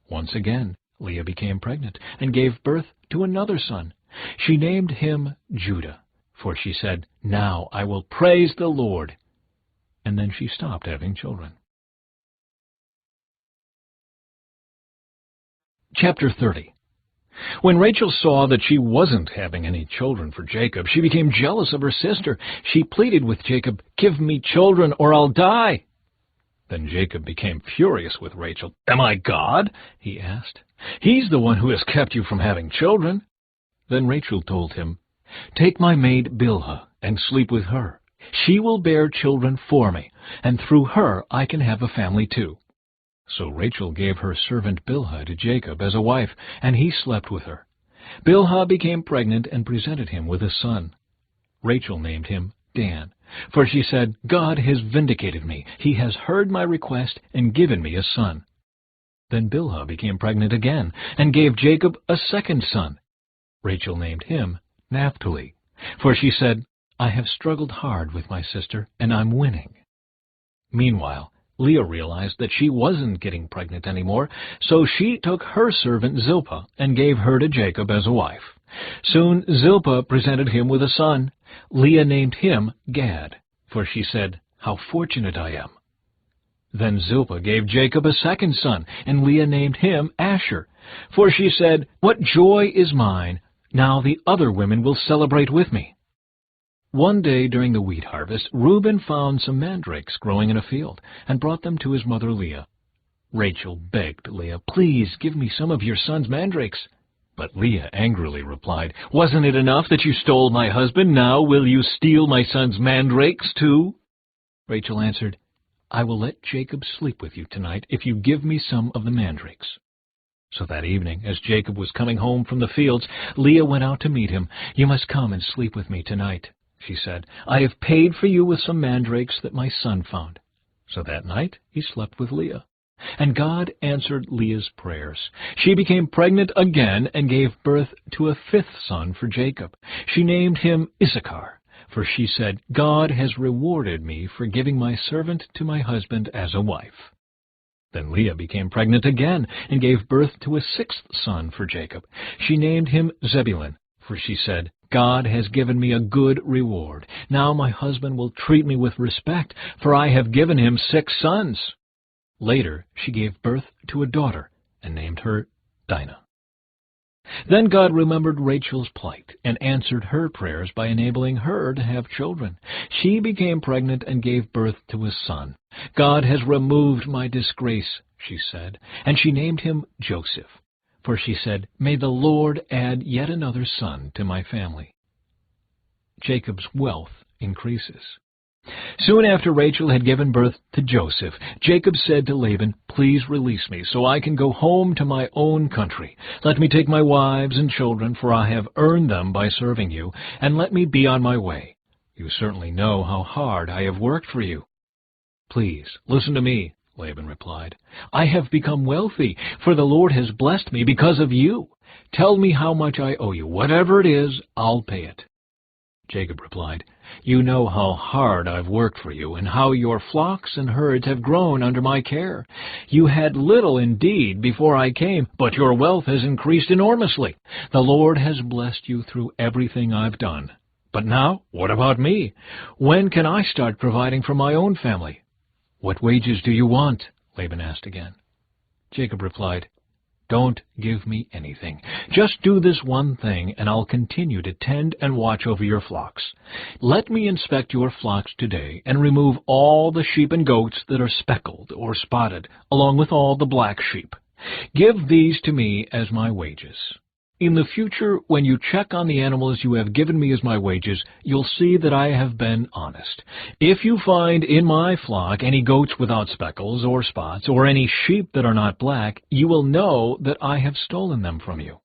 Once again Leah became pregnant and gave birth to another son. She named him Judah, for she said, "Now I will praise the Lord." And then she stopped having children. Chapter 30. When Rachel saw that she wasn't having any children for Jacob, she became jealous of her sister. She pleaded with Jacob, "Give me children or I'll die." Then Jacob became furious with Rachel. "Am I God?" he asked. "He's the one who has kept you from having children." Then Rachel told him, "Take my maid Bilhah and sleep with her. She will bear children for me, and through her I can have a family too." So Rachel gave her servant Bilhah to Jacob as a wife, and he slept with her. Bilhah became pregnant and presented him with a son. Rachel named him Dan, for she said, "God has vindicated me. He has heard my request and given me a son." Then Bilhah became pregnant again and gave Jacob a 2nd son. Rachel named him Naphtali, for she said, "I have struggled hard with my sister, and I'm winning." Meanwhile, Leah realized that she wasn't getting pregnant anymore, so she took her servant Zilpah and gave her to Jacob as a wife. Soon Zilpah presented him with a son. Leah named him Gad, for she said, "How fortunate I am." Then Zilpah gave Jacob a 2nd son, and Leah named him Asher, for she said, "What joy is mine! Now the other women will celebrate with me." One day during the wheat harvest, Reuben found some mandrakes growing in a field and brought them to his mother Leah. Rachel begged Leah, "Please give me some of your son's mandrakes." But Leah angrily replied, "Wasn't it enough that you stole my husband? Now will you steal my son's mandrakes too?" Rachel answered, "I will let Jacob sleep with you tonight if you give me some of the mandrakes." So that evening, as Jacob was coming home from the fields, Leah went out to meet him. "You must come and sleep with me tonight," she said. "I have paid for you with some mandrakes that my son found." So that night he slept with Leah. And God answered Leah's prayers. She became pregnant again and gave birth to a 5th son for Jacob. She named him Issachar, for she said, "God has rewarded me for giving my servant to my husband as a wife." Then Leah became pregnant again and gave birth to a 6th son for Jacob. She named him Zebulun, for she said, "God has given me a good reward. Now my husband will treat me with respect, for I have given him 6 sons. Later she gave birth to a daughter and named her Dinah. Then God remembered Rachel's plight and answered her prayers by enabling her to have children. She became pregnant and gave birth to a son. God has removed my disgrace, she said, and she named him Joseph. For she said, may the Lord add yet another son to my family. Jacob's wealth increases. Soon after Rachel had given birth to Joseph, Jacob said to Laban, please release me so I can go home to my own country. Let me take my wives and children, for I have earned them by serving you, and let me be on my way. You certainly know how hard I have worked for you. Please, listen to me, Laban replied. I have become wealthy, for the Lord has blessed me because of you. Tell me how much I owe you. Whatever it is, I'll pay it. Jacob replied, you know how hard I've worked for you, and how your flocks and herds have grown under my care. You had little indeed before I came, but your wealth has increased enormously. The Lord has blessed you through everything I've done. But now, what about me? When can I start providing for my own family? What wages do you want? Laban asked again. Jacob replied, don't give me anything. Just do this one thing, and I'll continue to tend and watch over your flocks. Let me inspect your flocks today, and remove all the sheep and goats that are speckled or spotted, along with all the black sheep. Give these to me as my wages. In the future, when you check on the animals you have given me as my wages, you'll see that I have been honest. If you find in my flock any goats without speckles or spots, or any sheep that are not black, you will know that I have stolen them from you.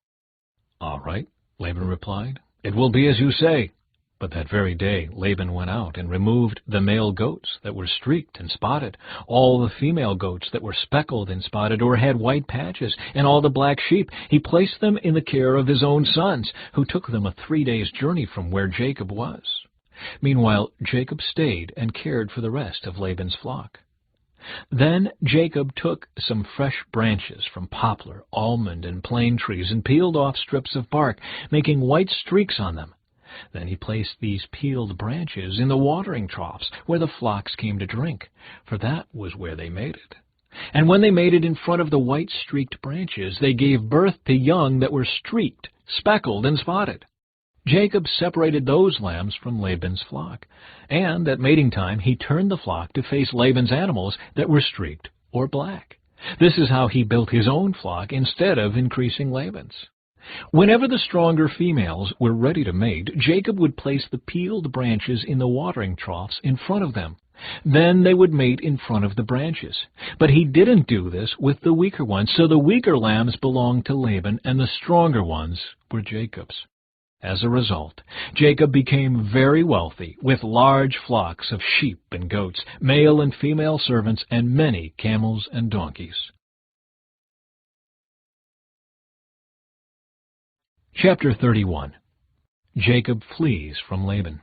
All right, Laban replied. It will be as you say. But that very day Laban went out and removed the male goats that were streaked and spotted, all the female goats that were speckled and spotted or had white patches, and all the black sheep. He placed them in the care of his own sons, who took them a 3 days' journey from where Jacob was. Meanwhile, Jacob stayed and cared for the rest of Laban's flock. Then Jacob took some fresh branches from poplar, almond, and plane trees and peeled off strips of bark, making white streaks on them. Then he placed these peeled branches in the watering troughs where the flocks came to drink, for that was where they mated. And when they mated in front of the white-streaked branches, they gave birth to young that were streaked, speckled, and spotted. Jacob separated those lambs from Laban's flock, and at mating time he turned the flock to face Laban's animals that were streaked or black. This is how he built his own flock instead of increasing Laban's. Whenever the stronger females were ready to mate, Jacob would place the peeled branches in the watering troughs in front of them. Then they would mate in front of the branches. But he didn't do this with the weaker ones, so the weaker lambs belonged to Laban, and the stronger ones were Jacob's. As a result, Jacob became very wealthy, with large flocks of sheep and goats, male and female servants, and many camels and donkeys. Chapter 31. Jacob flees from Laban.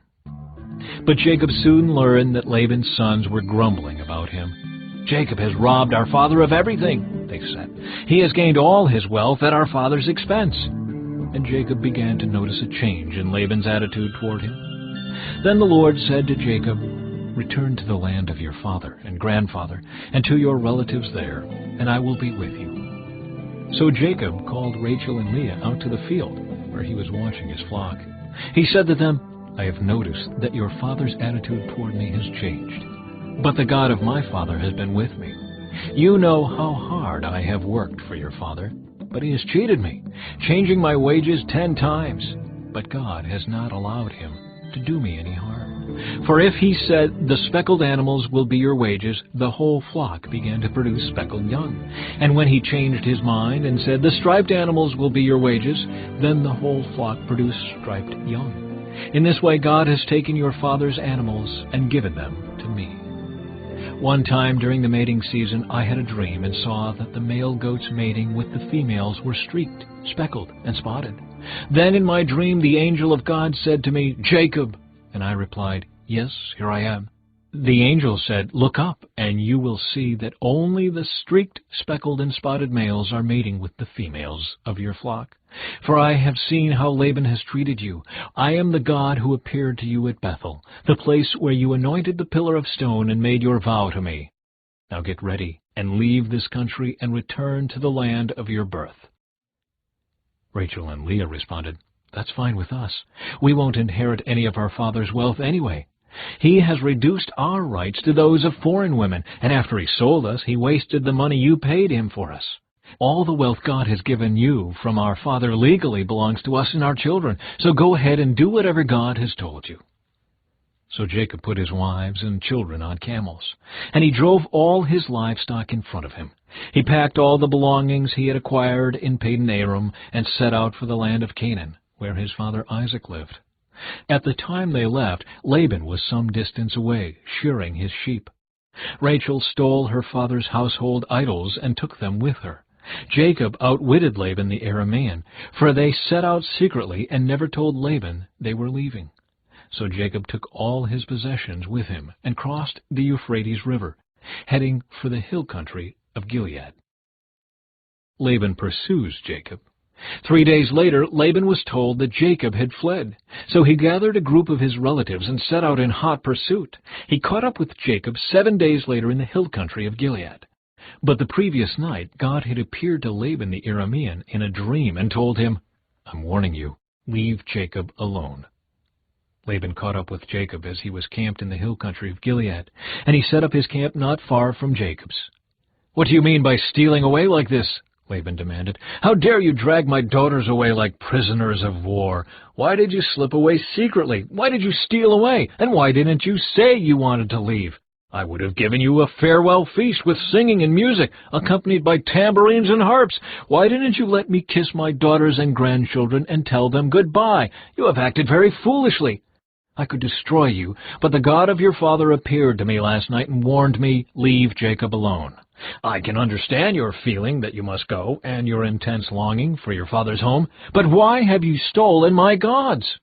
But Jacob soon learned that Laban's sons were grumbling about him. Jacob has robbed our father of everything, they said. He has gained all his wealth at our father's expense. And Jacob began to notice a change in Laban's attitude toward him. Then the Lord said to Jacob, return to the land of your father and grandfather, and to your relatives there, and I will be with you. So Jacob called Rachel and Leah out to the field, where he was watching his flock. He said to them, I have noticed that your father's attitude toward me has changed, but the God of my father has been with me. You know how hard I have worked for your father, but he has cheated me, changing my wages 10 times. But God has not allowed him to do me any harm. For if he said, the speckled animals will be your wages, the whole flock began to produce speckled young. And when he changed his mind and said, the striped animals will be your wages, then the whole flock produced striped young. In this way God has taken your father's animals and given them to me. One time during the mating season I had a dream and saw that the male goats mating with the females were streaked, speckled, and spotted. Then in my dream the angel of God said to me, Jacob. And I replied, yes, here I am. The angel said, look up, and you will see that only the streaked, speckled, and spotted males are mating with the females of your flock. For I have seen how Laban has treated you. I am the God who appeared to you at Bethel, the place where you anointed the pillar of stone and made your vow to me. Now get ready and leave this country and return to the land of your birth. Rachel and Leah responded, "That's fine with us. We won't inherit any of our father's wealth anyway. He has reduced our rights to those of foreign women, and after he sold us, he wasted the money you paid him for us. All the wealth God has given you from our father legally belongs to us and our children, so go ahead and do whatever God has told you." So Jacob put his wives and children on camels, and he drove all his livestock in front of him. He packed all the belongings he had acquired in Padan Aram and set out for the land of Canaan, where his father Isaac lived. At the time they left, Laban was some distance away, shearing his sheep. Rachel stole her father's household idols and took them with her. Jacob outwitted Laban the Aramean, for they set out secretly and never told Laban they were leaving. So Jacob took all his possessions with him and crossed the Euphrates River, heading for the hill country of Gilead. Laban pursues Jacob. 3 days later, Laban was told that Jacob had fled. So he gathered a group of his relatives and set out in hot pursuit. He caught up with Jacob 7 days later in the hill country of Gilead. But the previous night, God had appeared to Laban the Aramean in a dream and told him, "I'm warning you, leave Jacob alone." Laban caught up with Jacob as he was camped in the hill country of Gilead, and he set up his camp not far from Jacob's. "What do you mean by stealing away like this?" Laban demanded. "How dare you drag my daughters away like prisoners of war? Why did you slip away secretly? Why did you steal away? And why didn't you say you wanted to leave? I would have given you a farewell feast with singing and music, accompanied by tambourines and harps. Why didn't you let me kiss my daughters and grandchildren and tell them goodbye? You have acted very foolishly. I could destroy you, but the God of your father appeared to me last night and warned me, leave Jacob alone. I can understand your feeling that you must go and your intense longing for your father's home, but why have you stolen my gods?"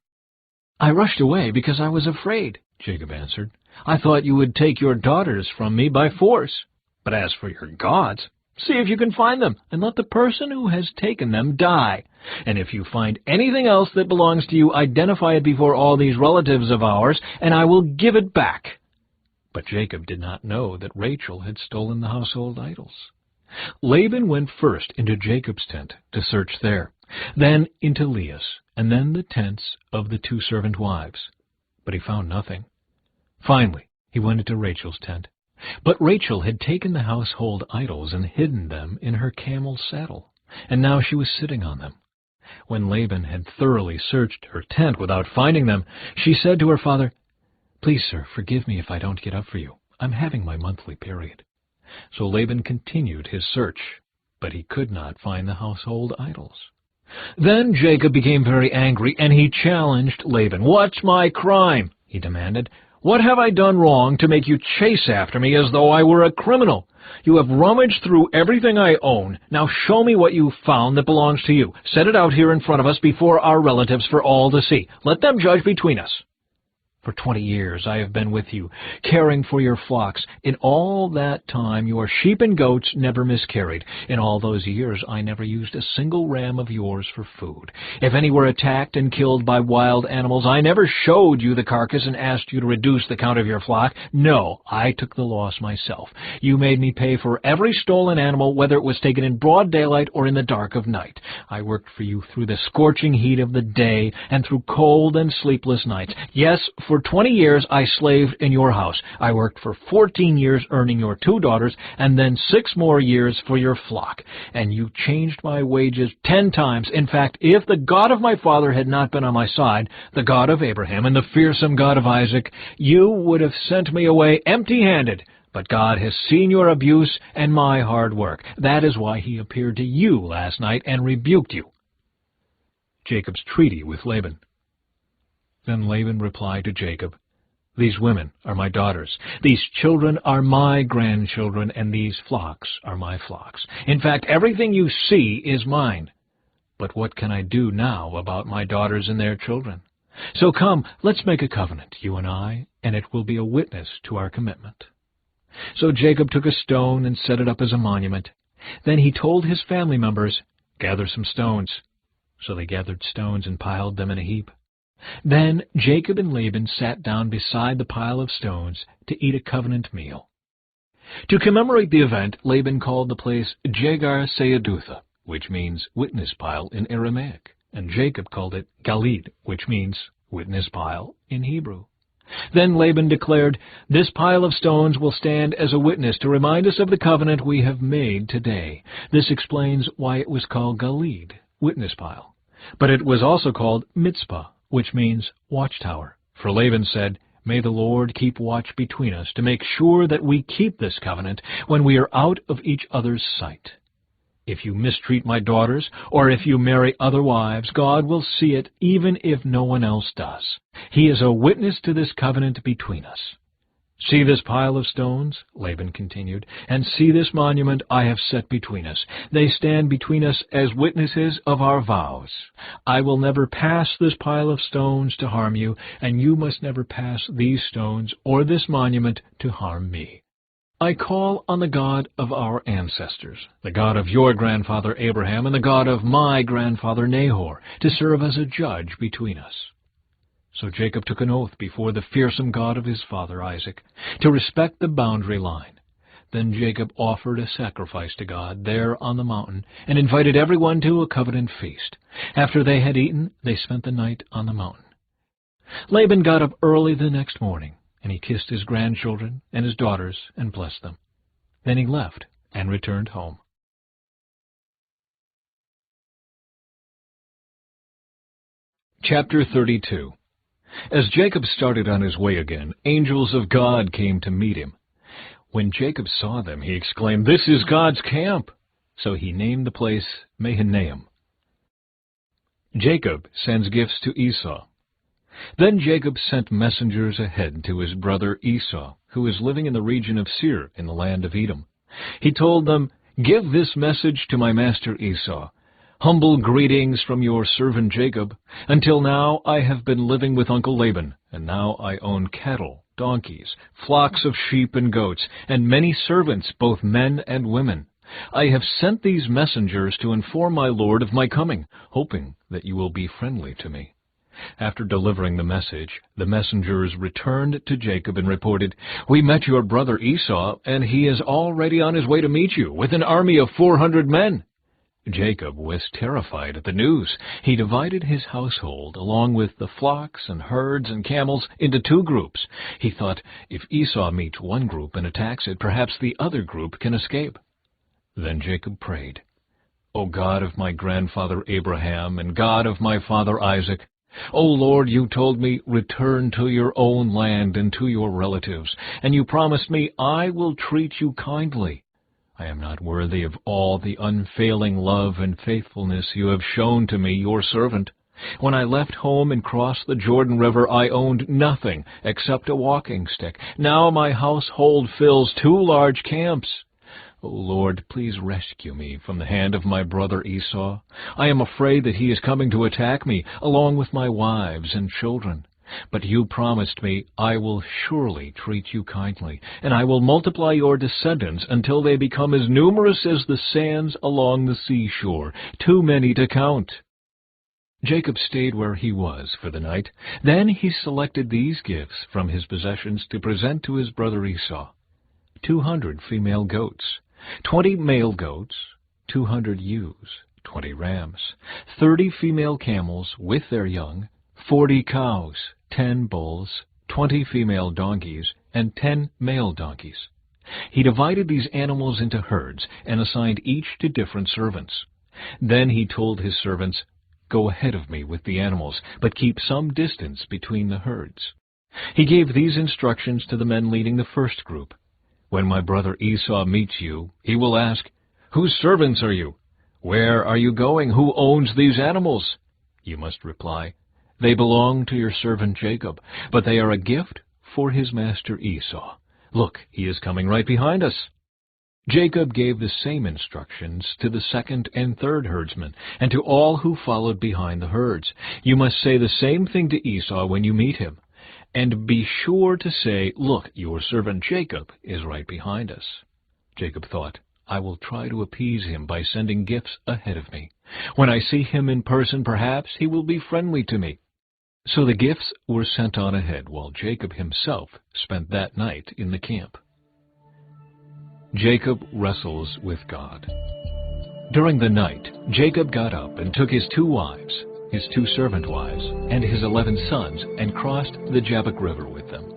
"I rushed away because I was afraid," Jacob answered. "I thought you would take your daughters from me by force. But as for your gods, see if you can find them, and let the person who has taken them die. And if you find anything else that belongs to you, identify it before all these relatives of ours, and I will give it back." But Jacob did not know that Rachel had stolen the household idols. Laban went first into Jacob's tent to search there, then into Leah's, and then the tents of the 2 servant wives. But he found nothing. Finally, he went into Rachel's tent. But Rachel had taken the household idols and hidden them in her camel's saddle, and now she was sitting on them. When Laban had thoroughly searched her tent without finding them, she said to her father, "Please, sir, forgive me if I don't get up for you. I'm having my monthly period." So Laban continued his search, but he could not find the household idols. Then Jacob became very angry, and he challenged Laban. "What's my crime?" he demanded. "What have I done wrong to make you chase after me as though I were a criminal? You have rummaged through everything I own. Now show me what you found that belongs to you. Set it out here in front of us before our relatives for all to see. Let them judge between us. For 20 years I have been with you, caring for your flocks. In all that time your sheep and goats never miscarried. In all those years I never used a single ram of yours for food. If any were attacked and killed by wild animals, I never showed you the carcass and asked you to reduce the count of your flock. No, I took the loss myself. You made me pay for every stolen animal, whether it was taken in broad daylight or in the dark of night. I worked for you through the scorching heat of the day and through cold and sleepless nights. Yes, for 20 years I slaved in your house. I worked for 14 years earning your 2 daughters, and then 6 more years for your flock. And you changed my wages 10 times. In fact, if the God of my father had not been on my side, the God of Abraham and the fearsome God of Isaac, you would have sent me away empty-handed. But God has seen your abuse and my hard work. That is why he appeared to you last night and rebuked you." Jacob's treaty with Laban. Then Laban replied to Jacob, "These women are my daughters, these children are my grandchildren, and these flocks are my flocks. In fact, everything you see is mine. But what can I do now about my daughters and their children? So come, let's make a covenant, you and I, and it will be a witness to our commitment." So Jacob took a stone and set it up as a monument. Then he told his family members, "Gather some stones." So they gathered stones and piled them in a heap. Then Jacob and Laban sat down beside the pile of stones to eat a covenant meal. To commemorate the event, Laban called the place Jegar-Sahadutha, which means witness pile in Aramaic, and Jacob called it Galid, which means witness pile in Hebrew. Then Laban declared, "This pile of stones will stand as a witness to remind us of the covenant we have made today." This explains why it was called Galid, witness pile. But it was also called Mitzpah, which means watchtower. For Laban said, "May the Lord keep watch between us to make sure that we keep this covenant when we are out of each other's sight. If you mistreat my daughters, or if you marry other wives, God will see it even if no one else does. He is a witness to this covenant between us." "See this pile of stones," Laban continued, "and see this monument I have set between us. They stand between us as witnesses of our vows. I will never pass this pile of stones to harm you, and you must never pass these stones or this monument to harm me. I call on the God of our ancestors, the God of your grandfather Abraham and the God of my grandfather Nahor, to serve as a judge between us." So Jacob took an oath before the fearsome God of his father Isaac to respect the boundary line. Then Jacob offered a sacrifice to God there on the mountain and invited everyone to a covenant feast. After they had eaten, they spent the night on the mountain. Laban got up early the next morning, and he kissed his grandchildren and his daughters and blessed them. Then he left and returned home. Chapter 32. As Jacob started on his way again, angels of God came to meet him. When Jacob saw them, he exclaimed, "This is God's camp." So he named the place Mahanaim. Jacob sends gifts to Esau. Then Jacob sent messengers ahead to his brother Esau, who was living in the region of Seir in the land of Edom. He told them, "Give this message to my master Esau. Humble greetings from your servant Jacob. Until now I have been living with Uncle Laban, and now I own cattle, donkeys, flocks of sheep and goats, and many servants, both men and women. I have sent these messengers to inform my lord of my coming, hoping that you will be friendly to me." After delivering the message, the messengers returned to Jacob and reported, "We met your brother Esau, and he is already on his way to meet you with an army of 400 men. Jacob was terrified at the news. He divided his household, along with the flocks and herds and camels, into two groups. He thought, if Esau meets one group and attacks it, perhaps the other group can escape. Then Jacob prayed, "O God of my grandfather Abraham and God of my father Isaac, O Lord, you told me, 'Return to your own land and to your relatives,' and you promised me, 'I will treat you kindly.' I am not worthy of all the unfailing love and faithfulness you have shown to me, your servant. When I left home and crossed the Jordan River, I owned nothing except a walking stick. Now my household fills 2 large camps. O Lord, please rescue me from the hand of my brother Esau. I am afraid that he is coming to attack me, along with my wives and children. But you promised me, 'I will surely treat you kindly, and I will multiply your descendants until they become as numerous as the sands along the seashore, too many to count.'" Jacob stayed where he was for the night. Then he selected these gifts from his possessions to present to his brother Esau: 200 female goats, 20 male goats, 200 ewes, 20 rams, 30 female camels with their young, 40 cows, 10 bulls, 20 female donkeys, and 10 male donkeys. He divided these animals into herds and assigned each to different servants. Then he told his servants, "Go ahead of me with the animals, but keep some distance between the herds." He gave these instructions to the men leading the first group: "When my brother Esau meets you, he will ask, 'Whose servants are you? Where are you going? Who owns these animals?' You must reply, 'They belong to your servant Jacob, but they are a gift for his master Esau. Look, he is coming right behind us.'" Jacob gave the same instructions to the second and third herdsmen, and to all who followed behind the herds. "You must say the same thing to Esau when you meet him. And be sure to say, 'Look, your servant Jacob is right behind us.'" Jacob thought, "I will try to appease him by sending gifts ahead of me. When I see him in person, perhaps he will be friendly to me." So the gifts were sent on ahead, while Jacob himself spent that night in the camp. Jacob wrestles with God. During the night, Jacob got up and took his 2 wives, his 2 servant wives, and his 11 sons, and crossed the Jabbok River with them.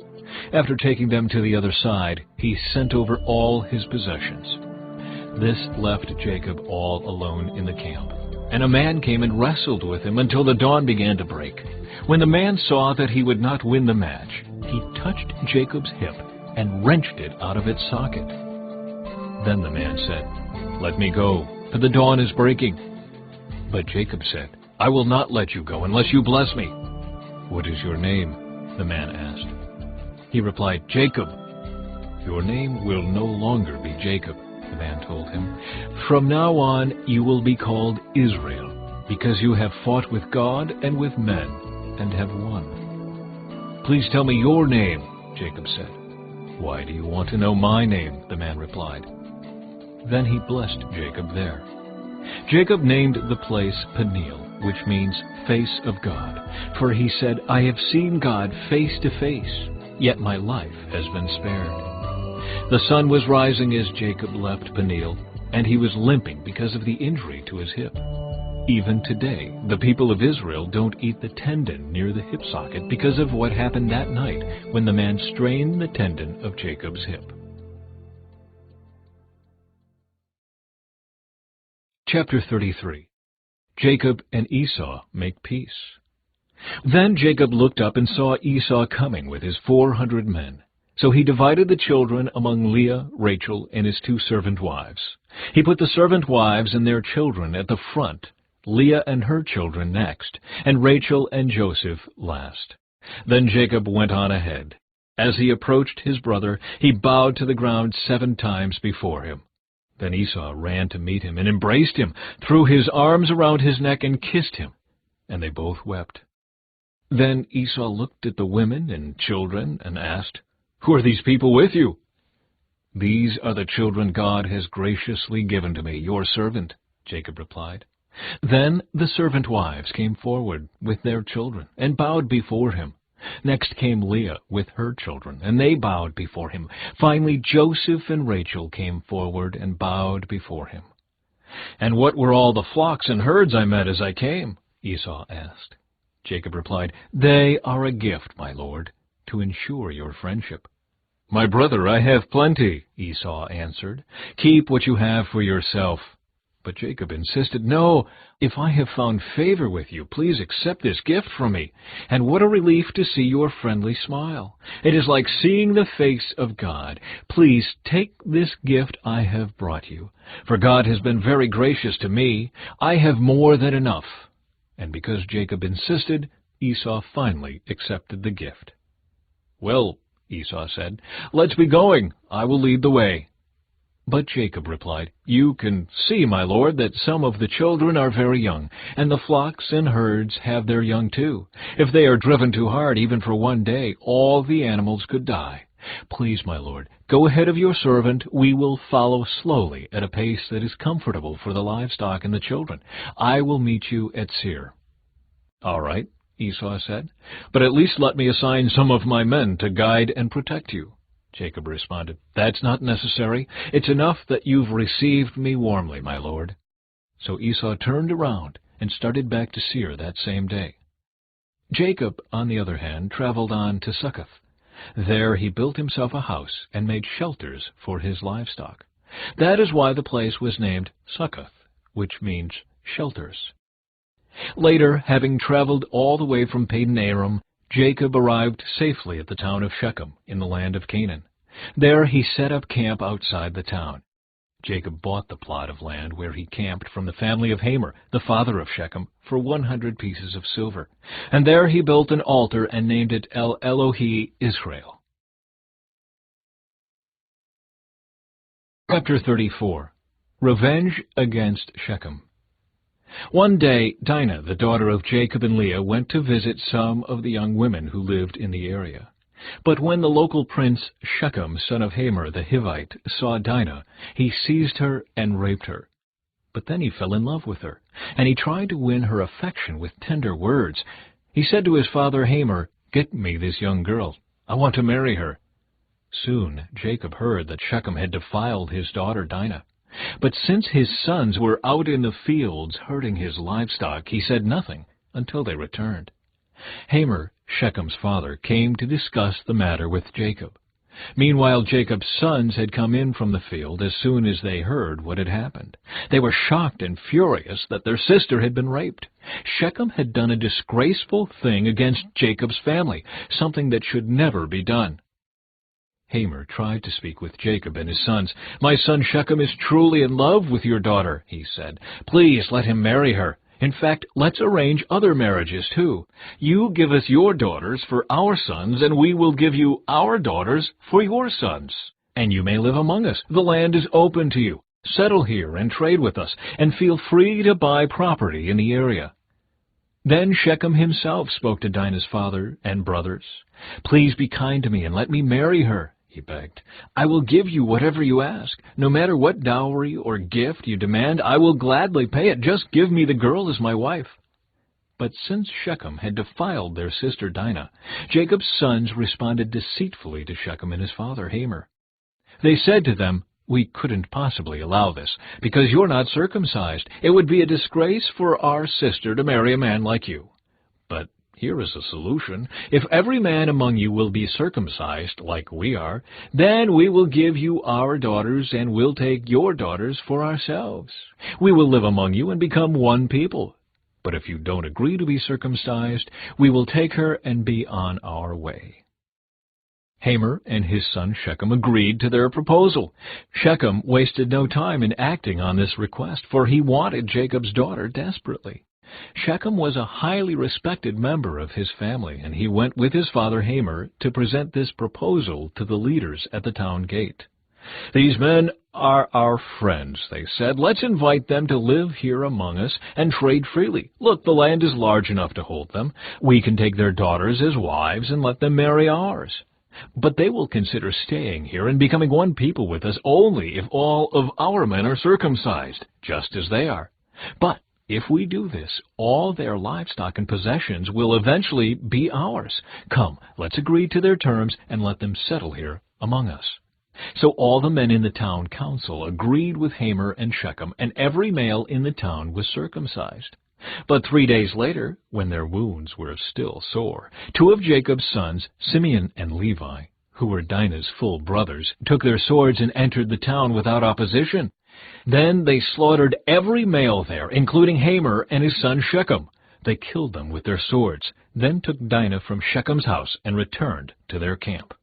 After taking them to the other side, he sent over all his possessions. This left Jacob all alone in the camp. And a man came and wrestled with him until the dawn began to break. When the man saw that he would not win the match, he touched Jacob's hip and wrenched it out of its socket. Then the man said, "Let me go, for the dawn is breaking." But Jacob said, "I will not let you go unless you bless me." "What is your name?" the man asked. He replied, "Jacob." "Your name will no longer be Jacob," the man told him. "From now on you will be called Israel, because you have fought with God and with men, and have won." "Please tell me your name," Jacob said. "Why do you want to know my name?" the man replied. Then he blessed Jacob there. Jacob named the place Peniel, which means face of God, for he said, "I have seen God face to face, yet my life has been spared." The sun was rising as Jacob left Peniel, and he was limping because of the injury to his hip. Even today, the people of Israel don't eat the tendon near the hip socket because of what happened that night when the man strained the tendon of Jacob's hip. Chapter 33. Jacob and Esau make peace. Then Jacob looked up and saw Esau coming with his 400 men. So he divided the children among Leah, Rachel, and his 2 servant wives. He put the servant wives and their children at the front, Leah and her children next, and Rachel and Joseph last. Then Jacob went on ahead. As he approached his brother, he bowed to the ground 7 times before him. Then Esau ran to meet him and embraced him, threw his arms around his neck and kissed him, and they both wept. Then Esau looked at the women and children and asked, "Who are these people with you?" "These are the children God has graciously given to me, your servant," Jacob replied. Then the servant wives came forward with their children and bowed before him. Next came Leah with her children, and they bowed before him. Finally Joseph and Rachel came forward and bowed before him. "And what were all the flocks and herds I met as I came?" Esau asked. Jacob replied, "They are a gift, my lord, to ensure your friendship." "My brother, I have plenty," Esau answered. "Keep what you have for yourself." But Jacob insisted, "No, if I have found favor with you, please accept this gift from me. And what a relief to see your friendly smile. It is like seeing the face of God. Please take this gift I have brought you. For God has been very gracious to me. I have more than enough." And because Jacob insisted, Esau finally accepted the gift. "Well," Esau said, "let's be going. I will lead the way." But Jacob replied, "You can see, my lord, that some of the children are very young, and the flocks and herds have their young too. If they are driven too hard, even for one day, all the animals could die. Please, my lord, go ahead of your servant. We will follow slowly at a pace that is comfortable for the livestock and the children. I will meet you at Seir." "All right," Esau said, "but at least let me assign some of my men to guide and protect you." Jacob responded, "That's not necessary. It's enough that you've received me warmly, my lord." So Esau turned around and started back to Seir that same day. Jacob, on the other hand, traveled on to Succoth. There he built himself a house and made shelters for his livestock. That is why the place was named Succoth, which means shelters. Later, having traveled all the way from Padan Aram, Jacob arrived safely at the town of Shechem in the land of Canaan. There he set up camp outside the town. Jacob bought the plot of land where he camped from the family of Hamor, the father of Shechem, for 100 pieces of silver. And there he built an altar and named it El Elohe Israel. Chapter 34. Revenge against Shechem. One day, Dinah, the daughter of Jacob and Leah, went to visit some of the young women who lived in the area. But when the local prince Shechem, son of Hamor the Hivite, saw Dinah, he seized her and raped her. But then he fell in love with her, and he tried to win her affection with tender words. He said to his father Hamor, "Get me this young girl. I want to marry her." Soon Jacob heard that Shechem had defiled his daughter Dinah. But since his sons were out in the fields herding his livestock, he said nothing until they returned. Hamor, Shechem's father, came to discuss the matter with Jacob. Meanwhile, Jacob's sons had come in from the field as soon as they heard what had happened. They were shocked and furious that their sister had been raped. Shechem had done a disgraceful thing against Jacob's family, something that should never be done. Hamor tried to speak with Jacob and his sons. "My son Shechem is truly in love with your daughter," he said. "Please let him marry her. In fact, let's arrange other marriages too. You give us your daughters for our sons, and we will give you our daughters for your sons. And you may live among us. The land is open to you. Settle here and trade with us, and feel free to buy property in the area." Then Shechem himself spoke to Dinah's father and brothers. "Please be kind to me and let me marry her," he begged. "I will give you whatever you ask. No matter what dowry or gift you demand, I will gladly pay it. Just give me the girl as my wife." But since Shechem had defiled their sister Dinah, Jacob's sons responded deceitfully to Shechem and his father Hamor. They said to them, "We couldn't possibly allow this, because you're not circumcised. It would be a disgrace for our sister to marry a man like you. But here is a solution. If every man among you will be circumcised, like we are, then we will give you our daughters, and we'll take your daughters for ourselves. We will live among you and become one people. But if you don't agree to be circumcised, we will take her and be on our way." Hamor and his son Shechem agreed to their proposal. Shechem wasted no time in acting on this request, for he wanted Jacob's daughter desperately. Shechem was a highly respected member of his family, and he went with his father Hamor to present this proposal to the leaders at the town gate. "These men are our friends," they said. "Let's invite them to live here among us and trade freely. Look, the land is large enough to hold them. We can take their daughters as wives and let them marry ours. But they will consider staying here and becoming one people with us only if all of our men are circumcised, just as they are. But if we do this, all their livestock and possessions will eventually be ours. Come, let's agree to their terms and let them settle here among us." So all the men in the town council agreed with Hamor and Shechem, and every male in the town was circumcised. But 3 days later, when their wounds were still sore, 2 of Jacob's sons, Simeon and Levi, who were Dinah's full brothers, took their swords and entered the town without opposition. Then they slaughtered every male there, including Hamor and his son Shechem. They killed them with their swords, then took Dinah from Shechem's house and returned to their camp.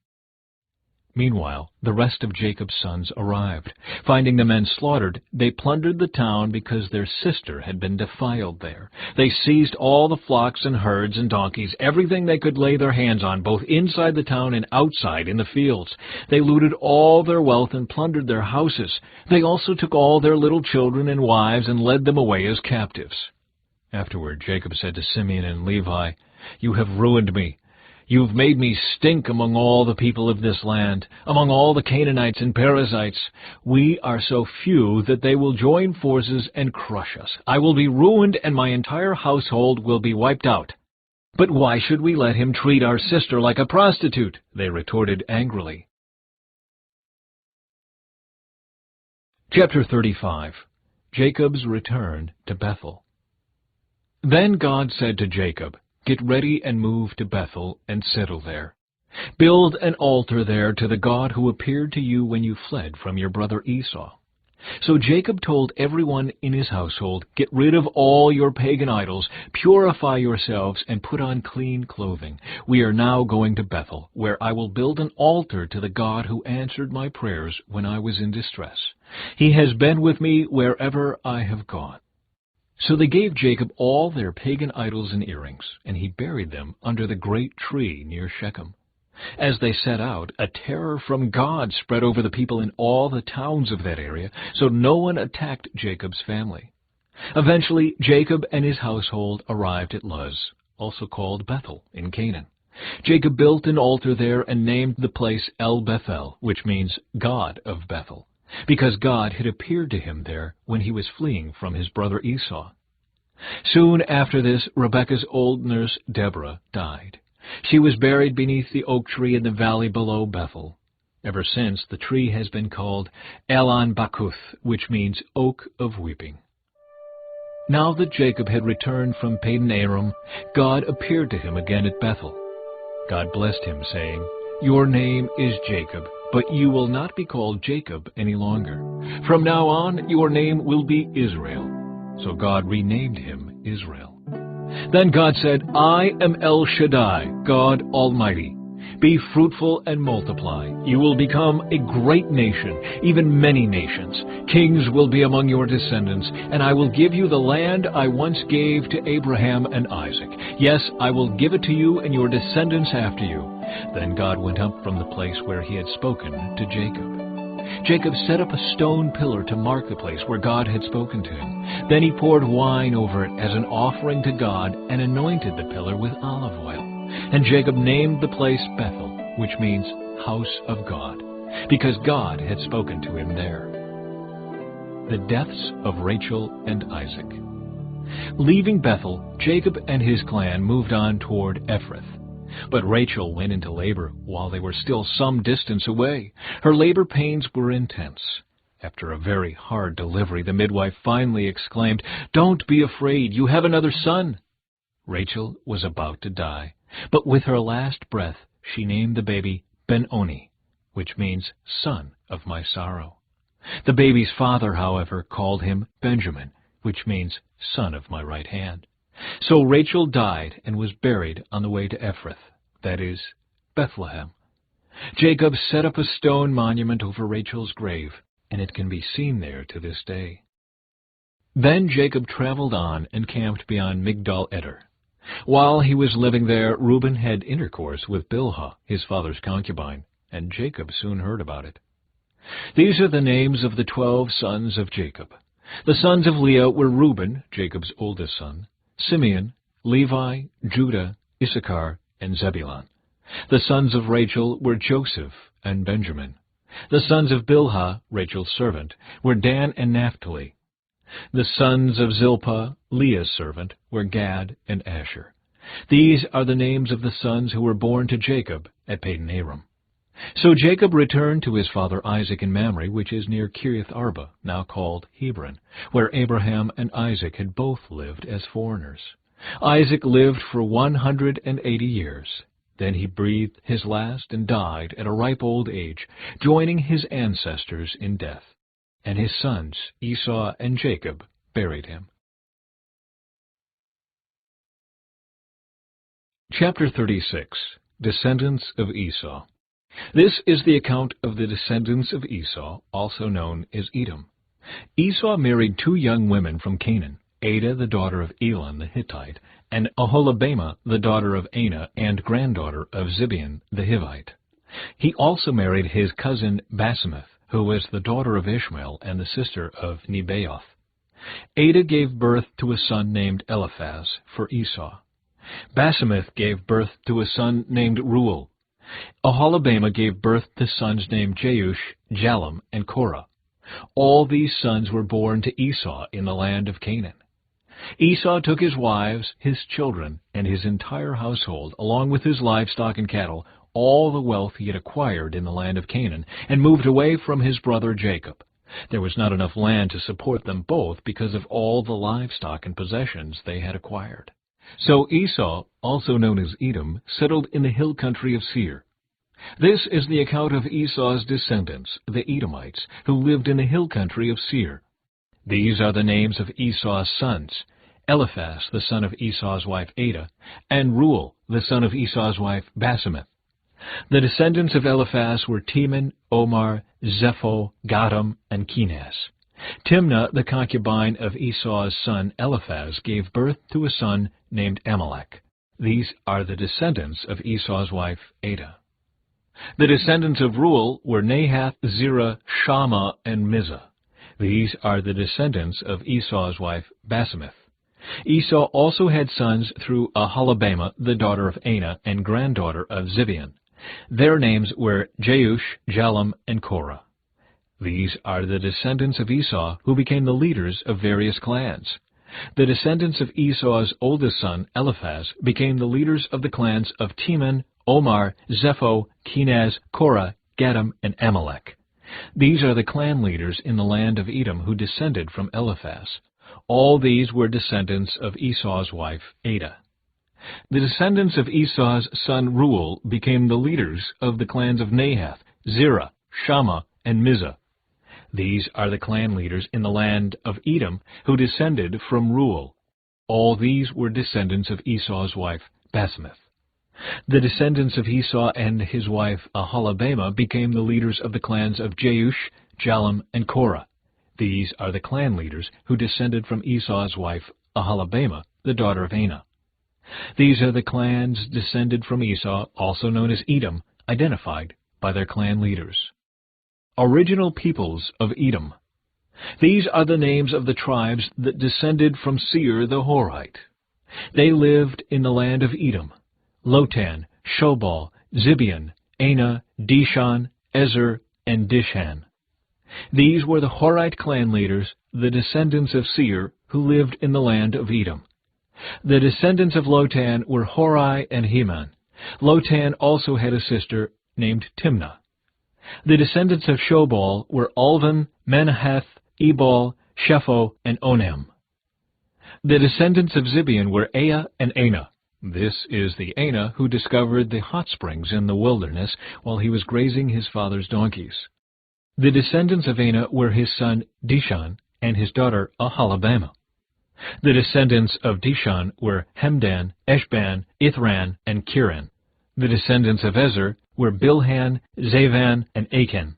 Meanwhile, the rest of Jacob's sons arrived. Finding the men slaughtered, they plundered the town because their sister had been defiled there. They seized all the flocks and herds and donkeys, everything they could lay their hands on, both inside the town and outside in the fields. They looted all their wealth and plundered their houses. They also took all their little children and wives and led them away as captives. Afterward, Jacob said to Simeon and Levi, "You have ruined me. You've made me stink among all the people of this land, among all the Canaanites and Perizzites. We are so few that they will join forces and crush us. I will be ruined, and my entire household will be wiped out." "But why should we let him treat our sister like a prostitute?" they retorted angrily. Chapter 35. Jacob's return to Bethel. Then God said to Jacob, "Get ready and move to Bethel and settle there. Build an altar there to the God who appeared to you when you fled from your brother Esau." So Jacob told everyone in his household, "Get rid of all your pagan idols, purify yourselves, and put on clean clothing. We are now going to Bethel, where I will build an altar to the God who answered my prayers when I was in distress. He has been with me wherever I have gone." So they gave Jacob all their pagan idols and earrings, and he buried them under the great tree near Shechem. As they set out, a terror from God spread over the people in all the towns of that area, so no one attacked Jacob's family. Eventually, Jacob and his household arrived at Luz, also called Bethel, in Canaan. Jacob built an altar there and named the place El Bethel, which means God of Bethel, because God had appeared to him there when he was fleeing from his brother Esau. Soon after this, Rebekah's old nurse Deborah died. She was buried beneath the oak tree in the valley below Bethel. Ever since, the tree has been called Elon Bakuth, which means Oak of Weeping. Now that Jacob had returned from Padan Aram, God appeared to him again at Bethel. God blessed him, saying, "Your name is Jacob, but you will not be called Jacob any longer. From now on, your name will be Israel." So God renamed him Israel. Then God said, "I am El Shaddai, God Almighty. Be fruitful and multiply. You will become a great nation, even many nations. Kings will be among your descendants, and I will give you the land I once gave to Abraham and Isaac. Yes, I will give it to you and your descendants after you." Then God went up from the place where he had spoken to Jacob. Jacob set up a stone pillar to mark the place where God had spoken to him. Then he poured wine over it as an offering to God and anointed the pillar with olive oil. And Jacob named the place Bethel, which means house of God, because God had spoken to him there. The deaths of Rachel and Isaac. Leaving Bethel, Jacob and his clan moved on toward Ephrath. But Rachel went into labor while they were still some distance away. Her labor pains were intense. After a very hard delivery, the midwife finally exclaimed, "Don't be afraid, you have another son." Rachel was about to die, but with her last breath, she named the baby Ben-Oni, which means son of my sorrow. The baby's father, however, called him Benjamin, which means son of my right hand. So Rachel died and was buried on the way to Ephrath, that is, Bethlehem. Jacob set up a stone monument over Rachel's grave, and it can be seen there to this day. Then Jacob traveled on and camped beyond Migdal Eder. While he was living there, Reuben had intercourse with Bilhah, his father's concubine, and Jacob soon heard about it. These are the names of the 12 sons of Jacob. The sons of Leah were Reuben, Jacob's oldest son, Simeon, Levi, Judah, Issachar, and Zebulun. The sons of Rachel were Joseph and Benjamin. The sons of Bilhah, Rachel's servant, were Dan and Naphtali. The sons of Zilpah, Leah's servant, were Gad and Asher. These are the names of the sons who were born to Jacob at Padan Aram. So Jacob returned to his father Isaac in Mamre, which is near Kiriath Arba, now called Hebron, where Abraham and Isaac had both lived as foreigners. Isaac lived for 180 years. Then he breathed his last and died at a ripe old age, joining his ancestors in death. And his sons, Esau and Jacob, buried him. Chapter 36. Descendants of Esau. This is the account of the descendants of Esau, also known as Edom. Esau married 2 young women from Canaan, Adah the daughter of Elon the Hittite, and Oholibamah the daughter of Anah and granddaughter of Zibeon the Hivite. He also married his cousin Basemath, who was the daughter of Ishmael and the sister of Nebaioth. Adah gave birth to a son named Eliphaz for Esau. Basemath gave birth to a son named Reuel. Oholibamah gave birth to sons named Jeush, Jalem, and Korah. All these sons were born to Esau in the land of Canaan. Esau took his wives, his children, and his entire household, along with his livestock and cattle, all the wealth he had acquired in the land of Canaan, and moved away from his brother Jacob. There was not enough land to support them both because of all the livestock and possessions they had acquired. So Esau, also known as Edom, settled in the hill country of Seir. This is the account of Esau's descendants, the Edomites, who lived in the hill country of Seir. These are the names of Esau's sons: Eliphaz, the son of Esau's wife Adah, and Reuel, the son of Esau's wife Basemath. The descendants of Eliphaz were Teman, Omar, Zepho, Gatam, and Kenaz. Timnah, the concubine of Esau's son Eliphaz, gave birth to a son named Amalek. These are the descendants of Esau's wife Adah. The descendants of Reuel were Nahath, Zerah, Shammah, and Mizah. These are the descendants of Esau's wife Basemath. Esau also had sons through Oholibamah, the daughter of Anah and granddaughter of Zibeon. Their names were Jeush, Jalem, and Korah. These are the descendants of Esau who became the leaders of various clans. The descendants of Esau's oldest son, Eliphaz, became the leaders of the clans of Teman, Omar, Zepho, Kenaz, Korah, Gatam, and Amalek. These are the clan leaders in the land of Edom who descended from Eliphaz. All these were descendants of Esau's wife, Adah. The descendants of Esau's son Reuel became the leaders of the clans of Nahath, Zerah, Shammah, and Mizah. These are the clan leaders in the land of Edom who descended from Reuel. All these were descendants of Esau's wife, Basemath. The descendants of Esau and his wife Aholibamah became the leaders of the clans of Jeush, Jalam, and Korah. These are the clan leaders who descended from Esau's wife Aholibamah, the daughter of Anah. These are the clans descended from Esau, also known as Edom, identified by their clan leaders. Original peoples of Edom. These are the names of the tribes that descended from Seir the Horite. They lived in the land of Edom: Lotan, Shobal, Zibeon, Anah, Dishan, Ezer, and Dishan. These were the Horite clan leaders, the descendants of Seir, who lived in the land of Edom. The descendants of Lotan were Hori and Heman. Lotan also had a sister named Timnah. The descendants of Shobal were Alvan, Manahath, Ebal, Shepho, and Onem. The descendants of Zibeon were Ea and Anah. This is the Anah who discovered the hot springs in the wilderness while he was grazing his father's donkeys. The descendants of Anah were his son Dishan and his daughter Aholibamah. The descendants of Dishan were Hemdan, Eshban, Ithran, and Kiran. The descendants of Ezer were Bilhan, Zavan, and Achan.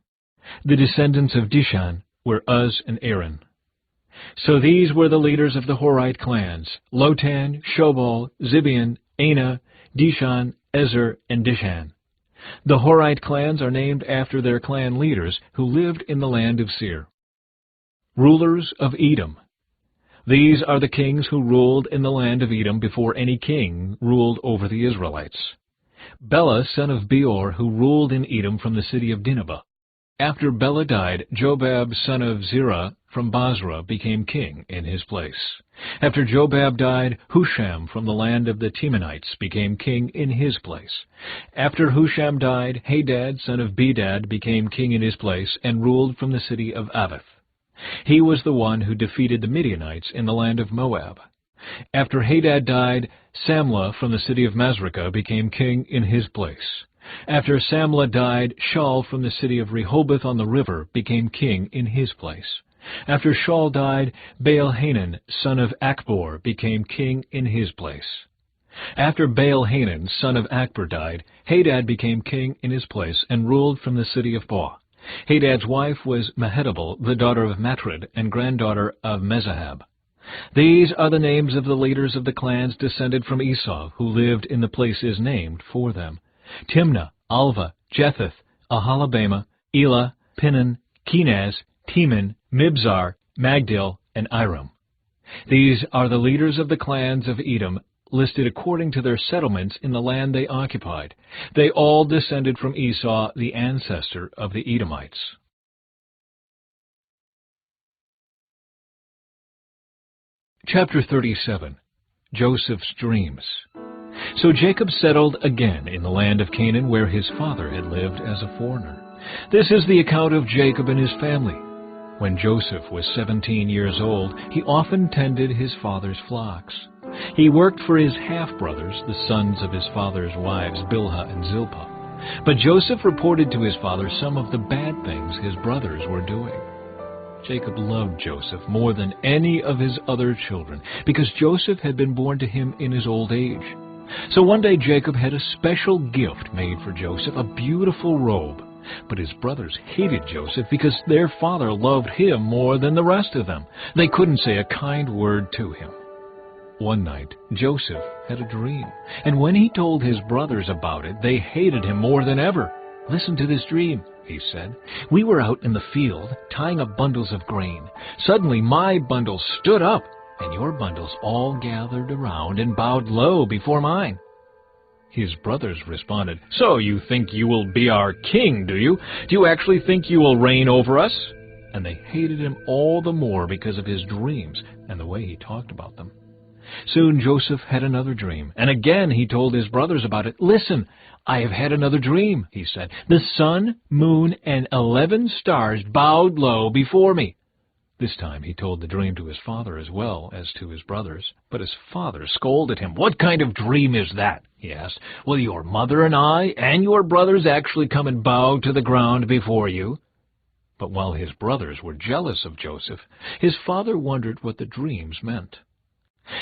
The descendants of Dishan were Uz and Aaron. So these were the leaders of the Horite clans: Lotan, Shobal, Zibeon, Anah, Dishan, Ezer, and Dishan. The Horite clans are named after their clan leaders who lived in the land of Seir. Rulers of Edom. These are the kings who ruled in the land of Edom before any king ruled over the Israelites. Bela, son of Beor, who ruled in Edom from the city of Dinhabah. After Bela died, Jobab, son of Zerah from Basra, became king in his place. After Jobab died, Husham from the land of the Temanites became king in his place. After Husham died, Hadad, son of Bedad, became king in his place and ruled from the city of Avith. He was the one who defeated the Midianites in the land of Moab. After Hadad died, Samlah from the city of Masrekah became king in his place. After Samlah died, Shaul from the city of Rehoboth on the river became king in his place. After Shaul died, Baal-Hanan, son of Akbor, became king in his place. After Baal-Hanan, son of Akbor, died, Hadad became king in his place and ruled from the city of Boah. Hadad's wife was Mehetabel, the daughter of Matred and granddaughter of Mezahab. These are the names of the leaders of the clans descended from Esau, who lived in the places named for them: Timnah, Alva, Jetheth, Aholibamah, Elah, Pinon, Kenaz, Teman, Mibzar, Magdil, and Iram. These are the leaders of the clans of Edom, listed according to their settlements in the land they occupied. They all descended from Esau, the ancestor of the Edomites. Chapter 37. Joseph's Dreams. So Jacob settled again in the land of Canaan, where his father had lived as a foreigner. This is the account of Jacob and his family. When Joseph was 17 years old, he often tended his father's flocks. He worked for his half-brothers, the sons of his father's wives, Bilhah and Zilpah. But Joseph reported to his father some of the bad things his brothers were doing. Jacob loved Joseph more than any of his other children, because Joseph had been born to him in his old age. So one day Jacob had a special gift made for Joseph, a beautiful robe. But his brothers hated Joseph because their father loved him more than the rest of them. They couldn't say a kind word to him. One night, Joseph had a dream, and when he told his brothers about it, they hated him more than ever. "Listen to this dream," he said. "We were out in the field, tying up bundles of grain. Suddenly my bundle stood up, and your bundles all gathered around and bowed low before mine." His brothers responded, "So you think you will be our king, do you? Do you actually think you will reign over us?" And they hated him all the more because of his dreams and the way he talked about them. Soon Joseph had another dream, and again he told his brothers about it. "Listen, I have had another dream," he said. "The sun, moon, and 11 stars bowed low before me." This time he told the dream to his father as well as to his brothers. But his father scolded him. "What kind of dream is that?" he asked. "Will your mother and I and your brothers actually come and bow to the ground before you?" But while his brothers were jealous of Joseph, his father wondered what the dreams meant.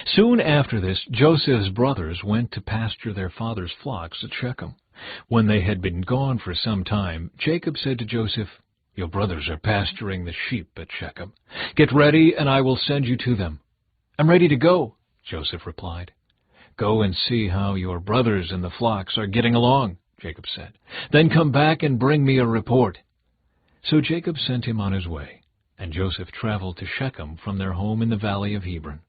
Soon after this, Joseph's brothers went to pasture their father's flocks at Shechem. When they had been gone for some time, Jacob said to Joseph, "Your brothers are pasturing the sheep at Shechem. Get ready, and I will send you to them." "I'm ready to go," Joseph replied. "Go and see how your brothers and the flocks are getting along," Jacob said. "Then come back and bring me a report." So Jacob sent him on his way, and Joseph traveled to Shechem from their home in the valley of Hebron.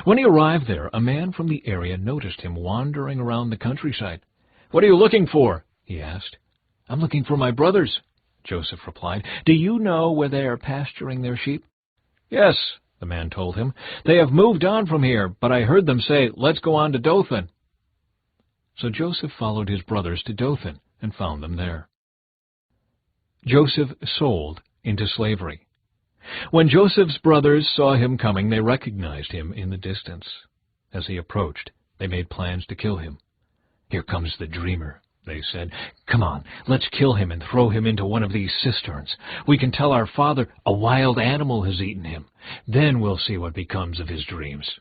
When he arrived there, a man from the area noticed him wandering around the countryside. "What are you looking for?" he asked. "I'm looking for my brothers," Joseph replied. "Do you know where they are pasturing their sheep?" "Yes," the man told him. "They have moved on from here, but I heard them say, 'Let's go on to Dothan.'" So Joseph followed his brothers to Dothan and found them there. Joseph sold into slavery. When Joseph's brothers saw him coming, they recognized him in the distance. As he approached, they made plans to kill him. "Here comes the dreamer," they said. "Come on, let's kill him and throw him into one of these cisterns. We can tell our father a wild animal has eaten him. Then we'll see what becomes of his dreams."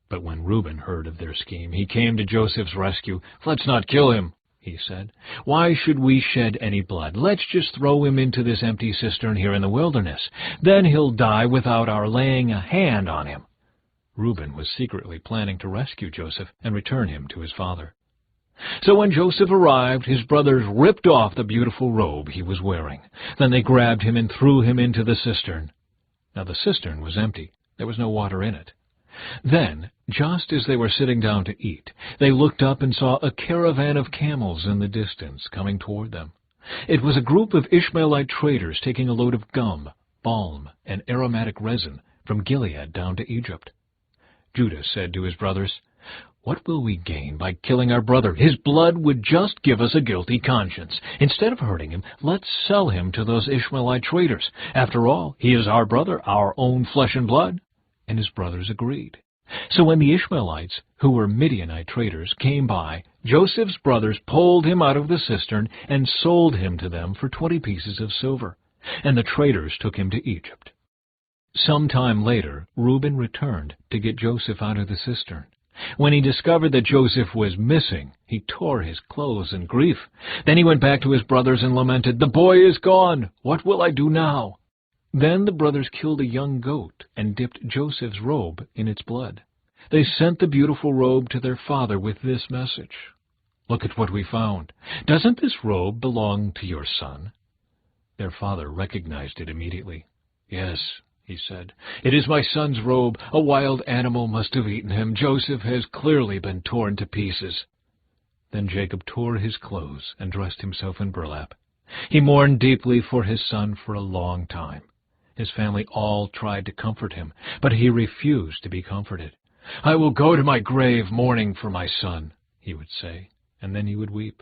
But when Reuben heard of their scheme, he came to Joseph's rescue. "Let's not kill him," he said. "Why should we shed any blood? Let's just throw him into this empty cistern here in the wilderness. Then he'll die without our laying a hand on him." Reuben was secretly planning to rescue Joseph and return him to his father. So when Joseph arrived, his brothers ripped off the beautiful robe he was wearing. Then they grabbed him and threw him into the cistern. Now the cistern was empty. There was no water in it. Then, just as they were sitting down to eat, they looked up and saw a caravan of camels in the distance coming toward them. It was a group of Ishmaelite traders taking a load of gum, balm, and aromatic resin from Gilead down to Egypt. Judah said to his brothers, "What will we gain by killing our brother? His blood would just give us a guilty conscience. Instead of hurting him, let's sell him to those Ishmaelite traders. After all, he is our brother, our own flesh and blood." And his brothers agreed. So when the Ishmaelites, who were Midianite traders, came by, Joseph's brothers pulled him out of the cistern and sold him to them for 20 pieces of silver. And the traders took him to Egypt. Some time later, Reuben returned to get Joseph out of the cistern. When he discovered that Joseph was missing, he tore his clothes in grief. Then he went back to his brothers and lamented, "The boy is gone. What will I do now?" Then the brothers killed a young goat and dipped Joseph's robe in its blood. They sent the beautiful robe to their father with this message, "Look at what we found. Doesn't this robe belong to your son?" Their father recognized it immediately. "Yes," he said, "it is my son's robe. A wild animal must have eaten him. Joseph has clearly been torn to pieces." Then Jacob tore his clothes and dressed himself in burlap. He mourned deeply for his son for a long time. His family all tried to comfort him, but he refused to be comforted. "I will go to my grave mourning for my son," he would say, and then he would weep.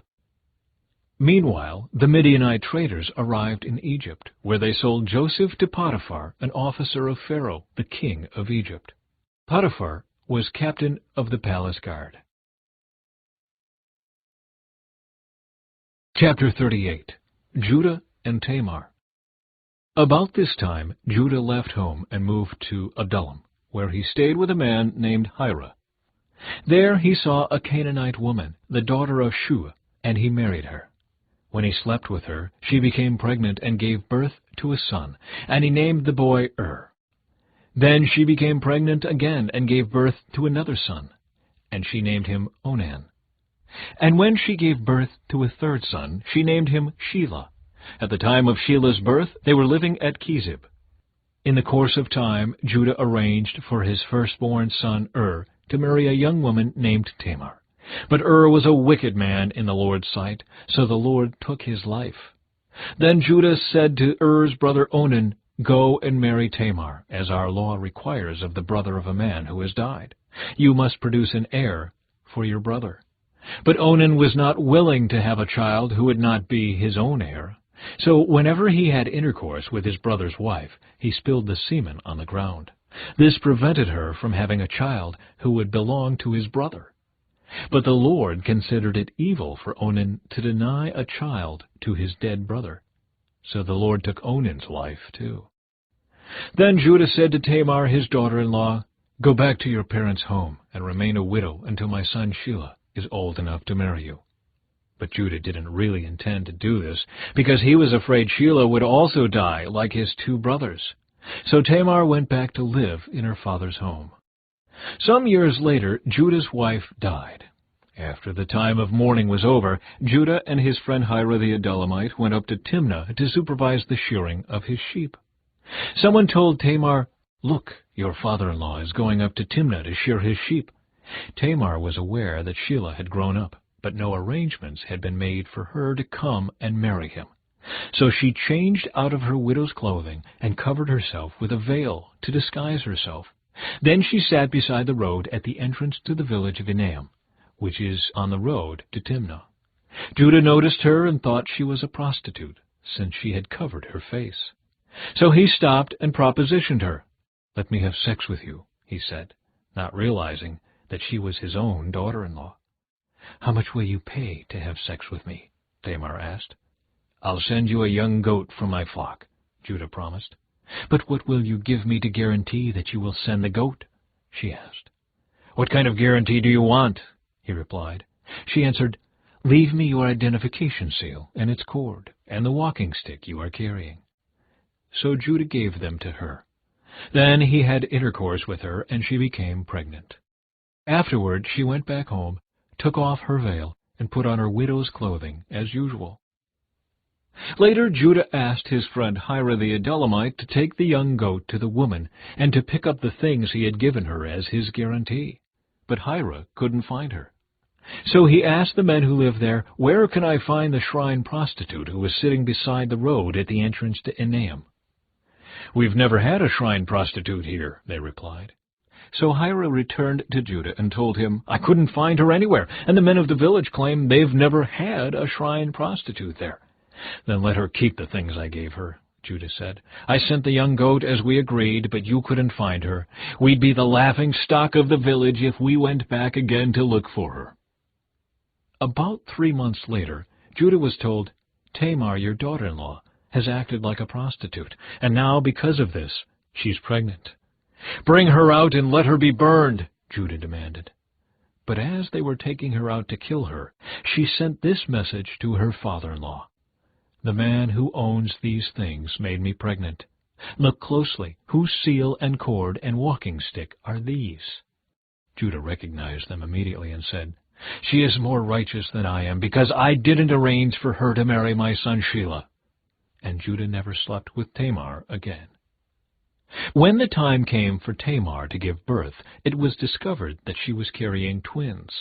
Meanwhile, the Midianite traders arrived in Egypt, where they sold Joseph to Potiphar, an officer of Pharaoh, the king of Egypt. Potiphar was captain of the palace guard. Chapter 38. Judah and Tamar. About this time, Judah left home and moved to Adullam, where he stayed with a man named Hira. There he saw a Canaanite woman, the daughter of Shua, and he married her. When he slept with her, she became pregnant and gave birth to a son, and he named the boy Then she became pregnant again and gave birth to another son, and she named him Onan. And when she gave birth to a third son, she named him Shelah. At the time of Shelah's birth, they were living at Chezib. In the course of time, Judah arranged for his firstborn son to marry a young woman named Tamar. But was a wicked man in the Lord's sight, so the Lord took his life. Then Judah said to Er's brother Onan, "Go and marry Tamar, as our law requires of the brother of a man who has died. You must produce an heir for your brother." But Onan was not willing to have a child who would not be his own heir. So whenever he had intercourse with his brother's wife, he spilled the semen on the ground. This prevented her from having a child who would belong to his brother. But the Lord considered it evil for Onan to deny a child to his dead brother. So the Lord took Onan's life too. Then Judah said to Tamar, his daughter-in-law, "Go back to your parents' home and remain a widow until my son Shelah is old enough to marry you." But Judah didn't really intend to do this, because he was afraid Shelah would also die like his two brothers. So Tamar went back to live in her father's home. Some years later, Judah's wife died. After the time of mourning was over, Judah and his friend Hira the Adullamite went up to Timnah to supervise the shearing of his sheep. Someone told Tamar, "Look, your father-in-law is going up to Timnah to shear his sheep." Tamar was aware that Shelah had grown up, but no arrangements had been made for her to come and marry him. So she changed out of her widow's clothing and covered herself with a veil to disguise herself. Then she sat beside the road at the entrance to the village of Enaim, which is on the road to Timnah. Judah noticed her and thought she was a prostitute, since she had covered her face. So he stopped and propositioned her. "Let me have sex with you," he said, not realizing that she was his own daughter-in-law. "How much will you pay to have sex with me?" Tamar asked. "I'll send you a young goat from my flock," Judah promised. "But what will you give me to guarantee that you will send the goat?" she asked. "What kind of guarantee do you want?" he replied. She answered, "Leave me your identification seal and its cord, and the walking stick you are carrying." So Judah gave them to her. Then he had intercourse with her, and she became pregnant. Afterward she went back home, took off her veil, and put on her widow's clothing as usual. Later Judah asked his friend Hira the Adullamite to take the young goat to the woman and to pick up the things he had given her as his guarantee. But Hira couldn't find her. So he asked the men who lived there, "Where can I find the shrine prostitute who was sitting beside the road at the entrance to Enaim?" "We've never had a shrine prostitute here," they replied. So Hira returned to Judah and told him, "I couldn't find her anywhere, and the men of the village claim they've never had a shrine prostitute there." "Then let her keep the things I gave her," Judah said. "I sent the young goat as we agreed, but you couldn't find her. We'd be the laughing stock of the village if we went back again to look for her." About 3 months later, Judah was told, "Tamar, your daughter-in-law, has acted like a prostitute, and now, because of this, she's pregnant." "Bring her out and let her be burned," Judah demanded. But as they were taking her out to kill her, she sent this message to her father-in-law. "The man who owns these things made me pregnant. Look closely, whose seal and cord and walking stick are these?" Judah recognized them immediately and said, "She is more righteous than I am, because I didn't arrange for her to marry my son Shelah." And Judah never slept with Tamar again. When the time came for Tamar to give birth, it was discovered that she was carrying twins.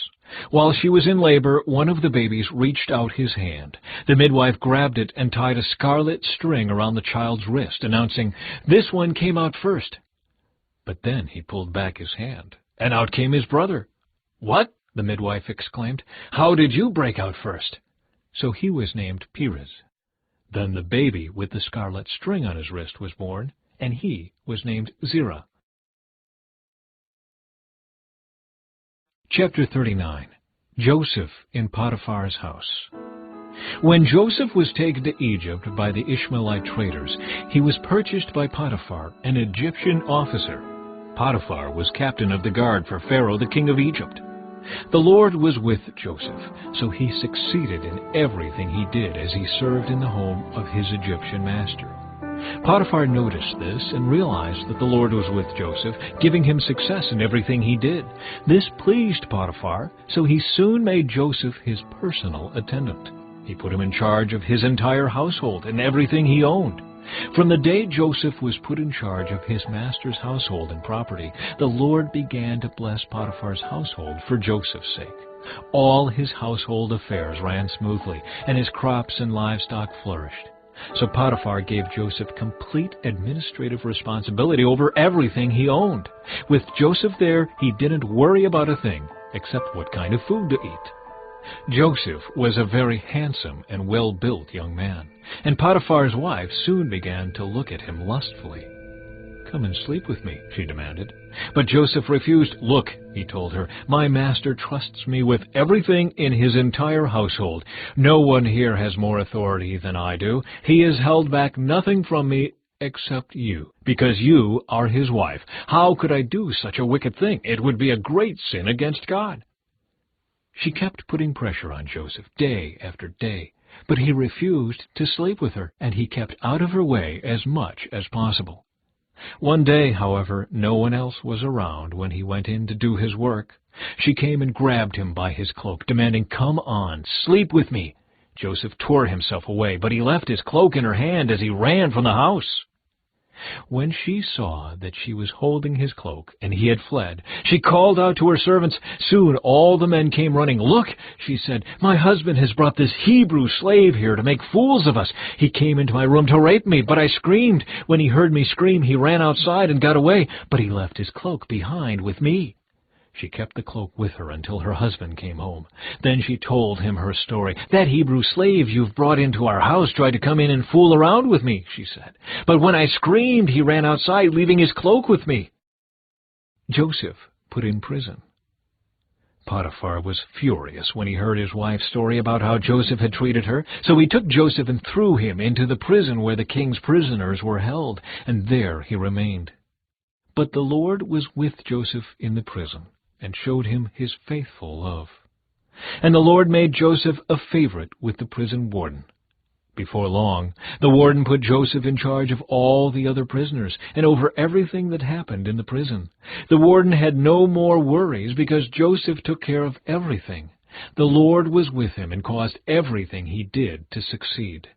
While she was in labor, one of the babies reached out his hand. The midwife grabbed it and tied a scarlet string around the child's wrist, announcing, "This one came out first." But then he pulled back his hand, and out came his brother. "What?" the midwife exclaimed. "How did you break out first?" So he was named Perez. Then the baby with the scarlet string on his wrist was born, and he was named Zerah. Chapter 39. Joseph in Potiphar's house. When Joseph was taken to Egypt by the Ishmaelite traders, he was purchased by Potiphar, an Egyptian officer. Potiphar was captain of the guard for Pharaoh, the king of Egypt. The Lord was with Joseph, so he succeeded in everything he did as he served in the home of his Egyptian master. Potiphar noticed this and realized that the Lord was with Joseph, giving him success in everything he did. This pleased Potiphar, so he soon made Joseph his personal attendant. He put him in charge of his entire household and everything he owned. From the day Joseph was put in charge of his master's household and property, the Lord began to bless Potiphar's household for Joseph's sake. All his household affairs ran smoothly, and his crops and livestock flourished. So Potiphar gave Joseph complete administrative responsibility over everything he owned. With Joseph there, he didn't worry about a thing except what kind of food to eat. Joseph was a very handsome and well-built young man, and Potiphar's wife soon began to look at him lustfully. "Come and sleep with me," she demanded. But Joseph refused. "Look," he told her, "my master trusts me with everything in his entire household. No one here has more authority than I do. He has held back nothing from me except you, because you are his wife. How could I do such a wicked thing? It would be a great sin against God." She kept putting pressure on Joseph day after day, but he refused to sleep with her, and he kept out of her way as much as possible. One day, however, no one else was around when he went in to do his work. She came and grabbed him by his cloak, demanding, "Come on, sleep with me." Joseph tore himself away, but he left his cloak in her hand as he ran from the house. When she saw that she was holding his cloak and he had fled, she called out to her servants. Soon all the men came running. "Look," she said, "my husband has brought this Hebrew slave here to make fools of us. He came into my room to rape me, but I screamed. When he heard me scream, he ran outside and got away, but he left his cloak behind with me." She kept the cloak with her until her husband came home. Then she told him her story. "That Hebrew slave you've brought into our house tried to come in and fool around with me," she said. "But when I screamed, he ran outside, leaving his cloak with me." Joseph put in prison. Potiphar was furious when he heard his wife's story about how Joseph had treated her. So he took Joseph and threw him into the prison where the king's prisoners were held, and there he remained. But the Lord was with Joseph in the prison, and showed him his faithful love. And the Lord made Joseph a favorite with the prison warden. Before long, the warden put Joseph in charge of all the other prisoners, and over everything that happened in the prison. The warden had no more worries because Joseph took care of everything. The Lord was with him and caused everything he did to succeed.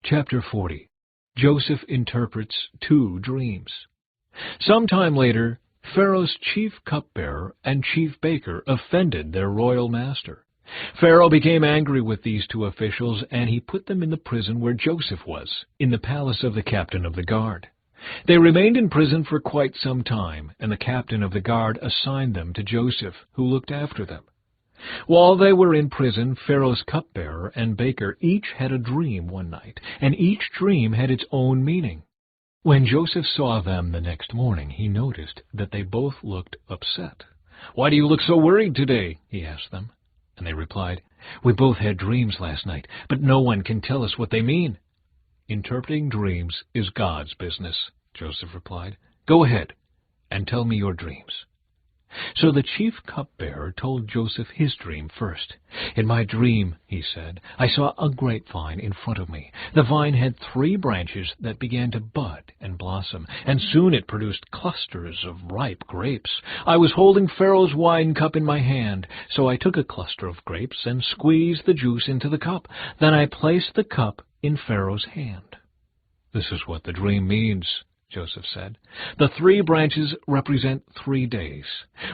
Chapter 40. Joseph interprets 2 dreams. Some time later, Pharaoh's chief cupbearer and chief baker offended their royal master. Pharaoh became angry with these 2 officials, and he put them in the prison where Joseph was, in the palace of the captain of the guard. They remained in prison for quite some time, and the captain of the guard assigned them to Joseph, who looked after them. While they were in prison, Pharaoh's cupbearer and baker each had a dream one night, and each dream had its own meaning. When Joseph saw them the next morning, he noticed that they both looked upset. "Why do you look so worried today?" he asked them. And they replied, "We both had dreams last night, but no one can tell us what they mean." "Interpreting dreams is God's business," Joseph replied. "Go ahead and tell me your dreams." So the chief cupbearer told Joseph his dream first. "In my dream," he said, "I saw a grapevine in front of me. The vine had 3 branches that began to bud and blossom, and soon it produced clusters of ripe grapes. I was holding Pharaoh's wine cup in my hand, so I took a cluster of grapes and squeezed the juice into the cup. Then I placed the cup in Pharaoh's hand." "This is what the dream means," Joseph said. "The 3 branches represent 3 days.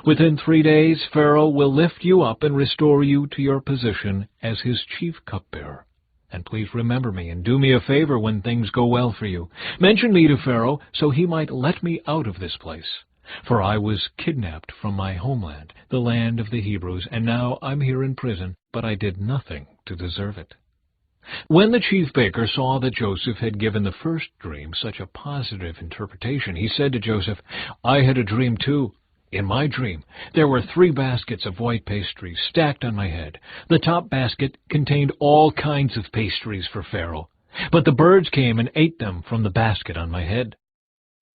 Within 3 days, Pharaoh will lift you up and restore you to your position as his chief cupbearer. And please remember me and do me a favor when things go well for you. Mention me to Pharaoh so he might let me out of this place. For I was kidnapped from my homeland, the land of the Hebrews, and now I'm here in prison, but I did nothing to deserve it." When the chief baker saw that Joseph had given the first dream such a positive interpretation, he said to Joseph, "I had a dream too. In my dream, there were 3 baskets of white pastries stacked on my head. The top basket contained all kinds of pastries for Pharaoh, but the birds came and ate them from the basket on my head."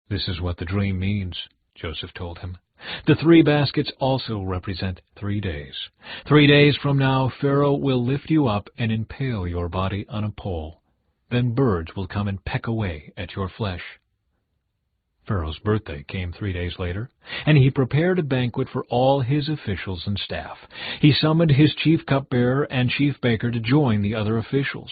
"This is what the dream means," Joseph told him. "The 3 baskets also represent 3 days. 3 days from now, Pharaoh will lift you up and impale your body on a pole. Then birds will come and peck away at your flesh." Pharaoh's birthday came 3 days later, and he prepared a banquet for all his officials and staff. He summoned his chief cupbearer and chief baker to join the other officials.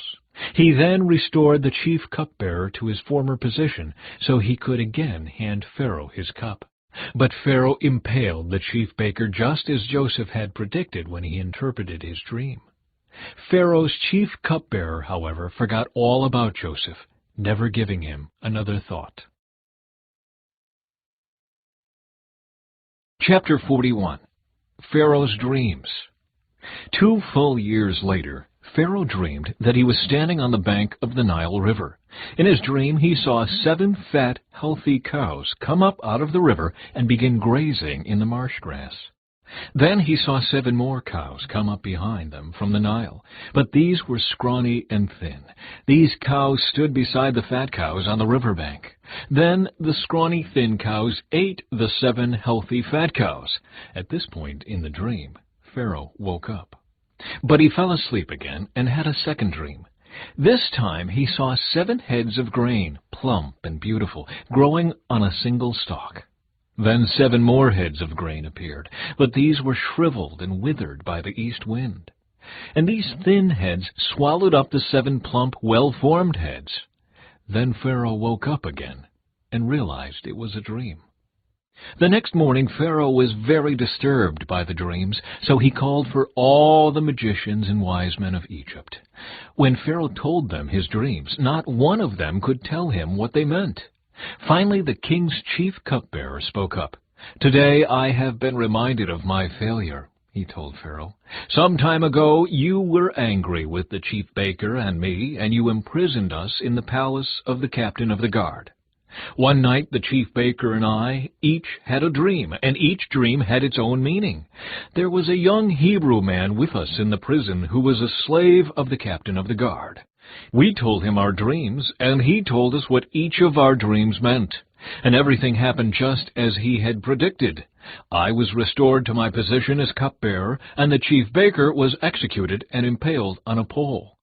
He then restored the chief cupbearer to his former position, so he could again hand Pharaoh his cup. But Pharaoh impaled the chief baker just as Joseph had predicted when he interpreted his dream. Pharaoh's chief cupbearer, however, forgot all about Joseph, never giving him another thought. Chapter 41. Pharaoh's Dreams. 2 full years later, Pharaoh dreamed that he was standing on the bank of the Nile River. In his dream, he saw 7 fat, healthy cows come up out of the river and begin grazing in the marsh grass. Then he saw 7 more cows come up behind them from the Nile, but these were scrawny and thin. These cows stood beside the fat cows on the river bank. Then the scrawny, thin cows ate the 7 healthy fat cows. At this point in the dream, Pharaoh woke up. But he fell asleep again and had a second dream. This time he saw 7 heads of grain, plump and beautiful, growing on a single stalk. Then 7 more heads of grain appeared, but these were shriveled and withered by the east wind. And these thin heads swallowed up the 7 plump, well-formed heads. Then Pharaoh woke up again and realized it was a dream. The next morning Pharaoh was very disturbed by the dreams, so he called for all the magicians and wise men of Egypt. When Pharaoh told them his dreams, not one of them could tell him what they meant. Finally, the king's chief cupbearer spoke up. "Today I have been reminded of my failure," he told Pharaoh. "Some time ago you were angry with the chief baker and me, and you imprisoned us in the palace of the captain of the guard. One night the chief baker and I each had a dream, and each dream had its own meaning. There was a young Hebrew man with us in the prison who was a slave of the captain of the guard. We told him our dreams, and he told us what each of our dreams meant, and everything happened just as he had predicted. I was restored to my position as cupbearer, and the chief baker was executed and impaled on a pole."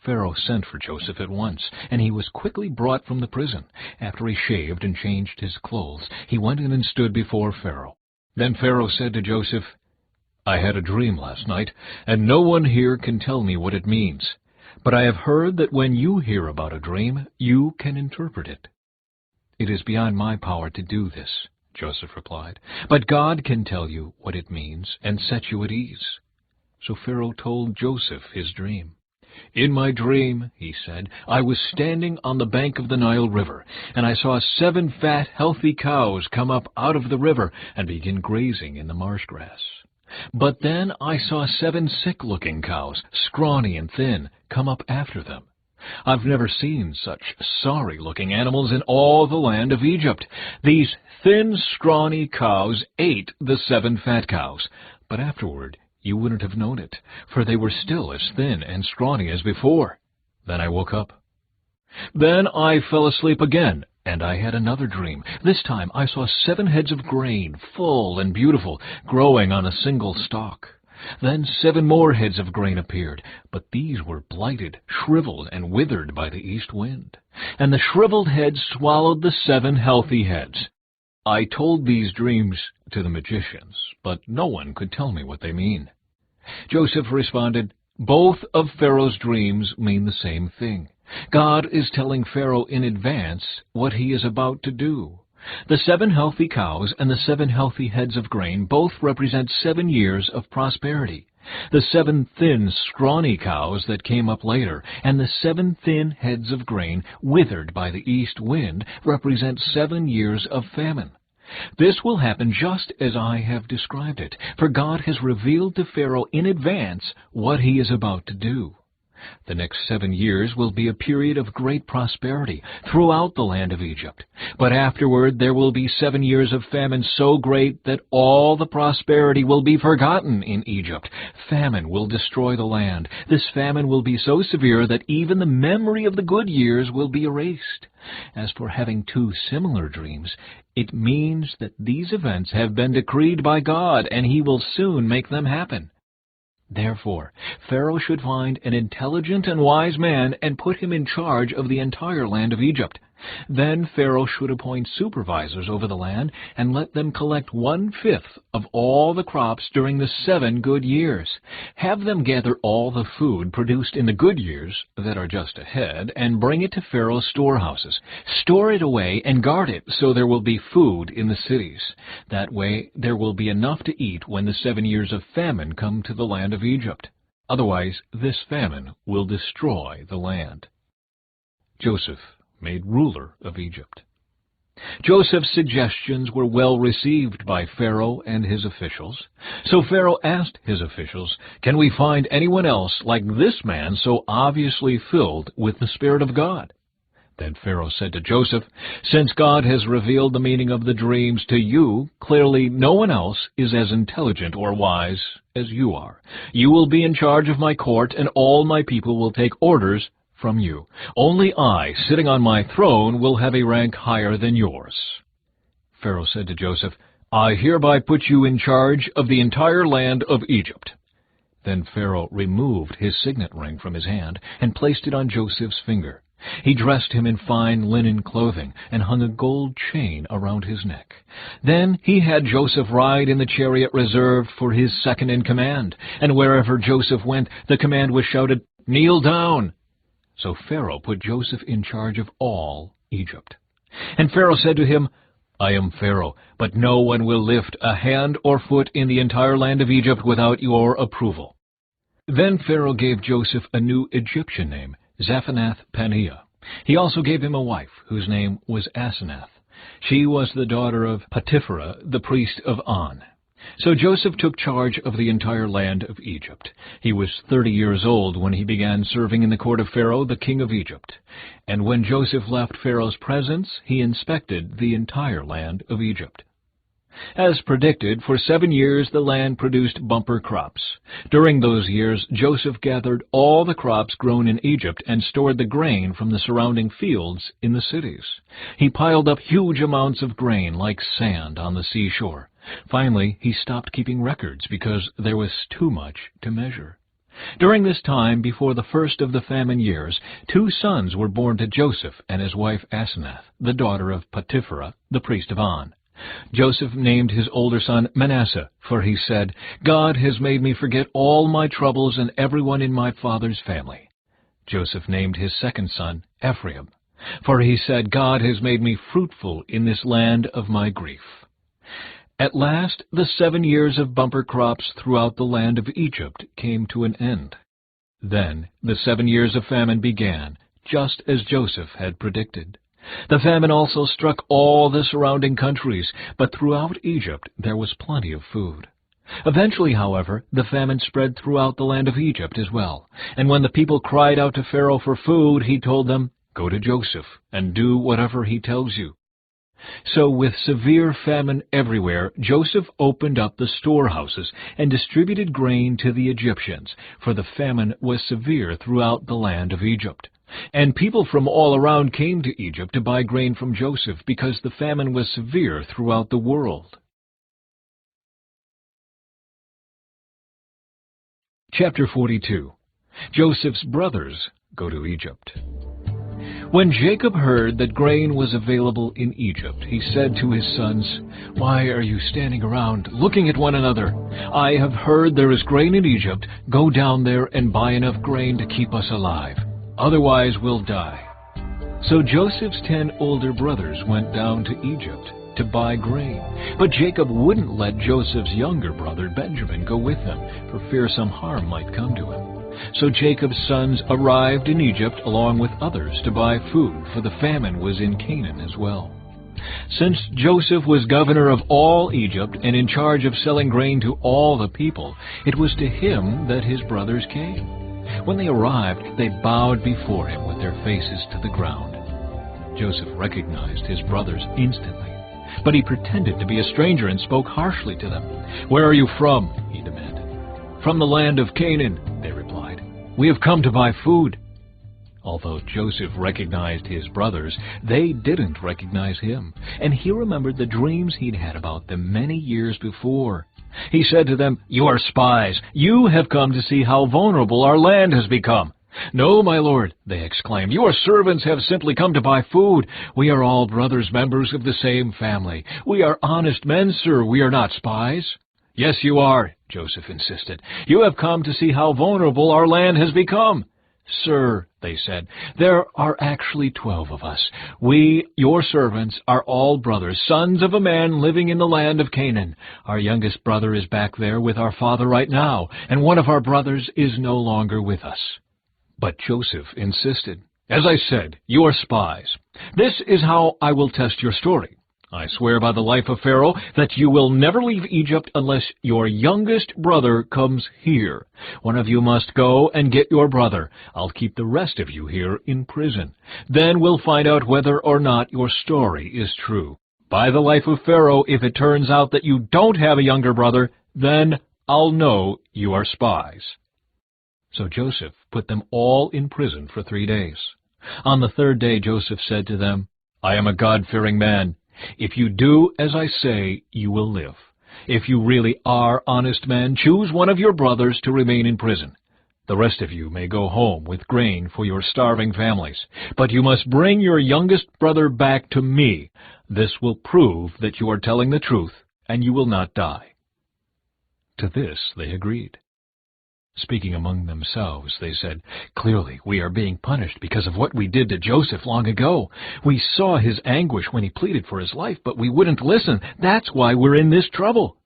Pharaoh sent for Joseph at once, and he was quickly brought from the prison. After he shaved and changed his clothes, he went in and stood before Pharaoh. Then Pharaoh said to Joseph, "I had a dream last night, and no one here can tell me what it means. But I have heard that when you hear about a dream, you can interpret it." "It is beyond my power to do this," Joseph replied, "but God can tell you what it means and set you at ease." So Pharaoh told Joseph his dream. "In my dream," he said, "I was standing on the bank of the Nile River, and I saw 7 fat, healthy cows come up out of the river and begin grazing in the marsh grass. But then I saw 7 sick-looking cows, scrawny and thin, come up after them. I've never seen such sorry-looking animals in all the land of Egypt. These thin, scrawny cows ate the 7 fat cows, but afterward you wouldn't have known it, for they were still as thin and scrawny as before. Then I woke up. Then I fell asleep again, and I had another dream. This time I saw 7 heads of grain, full and beautiful, growing on a single stalk. Then 7 more heads of grain appeared, but these were blighted, shriveled, and withered by the east wind. And the shriveled heads swallowed the 7 healthy heads. I told these dreams to the magicians, but no one could tell me what they mean." Joseph responded, "Both of Pharaoh's dreams mean the same thing. God is telling Pharaoh in advance what he is about to do. The 7 healthy cows and the 7 healthy heads of grain both represent 7 years of prosperity. The 7 thin, scrawny cows that came up later and the 7 thin heads of grain withered by the east wind represent 7 years of famine. This will happen just as I have described it, for God has revealed to Pharaoh in advance what he is about to do. The next 7 years will be a period of great prosperity throughout the land of Egypt. But afterward there will be 7 years of famine so great that all the prosperity will be forgotten in Egypt. Famine will destroy the land. This famine will be so severe that even the memory of the good years will be erased. As for having 2 similar dreams, it means that these events have been decreed by God, and he will soon make them happen. Therefore, Pharaoh should find an intelligent and wise man and put him in charge of the entire land of Egypt. Then Pharaoh should appoint supervisors over the land and let them collect 1/5 of all the crops during the 7 good years. Have them gather all the food produced in the good years that are just ahead and bring it to Pharaoh's storehouses. Store it away and guard it so there will be food in the cities. That way there will be enough to eat when the 7 years of famine come to the land of Egypt. Otherwise, this famine will destroy the land." Joseph made ruler of Egypt. Joseph's suggestions were well received by Pharaoh and his officials. So Pharaoh asked his officials, "Can we find anyone else like this man so obviously filled with the Spirit of God?" Then Pharaoh said to Joseph, "Since God has revealed the meaning of the dreams to you, clearly no one else is as intelligent or wise as you are. You will be in charge of my court, and all my people will take orders from you. Only I, sitting on my throne, will have a rank higher than yours." Pharaoh said to Joseph, "I hereby put you in charge of the entire land of Egypt." Then Pharaoh removed his signet ring from his hand and placed it on Joseph's finger. He dressed him in fine linen clothing and hung a gold chain around his neck. Then he had Joseph ride in the chariot reserved for his second-in-command, and wherever Joseph went, the command was shouted, "Kneel down!" So Pharaoh put Joseph in charge of all Egypt. And Pharaoh said to him, "I am Pharaoh, but no one will lift a hand or foot in the entire land of Egypt without your approval." Then Pharaoh gave Joseph a new Egyptian name, Zaphenath-Paneah. He also gave him a wife, whose name was Asenath. She was the daughter of Potipherah, the priest of On. So Joseph took charge of the entire land of Egypt. He was 30 years old when he began serving in the court of Pharaoh, the king of Egypt. And when Joseph left Pharaoh's presence, he inspected the entire land of Egypt. As predicted, for 7 years the land produced bumper crops. During those years, Joseph gathered all the crops grown in Egypt and stored the grain from the surrounding fields in the cities. He piled up huge amounts of grain like sand on the seashore. Finally, he stopped keeping records because there was too much to measure. During this time, before the first of the famine years, 2 sons were born to Joseph and his wife Asenath, the daughter of Potipherah, the priest of On. Joseph named his older son Manasseh, for he said, "God has made me forget all my troubles and everyone in my father's family." Joseph named his second son Ephraim, for he said, "God has made me fruitful in this land of my grief." At last, the 7 years of bumper crops throughout the land of Egypt came to an end. Then the 7 years of famine began, just as Joseph had predicted. The famine also struck all the surrounding countries, but throughout Egypt there was plenty of food. Eventually, however, the famine spread throughout the land of Egypt as well, and when the people cried out to Pharaoh for food, he told them, "Go to Joseph and do whatever he tells you." So with severe famine everywhere, Joseph opened up the storehouses and distributed grain to the Egyptians, for the famine was severe throughout the land of Egypt. And people from all around came to Egypt to buy grain from Joseph because the famine was severe throughout the world. Chapter 42. Joseph's brothers go to Egypt. When Jacob heard that grain was available in Egypt, he said to his sons, "Why are you standing around looking at one another? I have heard there is grain in Egypt. Go down there and buy enough grain to keep us alive. Otherwise we'll die." So Joseph's 10 older brothers went down to Egypt to buy grain. But Jacob wouldn't let Joseph's younger brother Benjamin go with them, for fear some harm might come to him. So Jacob's sons arrived in Egypt along with others to buy food, for the famine was in Canaan as well. Since Joseph was governor of all Egypt and in charge of selling grain to all the people, it was to him that his brothers came. When they arrived, they bowed before him with their faces to the ground. Joseph recognized his brothers instantly, but he pretended to be a stranger and spoke harshly to them. "Where are you from?" he demanded. "From the land of Canaan," they replied. "We have come to buy food." Although Joseph recognized his brothers, they didn't recognize him, and he remembered the dreams he'd had about them many years before. He said to them, "You are spies. You have come to see how vulnerable our land has become." "No, my lord," they exclaimed. "Your servants have simply come to buy food. We are all brothers, members of the same family. We are honest men, sir. We are not spies." "Yes, you are," Joseph insisted. "You have come to see how vulnerable our land has become." "Sir," they said, "there are actually 12 of us. We, your servants, are all brothers, sons of a man living in the land of Canaan. Our youngest brother is back there with our father right now, and one of our brothers is no longer with us." But Joseph insisted. "As I said, you are spies. This is how I will test your story. I swear by the life of Pharaoh that you will never leave Egypt unless your youngest brother comes here. One of you must go and get your brother. I'll keep the rest of you here in prison. Then we'll find out whether or not your story is true. By the life of Pharaoh, if it turns out that you don't have a younger brother, then I'll know you are spies." So Joseph put them all in prison for 3 days. On the 3rd day Joseph said to them, "I am a God-fearing man. If you do as I say, you will live. If you really are honest men, choose one of your brothers to remain in prison. The rest of you may go home with grain for your starving families. But you must bring your youngest brother back to me. This will prove that you are telling the truth, and you will not die." To this they agreed. Speaking among themselves, they said, "Clearly we are being punished because of what we did to Joseph long ago. We saw his anguish when he pleaded for his life, but we wouldn't listen. That's why we're in this trouble."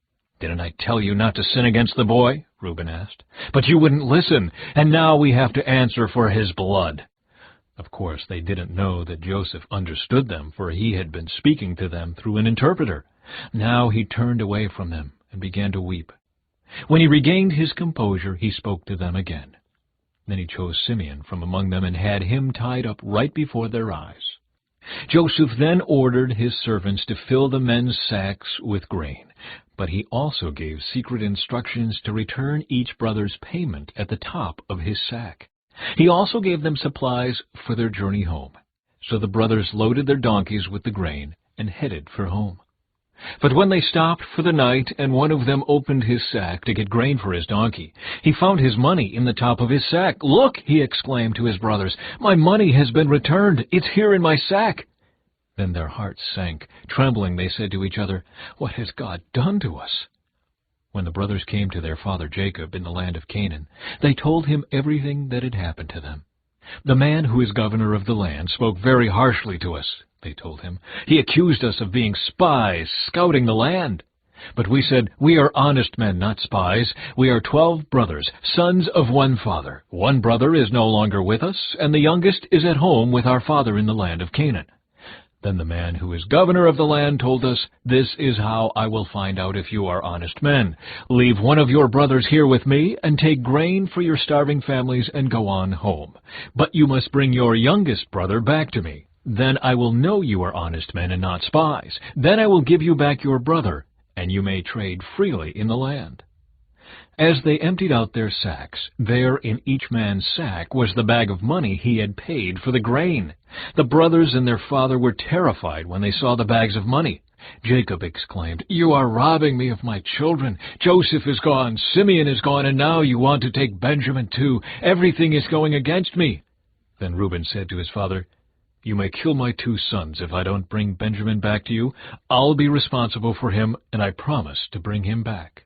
"Didn't I tell you not to sin against the boy?" Reuben asked. "But you wouldn't listen, and now we have to answer for his blood." Of course, they didn't know that Joseph understood them, for he had been speaking to them through an interpreter. Now he turned away from them and began to weep. When he regained his composure, he spoke to them again. Then he chose Simeon from among them and had him tied up right before their eyes. Joseph then ordered his servants to fill the men's sacks with grain, but he also gave secret instructions to return each brother's payment at the top of his sack. He also gave them supplies for their journey home. So the brothers loaded their donkeys with the grain and headed for home. But when they stopped for the night and one of them opened his sack to get grain for his donkey, he found his money in the top of his sack. "Look," he exclaimed to his brothers, "my money has been returned. It's here in my sack." Then their hearts sank. Trembling, they said to each other, "What has God done to us?" When the brothers came to their father Jacob in the land of Canaan, they told him everything that had happened to them. "The man who is governor of the land spoke very harshly to us," they told him. "He accused us of being spies, scouting the land." But we said, "We are honest men, not spies. We are 12 brothers, sons of one father. One brother is no longer with us, and the youngest is at home with our father in the land of Canaan." Then the man who is governor of the land told us, "This is how I will find out if you are honest men. Leave one of your brothers here with me, and take grain for your starving families and go on home. But you must bring your youngest brother back to me. Then I will know you are honest men and not spies. Then I will give you back your brother, and you may trade freely in the land." As they emptied out their sacks, there in each man's sack was the bag of money he had paid for the grain. The brothers and their father were terrified when they saw the bags of money. Jacob exclaimed, "You are robbing me of my children. Joseph is gone, Simeon is gone, and now you want to take Benjamin too. Everything is going against me." Then Reuben said to his father, "You may kill my 2 sons if I don't bring Benjamin back to you. I'll be responsible for him, and I promise to bring him back."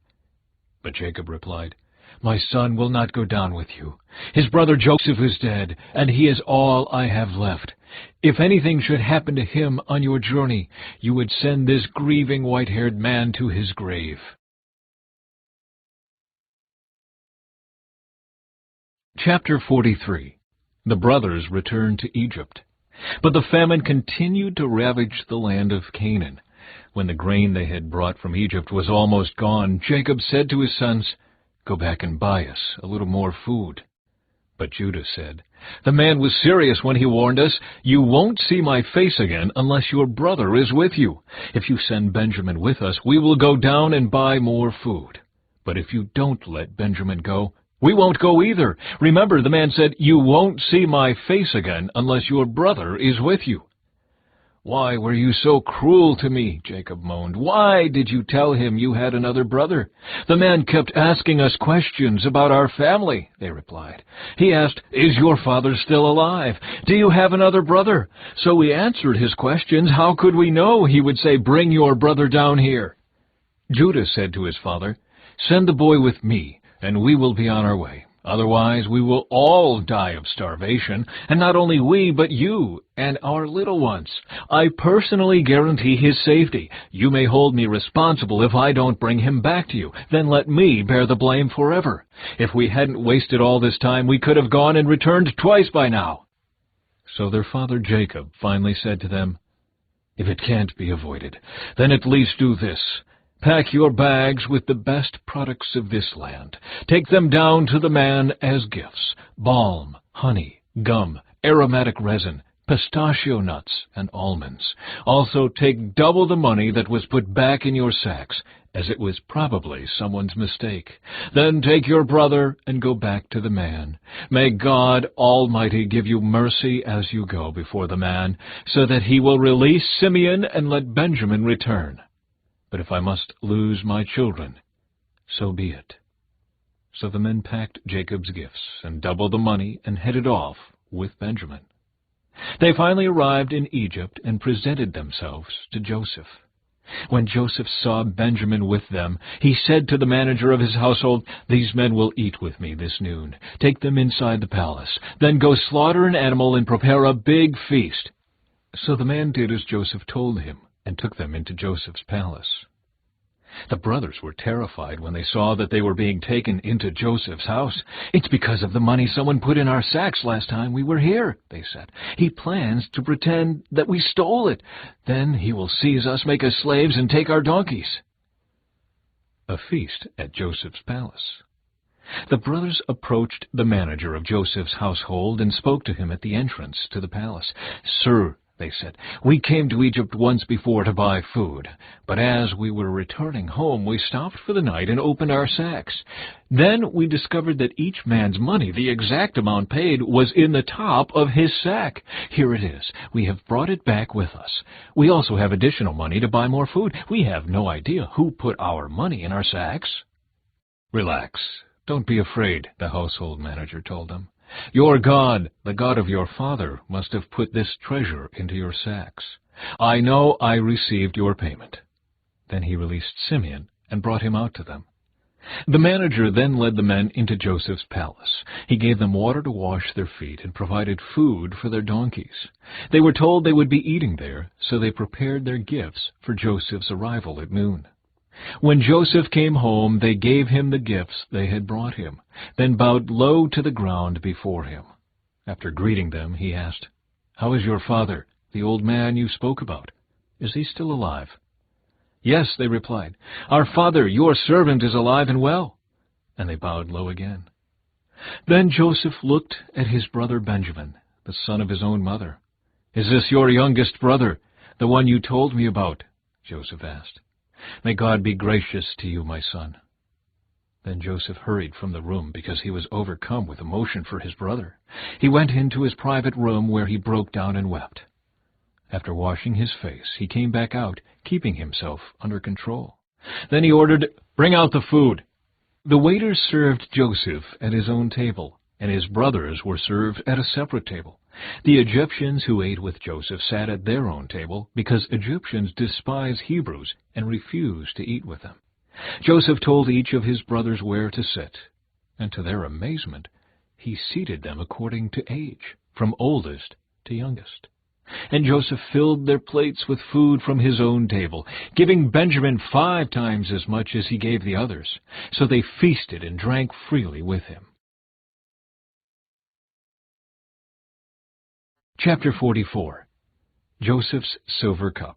But Jacob replied, "My son will not go down with you. His brother Joseph is dead, and he is all I have left. If anything should happen to him on your journey, you would send this grieving white-haired man to his grave." Chapter 43. The brothers returned to Egypt. But the famine continued to ravage the land of Canaan. When the grain they had brought from Egypt was almost gone, Jacob said to his sons, "Go back and buy us a little more food." But Judah said, "The man was serious when he warned us. You won't see my face again unless your brother is with you. If you send Benjamin with us, we will go down and buy more food. But if you don't let Benjamin go, we won't go either. Remember, the man said, 'You won't see my face again unless your brother is with you.'" "Why were you so cruel to me?" Jacob moaned. "Why did you tell him you had another brother?" "The man kept asking us questions about our family," they replied. "He asked, 'Is your father still alive? Do you have another brother?' So we answered his questions. How could we know he would say, 'Bring your brother down here'?" Judah said to his father, "Send the boy with me, and we will be on our way. Otherwise we will all die of starvation, and not only we, but you and our little ones. I personally guarantee his safety. You may hold me responsible if I don't bring him back to you. Then let me bear the blame forever. If we hadn't wasted all this time, we could have gone and returned twice by now." So their father Jacob finally said to them, "If it can't be avoided, then at least do this. Pack your bags with the best products of this land. Take them down to the man as gifts: balm, honey, gum, aromatic resin, pistachio nuts, and almonds. Also take double the money that was put back in your sacks, as it was probably someone's mistake. Then take your brother and go back to the man. May God Almighty give you mercy as you go before the man, so that he will release Simeon and let Benjamin return. But if I must lose my children, so be it." So the men packed Jacob's gifts and doubled the money and headed off with Benjamin. They finally arrived in Egypt and presented themselves to Joseph. When Joseph saw Benjamin with them, he said to the manager of his household, "These men will eat with me this noon. Take them inside the palace. Then go slaughter an animal and prepare a big feast." So the man did as Joseph told him, and took them into Joseph's palace. The brothers were terrified when they saw that they were being taken into Joseph's house. "It's because of the money someone put in our sacks last time we were here," they said. "He plans to pretend that we stole it. Then he will seize us, make us slaves, and take our donkeys." A feast at Joseph's palace. The brothers approached the manager of Joseph's household and spoke to him at the entrance to the palace. "Sir," they said, "we came to Egypt once before to buy food, but as we were returning home, we stopped for the night and opened our sacks. Then we discovered that each man's money, the exact amount paid, was in the top of his sack. Here it is. We have brought it back with us. We also have additional money to buy more food. We have no idea who put our money in our sacks." "Relax. Don't be afraid," the household manager told them. "Your God, the God of your father, must have put this treasure into your sacks. I know I received your payment." Then he released Simeon and brought him out to them. The manager then led the men into Joseph's palace. He gave them water to wash their feet and provided food for their donkeys. They were told they would be eating there, so they prepared their gifts for Joseph's arrival at noon. When Joseph came home, they gave him the gifts they had brought him, then bowed low to the ground before him. After greeting them, he asked, "How is your father, the old man you spoke about? Is he still alive?" "Yes," they replied, "our father, your servant, is alive and well." And they bowed low again. Then Joseph looked at his brother Benjamin, the son of his own mother. "Is this your youngest brother, the one you told me about?" Joseph asked. "May God be gracious to you, my son." Then Joseph hurried from the room because he was overcome with emotion for his brother. He went into his private room where he broke down and wept. After washing his face, he came back out, keeping himself under control. Then he ordered, "Bring out the food." The waiters served Joseph at his own table, and his brothers were served at a separate table. The Egyptians who ate with Joseph sat at their own table, because Egyptians despise Hebrews and refuse to eat with them. Joseph told each of his brothers where to sit, and to their amazement, he seated them according to age, from oldest to youngest. And Joseph filled their plates with food from his own table, giving Benjamin 5 times as much as he gave the others. So they feasted and drank freely with him. Chapter 44. Joseph's Silver Cup.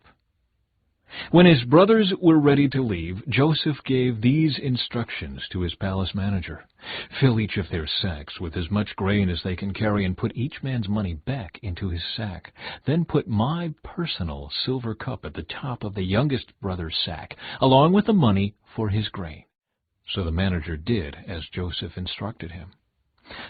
When his brothers were ready to leave, Joseph gave these instructions to his palace manager. "Fill each of their sacks with as much grain as they can carry, and put each man's money back into his sack. Then put my personal silver cup at the top of the youngest brother's sack, along with the money for his grain." So the manager did as Joseph instructed him.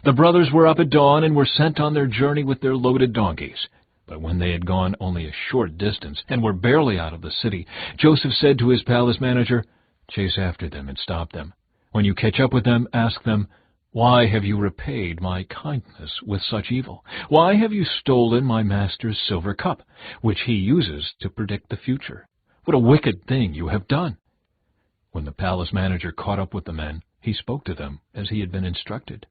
The brothers were up at dawn and were sent on their journey with their loaded donkeys. But when they had gone only a short distance and were barely out of the city, Joseph said to his palace manager, "Chase after them and stop them. When you catch up with them, ask them, 'Why have you repaid my kindness with such evil? Why have you stolen my master's silver cup, which he uses to predict the future? What a wicked thing you have done!'" When the palace manager caught up with the men, he spoke to them as he had been instructed.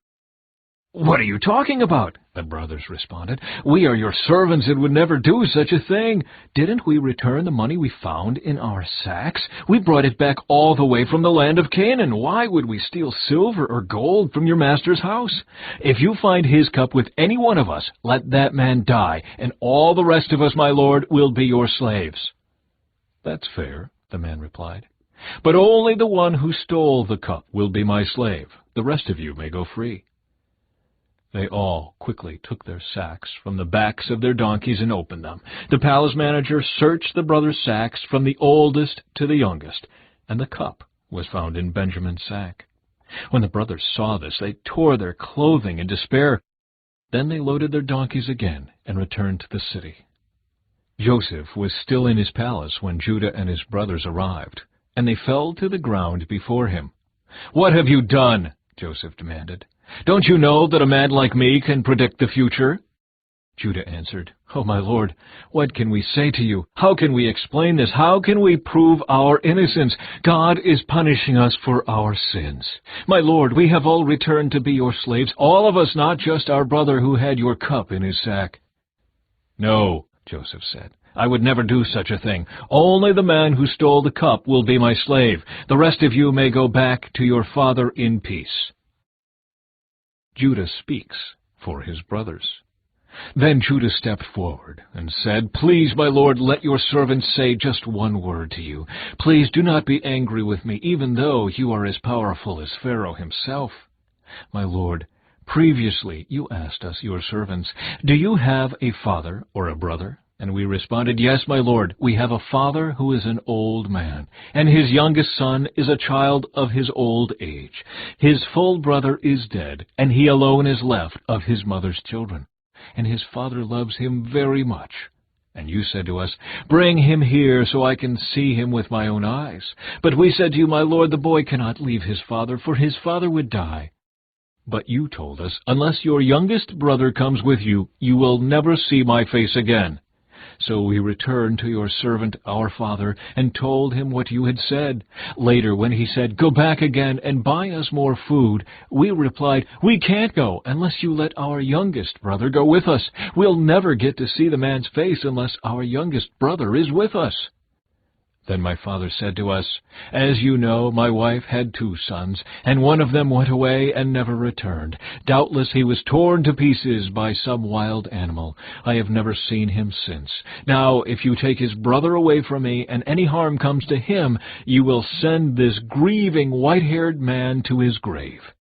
"What are you talking about?" the brothers responded. "We are your servants and would never do such a thing. Didn't we return the money we found in our sacks? We brought it back all the way from the land of Canaan. Why would we steal silver or gold from your master's house? If you find his cup with any one of us, let that man die, and all the rest of us, my lord, will be your slaves." "That's fair," the man replied. "But only the one who stole the cup will be my slave. The rest of you may go free." They all quickly took their sacks from the backs of their donkeys and opened them. The palace manager searched the brothers' sacks from the oldest to the youngest, and the cup was found in Benjamin's sack. When the brothers saw this, they tore their clothing in despair. Then they loaded their donkeys again and returned to the city. Joseph was still in his palace when Judah and his brothers arrived, and they fell to the ground before him. "What have you done?" Joseph demanded. "Don't you know that a man like me can predict the future?" Judah answered, "Oh, my lord, what can we say to you? How can we explain this? How can we prove our innocence? God is punishing us for our sins. My lord, we have all returned to be your slaves, all of us, not just our brother who had your cup in his sack." "No," Joseph said, "I would never do such a thing. Only the man who stole the cup will be my slave. The rest of you may go back to your father in peace." Judah speaks for his brothers. Then Judah stepped forward and said, "Please, my lord, let your servant say just one word to you. Please do not be angry with me, even though you are as powerful as Pharaoh himself. My lord, previously you asked us, your servants, 'Do you have a father or a brother?' And we responded, 'Yes, my lord, we have a father who is an old man, and his youngest son is a child of his old age. His full brother is dead, and he alone is left of his mother's children. And his father loves him very much. And you said to us, "Bring him here so I can see him with my own eyes." But we said to you, "My lord, the boy cannot leave his father, for his father would die." But you told us, "Unless your youngest brother comes with you, you will never see my face again." So we returned to your servant, our father, and told him what you had said. Later, when he said, "Go back again and buy us more food," we replied, "We can't go unless you let our youngest brother go with us. We'll never get to see the man's face unless our youngest brother is with us." Then my father said to us, "As you know, my wife had 2 sons, and one of them went away and never returned. Doubtless he was torn to pieces by some wild animal. I have never seen him since. Now, if you take his brother away from me, and any harm comes to him, you will send this grieving white-haired man to his grave.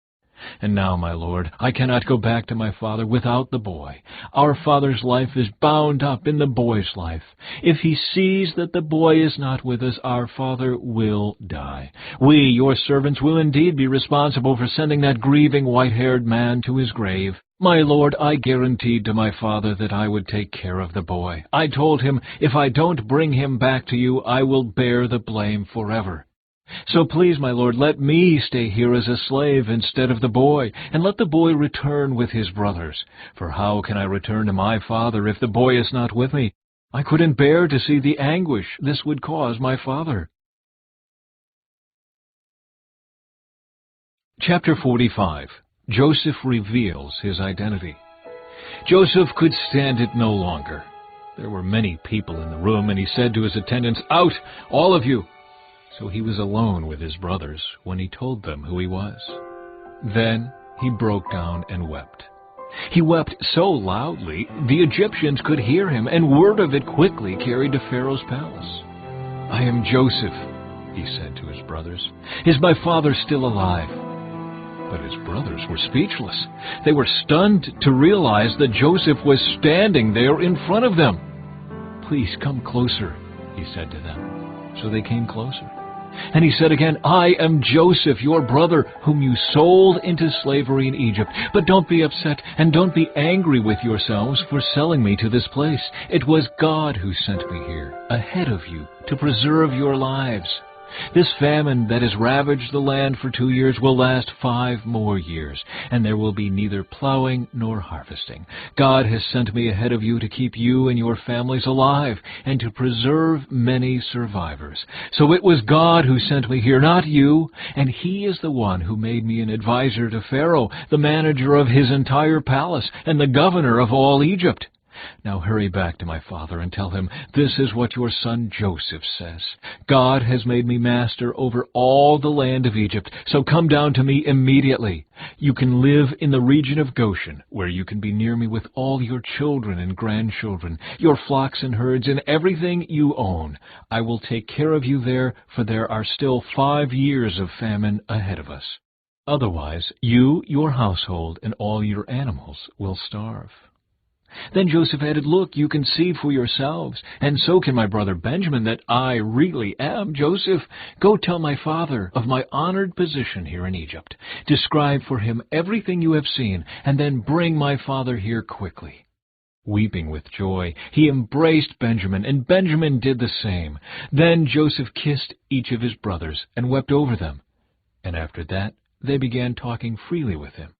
And now, my lord, I cannot go back to my father without the boy. Our father's life is bound up in the boy's life. If he sees that the boy is not with us, our father will die. We, your servants, will indeed be responsible for sending that grieving white-haired man to his grave. My lord, I guaranteed to my father that I would take care of the boy. I told him, if I don't bring him back to you, I will bear the blame forever. So please, my lord, let me stay here as a slave instead of the boy, and let the boy return with his brothers. For how can I return to my father if the boy is not with me? I couldn't bear to see the anguish this would cause my father." Chapter 45. Joseph reveals his identity. Joseph could stand it no longer. There were many people in the room, and he said to his attendants, "Out, all of you!" So he was alone with his brothers when he told them who he was. Then he broke down and wept. He wept so loudly the Egyptians could hear him, and word of it quickly carried to Pharaoh's palace. "I am Joseph," he said to his brothers. "Is my father still alive?" But his brothers were speechless. They were stunned to realize that Joseph was standing there in front of them. "Please come closer," he said to them. So they came closer. And he said again, "I am Joseph, your brother, whom you sold into slavery in Egypt. But don't be upset, and don't be angry with yourselves for selling me to this place. It was God who sent me here, ahead of you, to preserve your lives. This famine that has ravaged the land for 2 years will last 5 more years, and there will be neither plowing nor harvesting. God has sent me ahead of you to keep you and your families alive, and to preserve many survivors. So it was God who sent me here, not you, and He is the one who made me an advisor to Pharaoh, the manager of his entire palace, and the governor of all Egypt. Now hurry back to my father and tell him, this is what your son Joseph says. God has made me master over all the land of Egypt, so come down to me immediately. You can live in the region of Goshen, where you can be near me with all your children and grandchildren, your flocks and herds, and everything you own. I will take care of you there, for there are still 5 years of famine ahead of us. Otherwise, you, your household, and all your animals will starve. Then Joseph added, look, you can see for yourselves, and so can my brother Benjamin, that I really am Joseph. Go tell my father of my honored position here in Egypt. Describe for him everything you have seen, and then bring my father here quickly. Weeping with joy, he embraced Benjamin, and Benjamin did the same. Then Joseph kissed each of his brothers and wept over them. And after that, they began talking freely with him.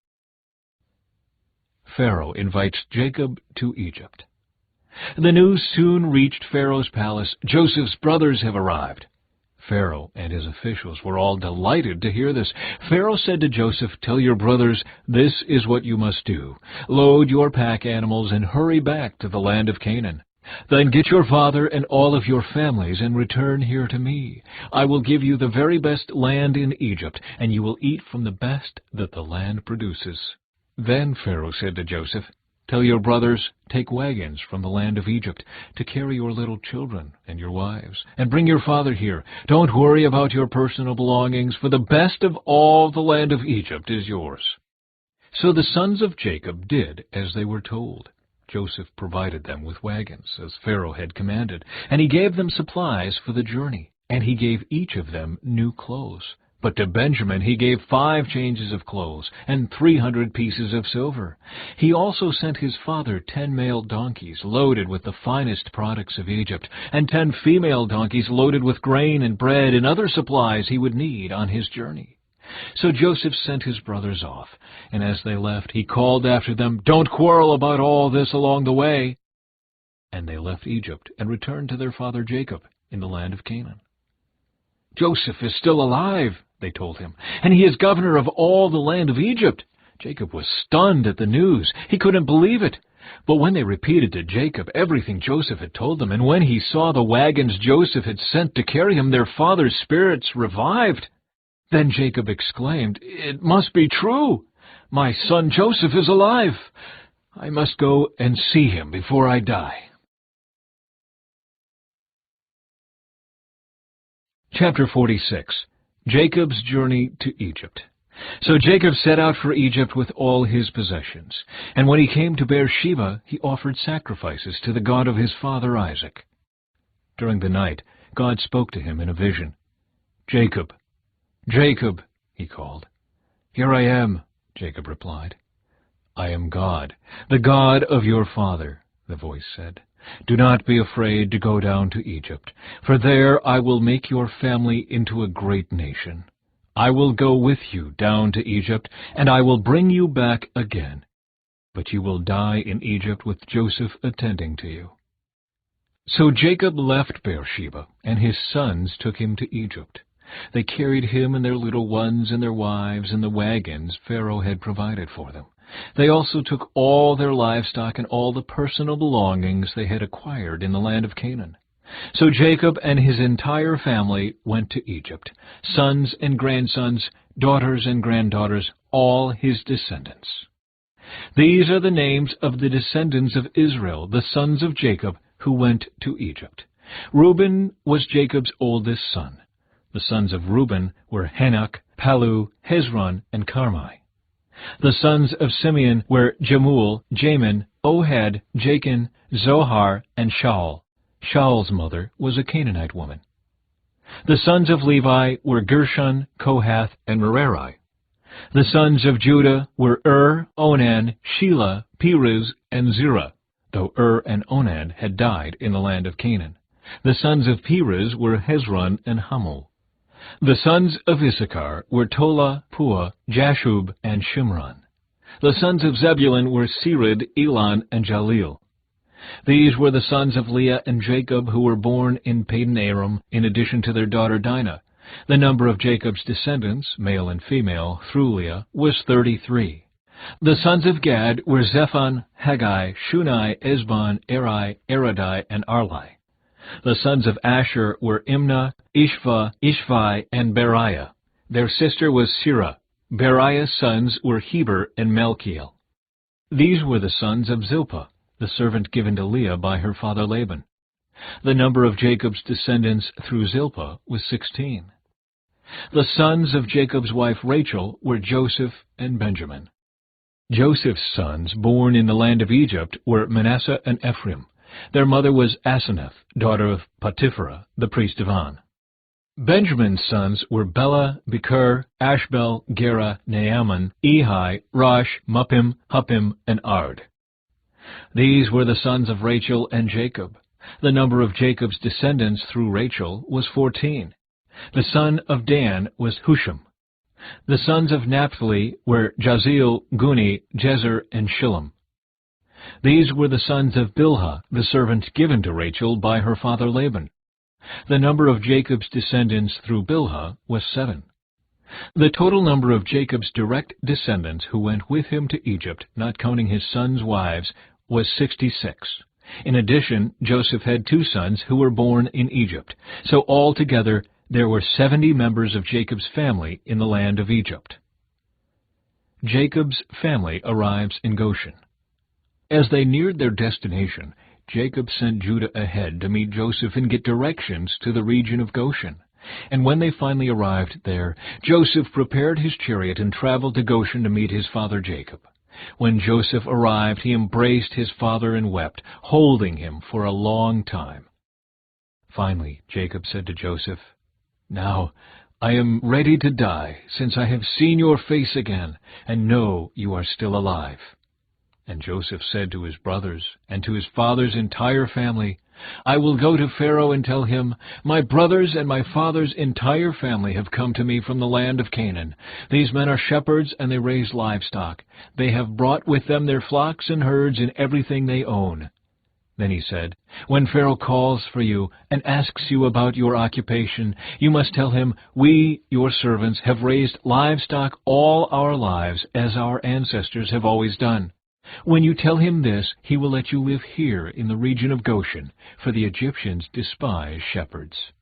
Pharaoh invites Jacob to Egypt. The news soon reached Pharaoh's palace. Joseph's brothers have arrived. Pharaoh and his officials were all delighted to hear this. Pharaoh said to Joseph, tell your brothers, this is what you must do. Load your pack animals and hurry back to the land of Canaan. Then get your father and all of your families and return here to me. I will give you the very best land in Egypt, and you will eat from the best that the land produces. Then Pharaoh said to Joseph, tell your brothers, take wagons from the land of Egypt to carry your little children and your wives, and bring your father here. Don't worry about your personal belongings, for the best of all the land of Egypt is yours. So the sons of Jacob did as they were told. Joseph provided them with wagons, as Pharaoh had commanded, and he gave them supplies for the journey, and he gave each of them new clothes. But to Benjamin he gave 5 changes of clothes and 300 pieces of silver. He also sent his father 10 male donkeys loaded with the finest products of Egypt, and 10 female donkeys loaded with grain and bread and other supplies he would need on his journey. So Joseph sent his brothers off, and as they left he called after them, don't quarrel about all this along the way. And they left Egypt and returned to their father Jacob in the land of Canaan. Joseph is still alive, they told him, and he is governor of all the land of Egypt. Jacob was stunned at the news. He couldn't believe it. But when they repeated to Jacob everything Joseph had told them, and when he saw the wagons Joseph had sent to carry him, their father's spirits revived. Then Jacob exclaimed, it must be true. My son Joseph is alive. I must go and see him before I die. Chapter 46. Jacob's Journey to Egypt. So Jacob set out for Egypt with all his possessions. And when he came to Beersheba, he offered sacrifices to the God of his father Isaac. During the night, God spoke to him in a vision. Jacob, Jacob, he called. Here I am, Jacob replied. I am God, the God of your father, the voice said. Do not be afraid to go down to Egypt, for there I will make your family into a great nation. I will go with you down to Egypt, and I will bring you back again. But you will die in Egypt with Joseph attending to you. So Jacob left Beersheba, and his sons took him to Egypt. They carried him and their little ones and their wives in the wagons Pharaoh had provided for them. They also took all their livestock and all the personal belongings they had acquired in the land of Canaan. So Jacob and his entire family went to Egypt, sons and grandsons, daughters and granddaughters, all his descendants. These are the names of the descendants of Israel, the sons of Jacob, who went to Egypt. Reuben was Jacob's oldest son. The sons of Reuben were Hanok, Palu, Hezron, and Carmi. The sons of Simeon were Jemuel, Jamin, Ohad, Jachin, Zohar, and Shaul. Shaul's mother was a Canaanite woman. The sons of Levi were Gershon, Kohath, and Merari. The sons of Judah were Onan, Shelah, Perez, and Zerah, though and Onan had died in the land of Canaan. The sons of Perez were Hezron and Hamul. The sons of Issachar were Tola, Puah, Jashub, and Shimron. The sons of Zebulun were Sered, Elon, and Jaleel. These were the sons of Leah and Jacob who were born in Padan-aram, in addition to their daughter Dinah. The number of Jacob's descendants, male and female, through Leah, was 33. The sons of Gad were Zephon, Haggai, Shunai, Esbon, Eri, Eradai, and Arli. The sons of Asher were Imnah, Ishva, Ishvi, and Beriah. Their sister was Sirah. Beriah's sons were Heber and Melchiel. These were the sons of Zilpah, the servant given to Leah by her father Laban. The number of Jacob's descendants through Zilpah was 16. The sons of Jacob's wife Rachel were Joseph and Benjamin. Joseph's sons, born in the land of Egypt, were Manasseh and Ephraim. Their mother was Asenath, daughter of Potipharah, the priest of On. Benjamin's sons were Bela, Becher, Ashbel, Gera, Naaman, Ehi, Rosh, Muppim, Huppim, and Ard. These were the sons of Rachel and Jacob. The number of Jacob's descendants through Rachel was 14. The son of Dan was Husham. The sons of Naphtali were Jazeel, Guni, Jezer, and Shillem. These were the sons of Bilhah, the servant given to Rachel by her father Laban. The number of Jacob's descendants through Bilhah was 7. The total number of Jacob's direct descendants who went with him to Egypt, not counting his sons' wives, was 66. In addition, Joseph had 2 sons who were born in Egypt. So altogether, there were 70 members of Jacob's family in the land of Egypt. Jacob's family arrives in Goshen. As they neared their destination, Jacob sent Judah ahead to meet Joseph and get directions to the region of Goshen. And when they finally arrived there, Joseph prepared his chariot and traveled to Goshen to meet his father Jacob. When Joseph arrived, he embraced his father and wept, holding him for a long time. Finally, Jacob said to Joseph, "Now I am ready to die, since I have seen your face again, and know you are still alive." And Joseph said to his brothers and to his father's entire family, "I will go to Pharaoh and tell him, 'My brothers and my father's entire family have come to me from the land of Canaan. These men are shepherds, and they raise livestock. They have brought with them their flocks and herds and everything they own.'" Then he said, "When Pharaoh calls for you and asks you about your occupation, you must tell him, 'We, your servants, have raised livestock all our lives, as our ancestors have always done.' When you tell him this, he will let you live here in the region of Goshen, for the Egyptians despise shepherds."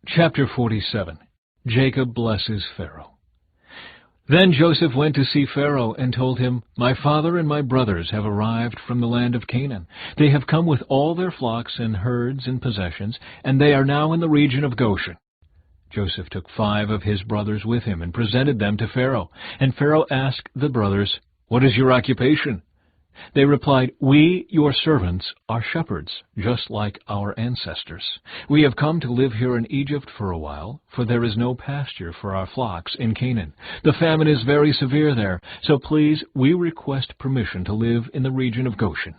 Chapter 47. Jacob blesses Pharaoh. Then Joseph went to see Pharaoh and told him, "My father and my brothers have arrived from the land of Canaan. They have come with all their flocks and herds and possessions, and they are now in the region of Goshen." Joseph took 5 of his brothers with him and presented them to Pharaoh. And Pharaoh asked the brothers, "What is your occupation?" They replied, "We, your servants, are shepherds, just like our ancestors. We have come to live here in Egypt for a while, for there is no pasture for our flocks in Canaan. The famine is very severe there, so please, we request permission to live in the region of Goshen."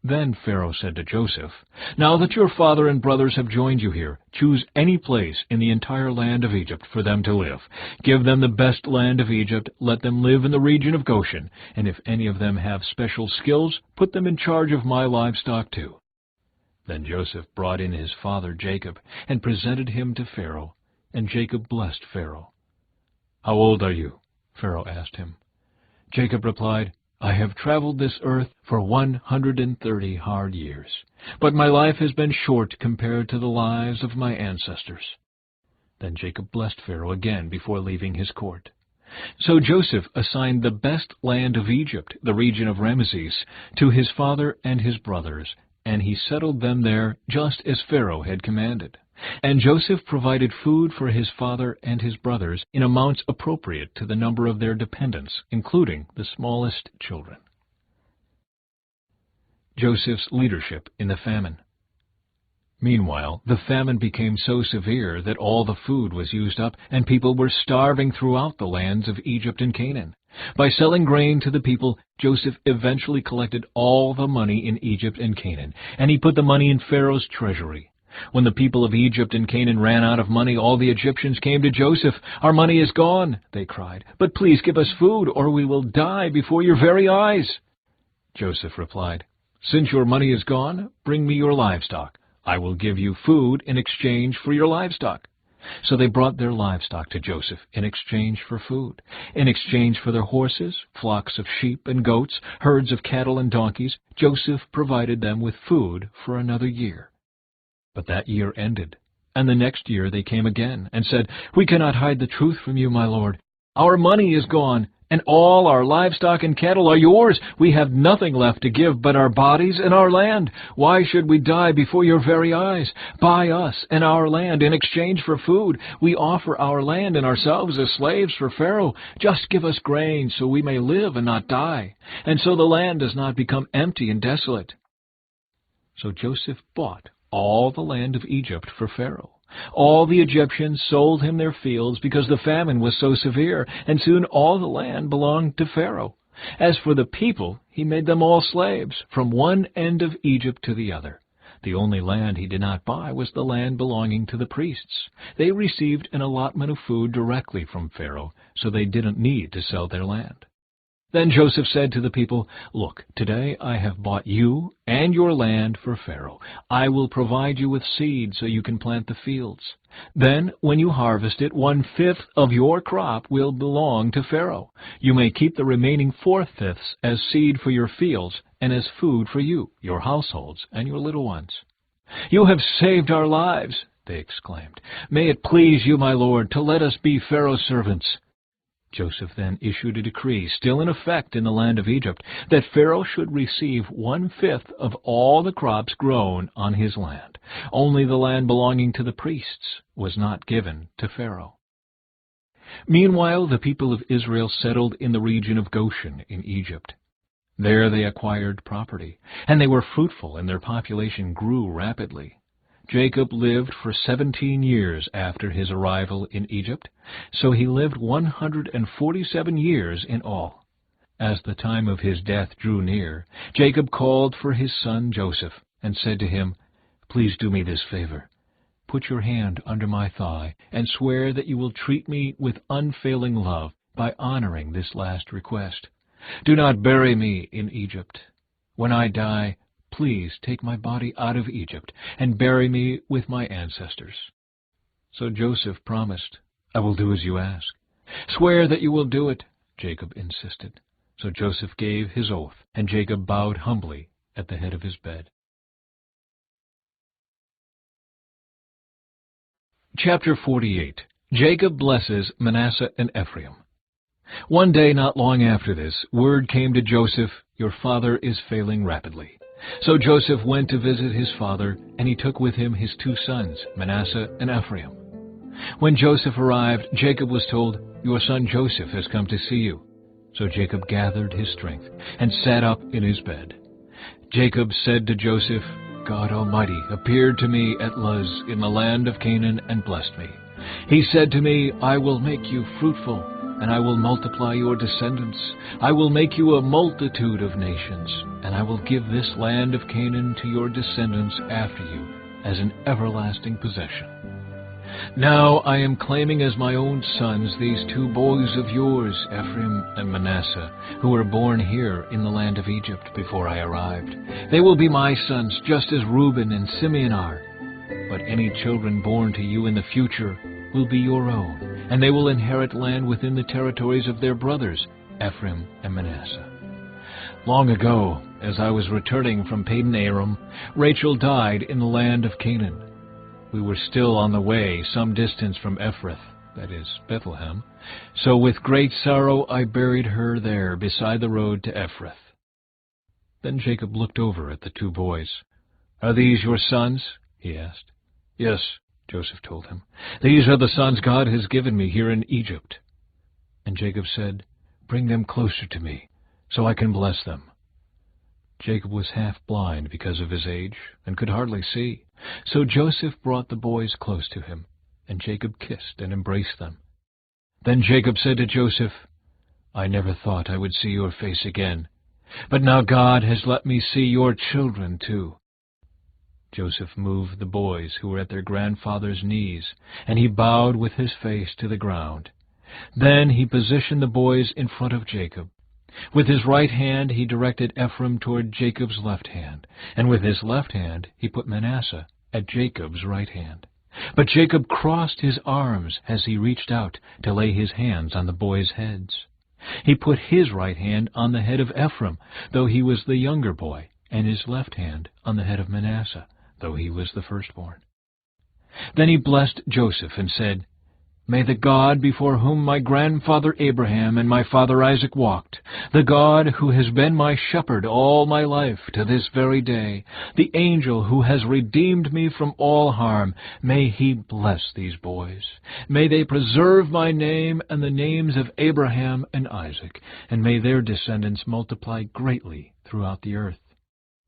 Then Pharaoh said to Joseph, "Now that your father and brothers have joined you here, choose any place in the entire land of Egypt for them to live. Give them the best land of Egypt, let them live in the region of Goshen, and if any of them have special skills, put them in charge of my livestock too." Then Joseph brought in his father Jacob and presented him to Pharaoh, and Jacob blessed Pharaoh. "How old are you?" Pharaoh asked him. Jacob replied, "I have traveled this earth for 130 hard years, but my life has been short compared to the lives of my ancestors." Then Jacob blessed Pharaoh again before leaving his court. So Joseph assigned the best land of Egypt, the region of Ramesses, to his father and his brothers, and he settled them there just as Pharaoh had commanded. And Joseph provided food for his father and his brothers in amounts appropriate to the number of their dependents, including the smallest children. Joseph's leadership in the famine. Meanwhile, the famine became so severe that all the food was used up, and people were starving throughout the lands of Egypt and Canaan. By selling grain to the people, Joseph eventually collected all the money in Egypt and Canaan, and he put the money in Pharaoh's treasury. When the people of Egypt and Canaan ran out of money, all the Egyptians came to Joseph. "Our money is gone," they cried, "but please give us food, or we will die before your very eyes." Joseph replied, "Since your money is gone, bring me your livestock. I will give you food in exchange for your livestock." So they brought their livestock to Joseph in exchange for food. In exchange for their horses, flocks of sheep and goats, herds of cattle and donkeys, Joseph provided them with food for another year. But that year ended, and the next year they came again and said, "We cannot hide the truth from you, my lord. Our money is gone, and all our livestock and cattle are yours. We have nothing left to give but our bodies and our land. Why should we die before your very eyes? Buy us and our land in exchange for food. We offer our land and ourselves as slaves for Pharaoh. Just give us grain so we may live and not die, and so the land does not become empty and desolate." So Joseph bought all the land of Egypt for Pharaoh. All the Egyptians sold him their fields because the famine was so severe, and soon all the land belonged to Pharaoh. As for the people, he made them all slaves, from one end of Egypt to the other. The only land he did not buy was the land belonging to the priests. They received an allotment of food directly from Pharaoh, so they didn't need to sell their land. Then Joseph said to the people, "Look, today I have bought you and your land for Pharaoh. I will provide you with seed so you can plant the fields. Then, when you harvest it, 1/5 of your crop will belong to Pharaoh. You may keep the remaining 4/5 as seed for your fields and as food for you, your households, and your little ones." "You have saved our lives," they exclaimed. "May it please you, my lord, to let us be Pharaoh's servants." Joseph then issued a decree, still in effect in the land of Egypt, that Pharaoh should receive 1/5 of all the crops grown on his land. Only the land belonging to the priests was not given to Pharaoh. Meanwhile, the people of Israel settled in the region of Goshen in Egypt. There they acquired property, and they were fruitful, and their population grew rapidly. Jacob lived for 17 years after his arrival in Egypt, so he lived 147 years in all. As the time of his death drew near, Jacob called for his son Joseph and said to him, "Please do me this favor. Put your hand under my thigh and swear that you will treat me with unfailing love by honoring this last request. Do not bury me in Egypt. When I die, please take my body out of Egypt and bury me with my ancestors." So Joseph promised, "I will do as you ask." "Swear that you will do it," Jacob insisted. So Joseph gave his oath, and Jacob bowed humbly at the head of his bed. Chapter 48. Jacob blesses Manasseh and Ephraim. One day not long after this, word came to Joseph, "Your father is failing rapidly." So Joseph went to visit his father, and he took with him his 2 sons, Manasseh and Ephraim. When Joseph arrived, Jacob was told, "Your son Joseph has come to see you." So Jacob gathered his strength and sat up in his bed. Jacob said to Joseph, "God Almighty appeared to me at Luz in the land of Canaan and blessed me. He said to me, 'I will make you fruitful, and I will multiply your descendants. I will make you a multitude of nations, and I will give this land of Canaan to your descendants after you as an everlasting possession.' Now I am claiming as my own sons these 2 boys of yours, Ephraim and Manasseh, who were born here in the land of Egypt before I arrived. They will be my sons, just as Reuben and Simeon are. But any children born to you in the future will be your own, and they will inherit land within the territories of their brothers, Ephraim and Manasseh. Long ago, as I was returning from Padan Aram, Rachel died in the land of Canaan. We were still on the way some distance from Ephrath, that is, Bethlehem, so with great sorrow I buried her there beside the road to Ephrath." Then Jacob looked over at the 2 boys. "Are these your sons?" he asked. "Yes," Joseph told him. "These are the sons God has given me here in Egypt." And Jacob said, "Bring them closer to me, so I can bless them." Jacob was half blind because of his age and could hardly see. So Joseph brought the boys close to him, and Jacob kissed and embraced them. Then Jacob said to Joseph, I never thought I would see your face again, but now God has let me see your children too." Joseph moved the boys who were at their grandfather's knees, and he bowed with his face to the ground. Then he positioned the boys in front of Jacob. With his right hand he directed Ephraim toward Jacob's left hand, and with his left hand he put Manasseh at Jacob's right hand. But Jacob crossed his arms as he reached out to lay his hands on the boys' heads. He put his right hand on the head of Ephraim, though he was the younger boy, and his left hand on the head of Manasseh, though he was the firstborn. Then he blessed Joseph and said, "May the God before whom my grandfather Abraham and my father Isaac walked, the God who has been my shepherd all my life to this very day, the angel who has redeemed me from all harm, may he bless these boys. May they preserve my name and the names of Abraham and Isaac, and may their descendants multiply greatly throughout the earth."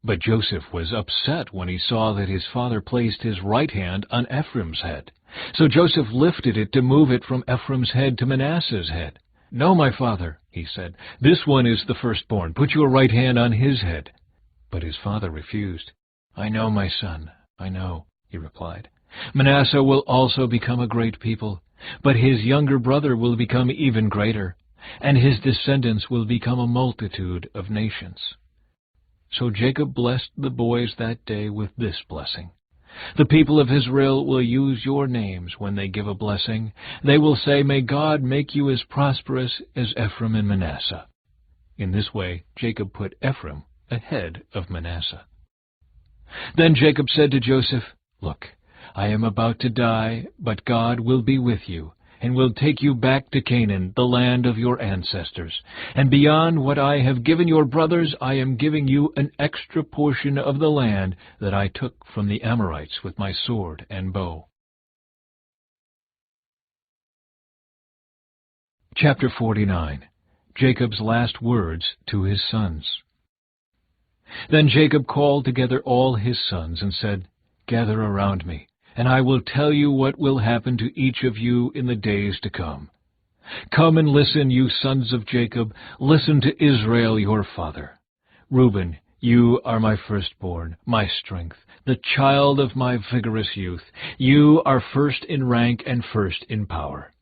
But Joseph was upset when he saw that his father placed his right hand on Ephraim's head. So Joseph lifted it to move it from Ephraim's head to Manasseh's head. "No, my father," he said, "this one is the firstborn. Put your right hand on his head." But his father refused. "I know, my son, I know," he replied. "Manasseh will also become a great people, but his younger brother will become even greater, and his descendants will become a multitude of nations." So Jacob blessed the boys that day with this blessing: "The people of Israel will use your names when they give a blessing. They will say, 'May God make you as prosperous as Ephraim and Manasseh.'" In this way Jacob put Ephraim ahead of Manasseh. Then Jacob said to Joseph, "Look, I am about to die, but God will be with you, and will take you back to Canaan, the land of your ancestors. And beyond what I have given your brothers, I am giving you an extra portion of the land that I took from the Amorites with my sword and bow." Chapter 49. Jacob's last words to his sons. Then Jacob called together all his sons and said, "Gather around me, and I will tell you what will happen to each of you in the days to come. Come and listen, you sons of Jacob. Listen to Israel your father. Reuben, you are my firstborn, my strength, the child of my vigorous youth. You are first in rank and first in power.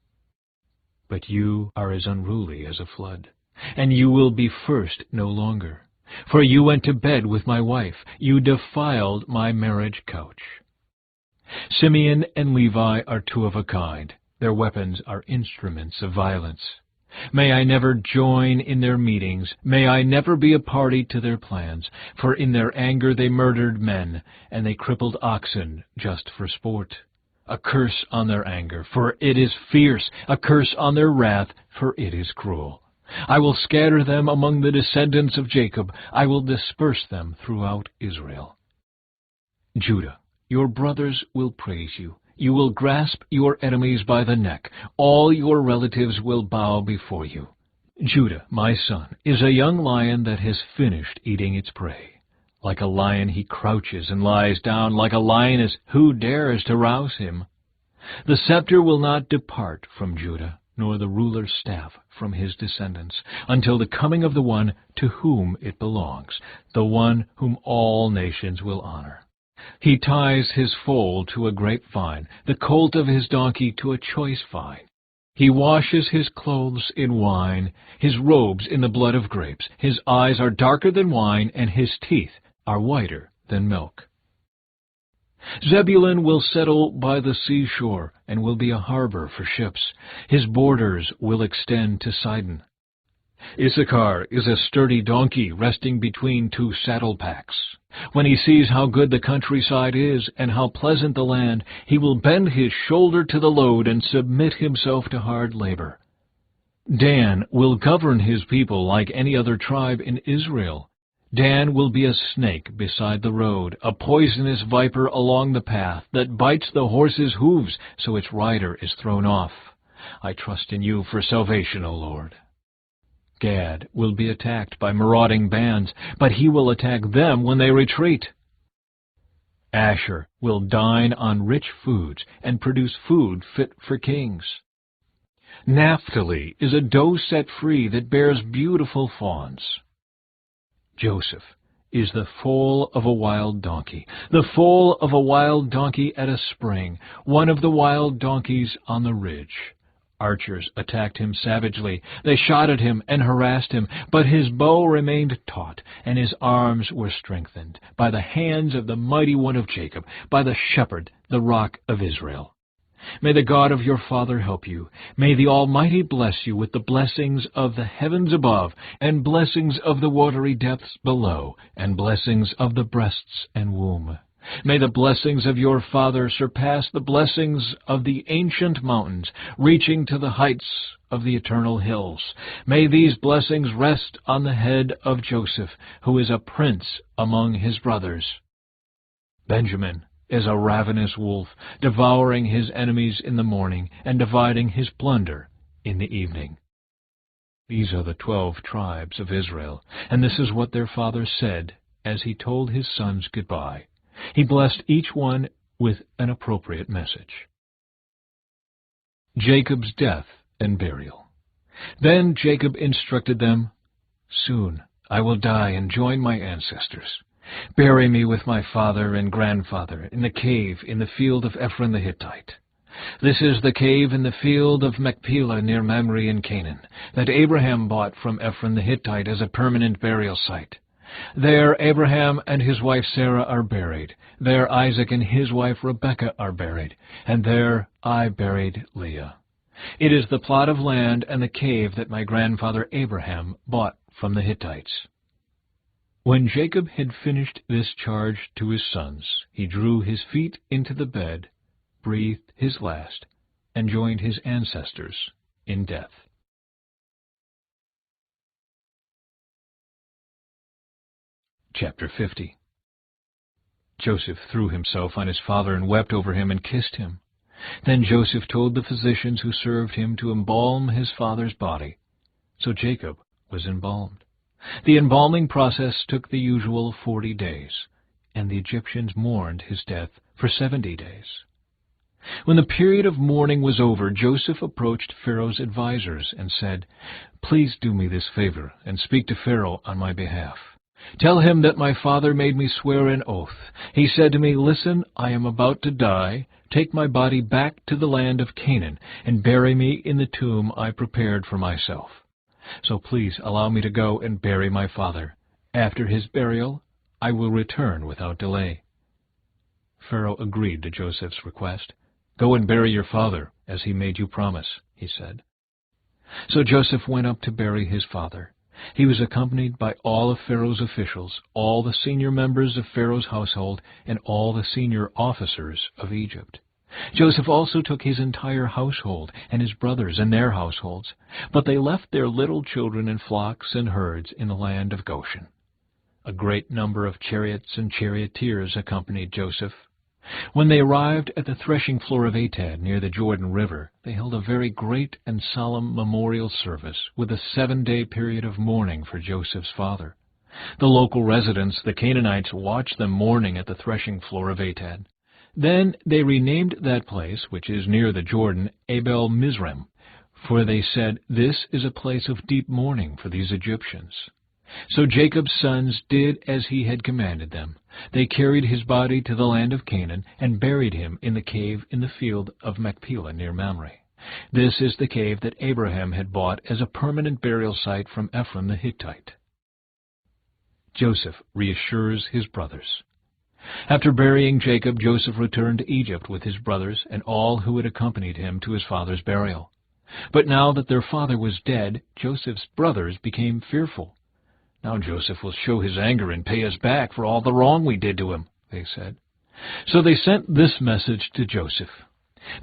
But you are as unruly as a flood, and you will be first no longer. For you went to bed with my wife. You defiled my marriage couch. Simeon and Levi are two of a kind. Their weapons are instruments of violence. May I never join in their meetings. May I never be a party to their plans. For in their anger they murdered men, and they crippled oxen just for sport. A curse on their anger, for it is fierce. A curse on their wrath, for it is cruel. I will scatter them among the descendants of Jacob. I will disperse them throughout Israel. Judah, your brothers will praise you. You will grasp your enemies by the neck. All your relatives will bow before you. Judah, my son, is a young lion that has finished eating its prey. Like a lion he crouches and lies down. Like a lioness, who dares to rouse him? The scepter will not depart from Judah, nor the ruler's staff from his descendants, until the coming of the one to whom it belongs, the one whom all nations will honor. He ties his foal to a grapevine, the colt of his donkey to a choice vine. He washes his clothes in wine, his robes in the blood of grapes. His eyes are darker than wine, and his teeth are whiter than milk. Zebulun will settle by the seashore, and will be a harbor for ships. His borders will extend to Sidon. Issachar is a sturdy donkey resting between two saddle packs. When he sees how good the countryside is and how pleasant the land, he will bend his shoulder to the load and submit himself to hard labor. Dan will govern his people like any other tribe in Israel. Dan will be a snake beside the road, a poisonous viper along the path that bites the horse's hooves so its rider is thrown off. I trust in you for salvation, O Lord. Gad will be attacked by marauding bands, but he will attack them when they retreat. Asher will dine on rich foods and produce food fit for kings. Naphtali is a doe set free that bears beautiful fawns. Joseph is the foal of a wild donkey, the foal of a wild donkey at a spring, one of the wild donkeys on the ridge. Archers attacked him savagely. They shot at him and harassed him, but his bow remained taut, and his arms were strengthened by the hands of the mighty one of Jacob, by the shepherd, the rock of Israel. May the God of your father help you. May the Almighty bless you with the blessings of the heavens above, and blessings of the watery depths below, and blessings of the breasts and womb. May the blessings of your father surpass the blessings of the ancient mountains, reaching to the heights of the eternal hills. May these blessings rest on the head of Joseph, who is a prince among his brothers. Benjamin is a ravenous wolf, devouring his enemies in the morning and dividing his plunder in the evening. These are the 12 tribes of Israel, and this is what their father said as he told his sons goodbye. He blessed each one with an appropriate message. Jacob's death and burial. Then Jacob instructed them, "Soon I will die and join my ancestors. Bury me with my father and grandfather in the cave in the field of Ephron the Hittite. This is the cave in the field of Machpelah near Mamre in Canaan, that Abraham bought from Ephron the Hittite as a permanent burial site. There Abraham and his wife Sarah are buried. There Isaac and his wife Rebekah are buried. And there I buried Leah. It is the plot of land and the cave that my grandfather Abraham bought from the Hittites." When Jacob had finished this charge to his sons, he drew his feet into the bed, breathed his last, and joined his ancestors in death. Chapter 50. Joseph threw himself on his father and wept over him and kissed him. Then Joseph told the physicians who served him to embalm his father's body. So Jacob was embalmed. The embalming process took the usual 40 days, and the Egyptians mourned his death for 70 days. When the period of mourning was over, Joseph approached Pharaoh's advisers and said, "Please do me this favor and speak to Pharaoh on my behalf. Tell him that my father made me swear an oath. He said to me, 'Listen, I am about to die. Take my body back to the land of Canaan and bury me in the tomb I prepared for myself. So please allow me to go and bury my father. After his burial, I will return without delay.' Pharaoh agreed to Joseph's request. 'Go and bury your father, as he made you promise,' he said. So Joseph went up to bury his father. He was accompanied by all of Pharaoh's officials, all the senior members of Pharaoh's household, and all the senior officers of Egypt. Joseph also took his entire household and his brothers and their households, but they left their little children in flocks and herds in the land of Goshen. A great number of chariots and charioteers accompanied Joseph. When they arrived at the threshing floor of Atad near the Jordan River, they held a very great and solemn memorial service with a 7-day period of mourning for Joseph's father. The local residents, the Canaanites, watched them mourning at the threshing floor of Atad. Then they renamed that place, which is near the Jordan, Abel Mizraim, for they said, "This is a place of deep mourning for these Egyptians." So Jacob's sons did as he had commanded them. They carried his body to the land of Canaan and buried him in the cave in the field of Machpelah near Mamre. This is the cave that Abraham had bought as a permanent burial site from Ephron the Hittite. Joseph reassures his brothers. After burying Jacob, Joseph returned to Egypt with his brothers and all who had accompanied him to his father's burial. But now that their father was dead, Joseph's brothers became fearful. "Now Joseph will show his anger and pay us back for all the wrong we did to him," they said. So they sent this message to Joseph.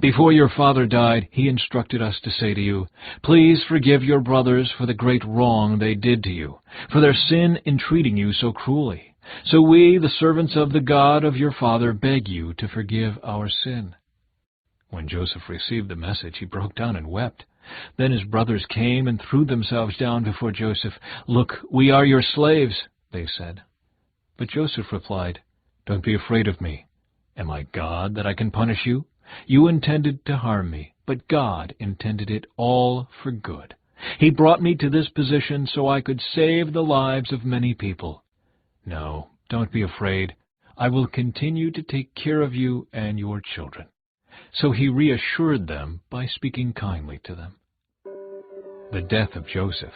"Before your father died, he instructed us to say to you, 'Please forgive your brothers for the great wrong they did to you, for their sin in treating you so cruelly. So we, the servants of the God of your father, beg you to forgive our sin.'" When Joseph received the message, he broke down and wept. Then his brothers came and threw themselves down before Joseph. "Look, we are your slaves," they said. But Joseph replied, "Don't be afraid of me. Am I God that I can punish you? You intended to harm me, but God intended it all for good. He brought me to this position so I could save the lives of many people. No, don't be afraid. I will continue to take care of you and your children." So he reassured them by speaking kindly to them. The death of Joseph.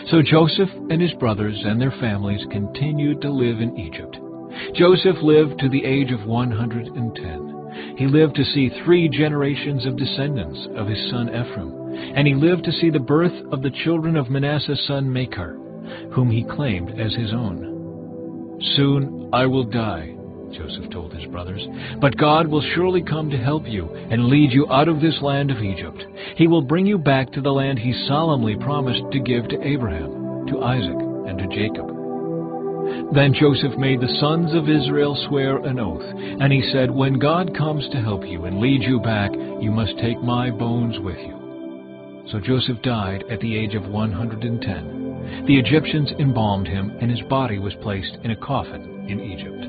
So Joseph and his brothers and their families continued to live in Egypt. Joseph lived to the age of 110. He lived to see 3 generations of descendants of his son Ephraim, and he lived to see the birth of the children of Manasseh's son Machir, whom he claimed as his own. "Soon I will die," Joseph told his brothers, "but God will surely come to help you and lead you out of this land of Egypt. He will bring you back to the land he solemnly promised to give to Abraham, to Isaac, and to Jacob." Then Joseph made the sons of Israel swear an oath, and he said, "When God comes to help you and lead you back, you must take my bones with you." So Joseph died at the age of 110. The Egyptians embalmed him, and his body was placed in a coffin in Egypt.